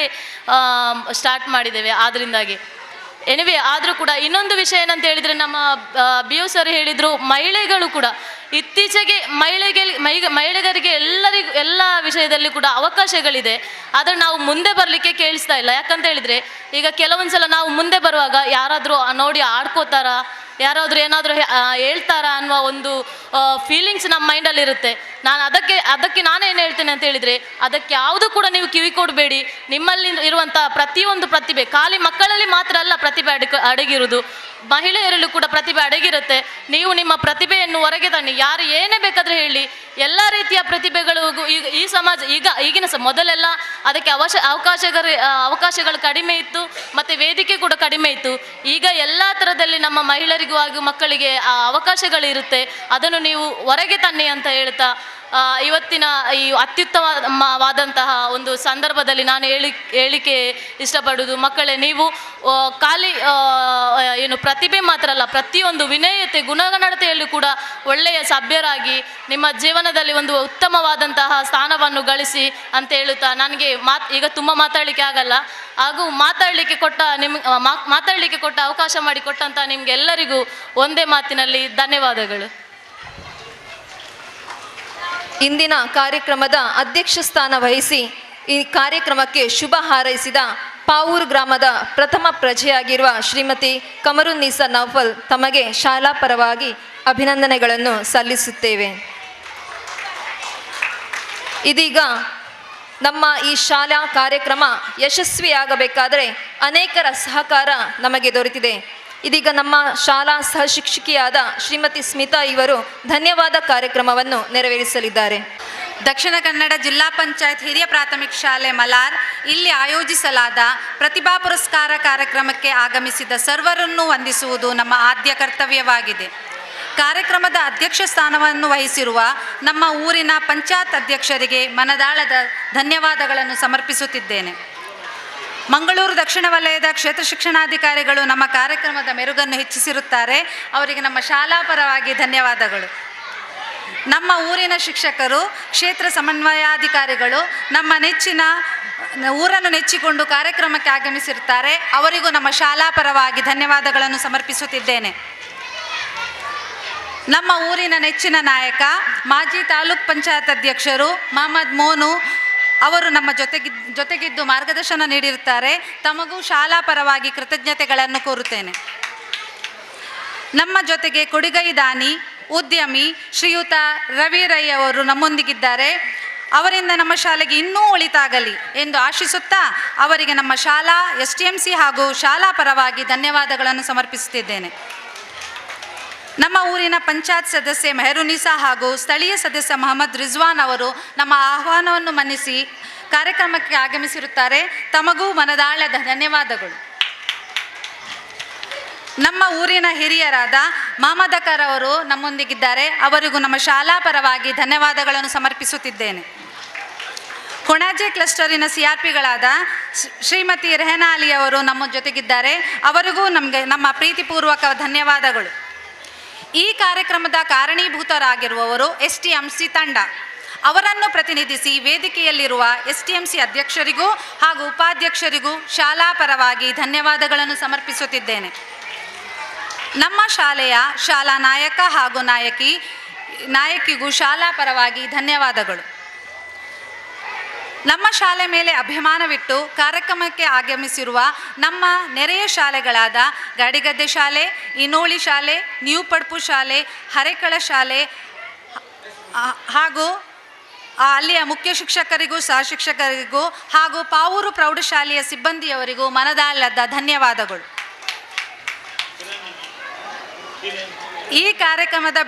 ಸ್ಟಾರ್ಟ್ ಮಾಡಿದ್ದೇವೆ. ಆದ್ದರಿಂದಾಗಿ ಎನಿವೆ ಆದರೂ ಕೂಡ ಇನ್ನೊಂದು ವಿಷಯ ಏನಂತ ಹೇಳಿದರೆ ನಮ್ಮ BO ಸರ್ ಹೇಳಿದರು, ಮಹಿಳೆಗಳು ಕೂಡ ಇತ್ತೀಚೆಗೆ ಮಹಿಳೆಯರಿಗೆ ಎಲ್ಲ ವಿಷಯದಲ್ಲಿ ಕೂಡ ಅವಕಾಶಗಳಿದೆ. ಆದರೆ ನಾವು ಮುಂದೆ ಬರಲಿಕ್ಕೆ ಕೇಳಿಸ್ತಾ ಇಲ್ಲ. ಯಾಕಂತ ಹೇಳಿದರೆ ಈಗ ಕೆಲವೊಂದು ಸಲ ನಾವು ಮುಂದೆ ಬರುವಾಗ ಯಾರಾದರೂ ನೋಡಿ ಆಡ್ಕೋತಾರ, ಯಾರಾದರೂ ಏನಾದರೂ ಹೇಳ್ತಾರಾ ಅನ್ನುವ ಒಂದು ಫೀಲಿಂಗ್ಸ್ ನಮ್ಮ ಮೈಂಡಲ್ಲಿ ಇರುತ್ತೆ. ನಾನು ಅದಕ್ಕೆ ನಾನೇನು ಹೇಳ್ತೇನೆ ಅಂತ ಹೇಳಿದರೆ, ಅದಕ್ಕೆ ಯಾವುದು ಕೂಡ ನೀವು ಕಿವಿ ಕೊಡಬೇಡಿ. ನಿಮ್ಮಲ್ಲಿ ಇರುವಂಥ ಪ್ರತಿಯೊಂದು ಪ್ರತಿಭೆ ಖಾಲಿ ಮಕ್ಕಳಲ್ಲಿ ಮಾತ್ರ ಅಲ್ಲ ಪ್ರತಿಭೆ ಅಡಗಿರುವುದು, ಮಹಿಳೆಯರಲ್ಲೂ ಕೂಡ ಪ್ರತಿಭೆ ಅಡಗಿರುತ್ತೆ. ನೀವು ನಿಮ್ಮ ಪ್ರತಿಭೆಯನ್ನು ಹೊರಗೆ ತನ್ನಿ. ಯಾರು ಏನೇ ಬೇಕಾದರೆ ಹೇಳಿ. ಎಲ್ಲ ರೀತಿಯ ಪ್ರತಿಭೆಗಳು ಈ ಸಮಾಜ ಈಗಿನ ಮೊದಲೆಲ್ಲ ಅದಕ್ಕೆ ಅವಕಾಶಗಳು ಕಡಿಮೆ ಇತ್ತು ಮತ್ತು ವೇದಿಕೆ ಕೂಡ ಕಡಿಮೆ ಇತ್ತು. ಈಗ ಎಲ್ಲ ಥರದಲ್ಲಿ ನಮ್ಮ ಮಹಿಳೆಯರಿಗೂ ಹಾಗೂ ಮಕ್ಕಳಿಗೆ ಅವಕಾಶಗಳಿರುತ್ತೆ. ಅದನ್ನು ನೀವು ಹೊರಗೆ ತನ್ನಿ ಅಂತ ಹೇಳ್ತಾ ಇವತ್ತಿನ ಈ ಅತ್ಯುತ್ತಮವಾದಂತಹ ಒಂದು ಸಂದರ್ಭದಲ್ಲಿ ನಾನು ಹೇಳಿಕೆ ಇಷ್ಟಪಡೋದು, ಮಕ್ಕಳೇ ನೀವು ಖಾಲಿ ಏನು ಪ್ರತಿಭೆ ಮಾತ್ರ ಅಲ್ಲ, ಪ್ರತಿಯೊಂದು ವಿನಯತೆ ಗುಣನಡತೆಯಲ್ಲೂ ಕೂಡ ಒಳ್ಳೆಯ ಸಭ್ಯರಾಗಿ ನಿಮ್ಮ ಜೀವನದಲ್ಲಿ ಒಂದು ಉತ್ತಮವಾದಂತಹ ಸ್ಥಾನವನ್ನು ಗಳಿಸಿ ಅಂತ ಹೇಳುತ್ತಾ ನನಗೆ ಈಗ ತುಂಬ ಮಾತಾಡಲಿಕ್ಕೆ ಆಗಲ್ಲ. ಹಾಗೂ ಮಾತಾಡಲಿಕ್ಕೆ ಕೊಟ್ಟ ಅವಕಾಶ ಮಾಡಿಕೊಟ್ಟಂಥ ನಿಮಗೆಲ್ಲರಿಗೂ ಒಂದೇ ಮಾತಿನಲ್ಲಿ ಧನ್ಯವಾದಗಳು. ಇಂದಿನ ಕಾರ್ಯಕ್ರಮದ ಅಧ್ಯಕ್ಷ ಸ್ಥಾನ ವಹಿಸಿ ಈ ಕಾರ್ಯಕ್ರಮಕ್ಕೆ ಶುಭ ಹಾರೈಸಿದ ಪಾವೂರು ಗ್ರಾಮದ ಪ್ರಥಮ ಪ್ರಜೆಯಾಗಿರುವ ಶ್ರೀಮತಿ ಕಮರುನ್ನೀಸಾ ನೌಫಲ್ ತಮಗೆ ಶಾಲಾ ಪರವಾಗಿ ಅಭಿನಂದನೆಗಳನ್ನು ಸಲ್ಲಿಸುತ್ತೇವೆ. ಇದೀಗ ನಮ್ಮ ಈ ಶಾಲಾ ಕಾರ್ಯಕ್ರಮ ಯಶಸ್ವಿಯಾಗಬೇಕಾದರೆ ಅನೇಕರ ಸಹಕಾರ ನಮಗೆ ದೊರೆತಿದೆ. ಇದೀಗ ನಮ್ಮ ಶಾಲಾ ಸಹಶಿಕ್ಷಕಿಯಾದ ಶ್ರೀಮತಿ ಸ್ಮಿತಾ ಇವರು ಧನ್ಯವಾದ ಕಾರ್ಯಕ್ರಮವನ್ನು ನೆರವೇರಿಸಲಿದ್ದಾರೆ. ದಕ್ಷಿಣ ಕನ್ನಡ ಜಿಲ್ಲಾ ಪಂಚಾಯತ್ ಹಿರಿಯ ಪ್ರಾಥಮಿಕ ಶಾಲೆ ಮಲಾರ್ ಇಲ್ಲಿ ಆಯೋಜಿಸಲಾದ ಪ್ರತಿಭಾ ಪುರಸ್ಕಾರ ಕಾರ್ಯಕ್ರಮಕ್ಕೆ ಆಗಮಿಸಿದ ಸರ್ವರನ್ನು ವಂದಿಸುವುದು ನಮ್ಮ ಆದ್ಯ ಕರ್ತವ್ಯವಾಗಿದೆ. ಕಾರ್ಯಕ್ರಮದ ಅಧ್ಯಕ್ಷ ಸ್ಥಾನವನ್ನು ವಹಿಸಿರುವ ನಮ್ಮ ಊರಿನ ಪಂಚಾಯತ್ ಅಧ್ಯಕ್ಷರಿಗೆ ಮನದಾಳದ ಧನ್ಯವಾದಗಳನ್ನು ಸಮರ್ಪಿಸುತ್ತಿದ್ದೇನೆ. ಮಂಗಳೂರು ದಕ್ಷಿಣ ವಲಯದ ಕ್ಷೇತ್ರ ಶಿಕ್ಷಣಾಧಿಕಾರಿಗಳು ನಮ್ಮ ಕಾರ್ಯಕ್ರಮದ ಮೆರುಗನ್ನು ಹೆಚ್ಚಿಸಿರುತ್ತಾರೆ. ಅವರಿಗೆ ನಮ್ಮ ಶಾಲಾ ಪರವಾಗಿ ಧನ್ಯವಾದಗಳು. ನಮ್ಮ ಊರಿನ ಶಿಕ್ಷಕರು, ಕ್ಷೇತ್ರ ಸಮನ್ವಯಾಧಿಕಾರಿಗಳು ನಮ್ಮ ಊರನ್ನು ನೆಚ್ಚಿಕೊಂಡು ಕಾರ್ಯಕ್ರಮಕ್ಕೆ ಆಗಮಿಸಿರುತ್ತಾರೆ. ಅವರಿಗೂ ನಮ್ಮ ಶಾಲಾ ಪರವಾಗಿ ಧನ್ಯವಾದಗಳನ್ನು ಸಮರ್ಪಿಸುತ್ತಿದ್ದೇನೆ. ನಮ್ಮ ಊರಿನ ನೆಚ್ಚಿನ ನಾಯಕ ಮಾಜಿ ತಾಲೂಕ್ ಪಂಚಾಯತ್ ಅಧ್ಯಕ್ಷರು ಮಹಮ್ಮದ್ ಮೋನು ಅವರು ನಮ್ಮ ಜೊತೆಗಿದ್ದು ಮಾರ್ಗದರ್ಶನ ನೀಡಿರುತ್ತಾರೆ. ತಮಗೂ ಶಾಲಾ ಪರವಾಗಿ ಕೃತಜ್ಞತೆಗಳನ್ನು ಕೋರುತ್ತೇನೆ. ನಮ್ಮ ಜೊತೆಗೆ ಕೊಡುಗೈ ದಾನಿ ಉದ್ಯಮಿ ಶ್ರೀಯುತ ರವಿ ರೈ ಅವರು ನಮ್ಮೊಂದಿಗಿದ್ದಾರೆ. ಅವರಿಂದ ನಮ್ಮ ಶಾಲೆಗೆ ಇನ್ನೂ ಒಳಿತಾಗಲಿ ಎಂದು ಆಶಿಸುತ್ತಾ ಅವರಿಗೆ ನಮ್ಮ ಶಾಲಾ STMC ಹಾಗೂ ಶಾಲಾ ಪರವಾಗಿ ಧನ್ಯವಾದಗಳನ್ನು ಸಮರ್ಪಿಸುತ್ತಿದ್ದೇನೆ. ನಮ್ಮ ಊರಿನ ಪಂಚಾಯತ್ ಸದಸ್ಯೆ ಮೆಹರುನ್ನೀಸಾ ಹಾಗೂ ಸ್ಥಳೀಯ ಸದಸ್ಯ ಮೊಹಮ್ಮದ್ ರಿಜ್ವಾನ್ ಅವರು ನಮ್ಮ ಆಹ್ವಾನವನ್ನು ಮನ್ನಿಸಿ ಕಾರ್ಯಕ್ರಮಕ್ಕೆ ಆಗಮಿಸಿರುತ್ತಾರೆ. ತಮಗೂ ಮನದಾಳದ ಧನ್ಯವಾದಗಳು. ನಮ್ಮ ಊರಿನ ಹಿರಿಯರಾದ ಮಹಮ್ಮದಕರ್ ಅವರು ನಮ್ಮೊಂದಿಗಿದ್ದಾರೆ. ಅವರಿಗೂ ನಮ್ಮ ಶಾಲಾ ಪರವಾಗಿ ಧನ್ಯವಾದಗಳನ್ನು ಸಮರ್ಪಿಸುತ್ತಿದ್ದೇನೆ. ಕೊಣಾಜೆ ಕ್ಲಸ್ಟರಿನ CRPಗಳಾದ ಶ್ರೀಮತಿ ರೆಹನಾ ಅಲಿ ಅವರು ನಮ್ಮ ಜೊತೆಗಿದ್ದಾರೆ. ಅವರಿಗೂ ನಮ್ಮ ಪ್ರೀತಿಪೂರ್ವಕ ಧನ್ಯವಾದಗಳು. ಈ ಕಾರ್ಯಕ್ರಮದ ಕಾರಣೀಭೂತರಾಗಿರುವವರು STMC ತಂಡ. ಅವರನ್ನು ಪ್ರತಿನಿಧಿಸಿ ವೇದಿಕೆಯಲ್ಲಿರುವ STMC ಅಧ್ಯಕ್ಷರಿಗೂ ಹಾಗೂ ಉಪಾಧ್ಯಕ್ಷರಿಗೂ ಶಾಲಾ ಪರವಾಗಿ ಧನ್ಯವಾದಗಳನ್ನು ಸಮರ್ಪಿಸುತ್ತಿದ್ದೇನೆ. ನಮ್ಮ ಶಾಲೆಯ ಶಾಲಾ ನಾಯಕ ಹಾಗೂ ನಾಯಕಿಗೂ ಶಾಲಾ ಪರವಾಗಿ ಧನ್ಯವಾದಗಳು. ನಮ್ಮ ಶಾಲೆ ಮೇಲೆ ಅಭಿಮಾನವಿಟ್ಟು ಕಾರ್ಯಕ್ರಮಕ್ಕೆ ಆಗಮಿಸಿರುವ ನಮ್ಮ ನೆರೆಯ ಶಾಲೆಗಳಾದ ಗಾಡಿಗದ್ದೆ ಶಾಲೆ, ಇನೋಳಿ ಶಾಲೆ, ನ್ಯೂ ಪಡ್ಪು ಶಾಲೆ, ಹರೇಕಳ ಶಾಲೆ ಹಾಗೂ ಅಲ್ಲಿಯ ಮುಖ್ಯ ಶಿಕ್ಷಕರಿಗೂ ಸಹಶಿಕ್ಷಕರಿಗೂ ಹಾಗೂ ಪಾವೂರು ಪ್ರೌಢಶಾಲೆಯ ಸಿಬ್ಬಂದಿಯವರಿಗೂ ಮನದಾಳದ ಧನ್ಯವಾದಗಳು. ಈ ಕಾರ್ಯಕ್ರಮದ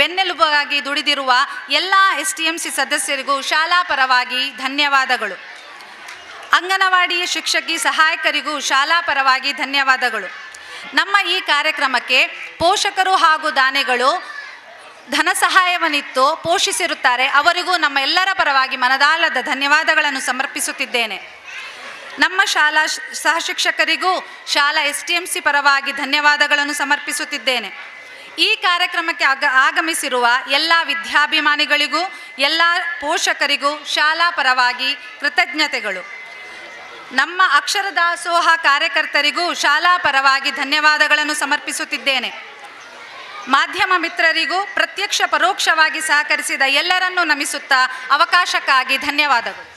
ಬೆನ್ನೆಲುಬಾಗಿ ದುಡಿದಿರುವ ಎಲ್ಲ STMC ಸದಸ್ಯರಿಗೂ ಶಾಲಾ ಪರವಾಗಿ ಧನ್ಯವಾದಗಳು. ಅಂಗನವಾಡಿಯ ಶಿಕ್ಷಕಿ ಸಹಾಯಕರಿಗೂ ಶಾಲಾ ಪರವಾಗಿ ಧನ್ಯವಾದಗಳು. ನಮ್ಮ ಈ ಕಾರ್ಯಕ್ರಮಕ್ಕೆ ಪೋಷಕರು ಹಾಗೂ ದಾನಿಗಳು ಧನ ಸಹಾಯವನ್ನಿತ್ತು ಪೋಷಿಸಿರುತ್ತಾರೆ. ಅವರಿಗೂ ನಮ್ಮ ಎಲ್ಲರ ಪರವಾಗಿ ಮನದಾಳದ ಧನ್ಯವಾದಗಳನ್ನು ಸಮರ್ಪಿಸುತ್ತಿದ್ದೇನೆ. ನಮ್ಮ ಶಾಲಾ ಸಹಶಿಕ್ಷಕರಿಗೂ ಶಾಲಾ STMC ಪರವಾಗಿ ಧನ್ಯವಾದಗಳನ್ನು ಸಮರ್ಪಿಸುತ್ತಿದ್ದೇನೆ. ಈ ಕಾರ್ಯಕ್ರಮಕ್ಕೆ ಆಗಮಿಸಿರುವ ಎಲ್ಲ ವಿದ್ಯಾಭಿಮಾನಿಗಳಿಗೂ ಎಲ್ಲ ಪೋಷಕರಿಗೂ ಶಾಲಾ ಪರವಾಗಿ ಕೃತಜ್ಞತೆಗಳು. ನಮ್ಮ ಅಕ್ಷರ ದಾಸೋಹ ಕಾರ್ಯಕರ್ತರಿಗೂ ಶಾಲಾ ಪರವಾಗಿ ಧನ್ಯವಾದಗಳನ್ನು ಸಮರ್ಪಿಸುತ್ತಿದ್ದೇನೆ. ಮಾಧ್ಯಮ ಮಿತ್ರರಿಗೂ ಪ್ರತ್ಯಕ್ಷ ಪರೋಕ್ಷವಾಗಿ ಸಹಕರಿಸಿದ ಎಲ್ಲರನ್ನೂ ನಮಿಸುತ್ತಾ ಅವಕಾಶಕ್ಕಾಗಿ ಧನ್ಯವಾದಗಳು.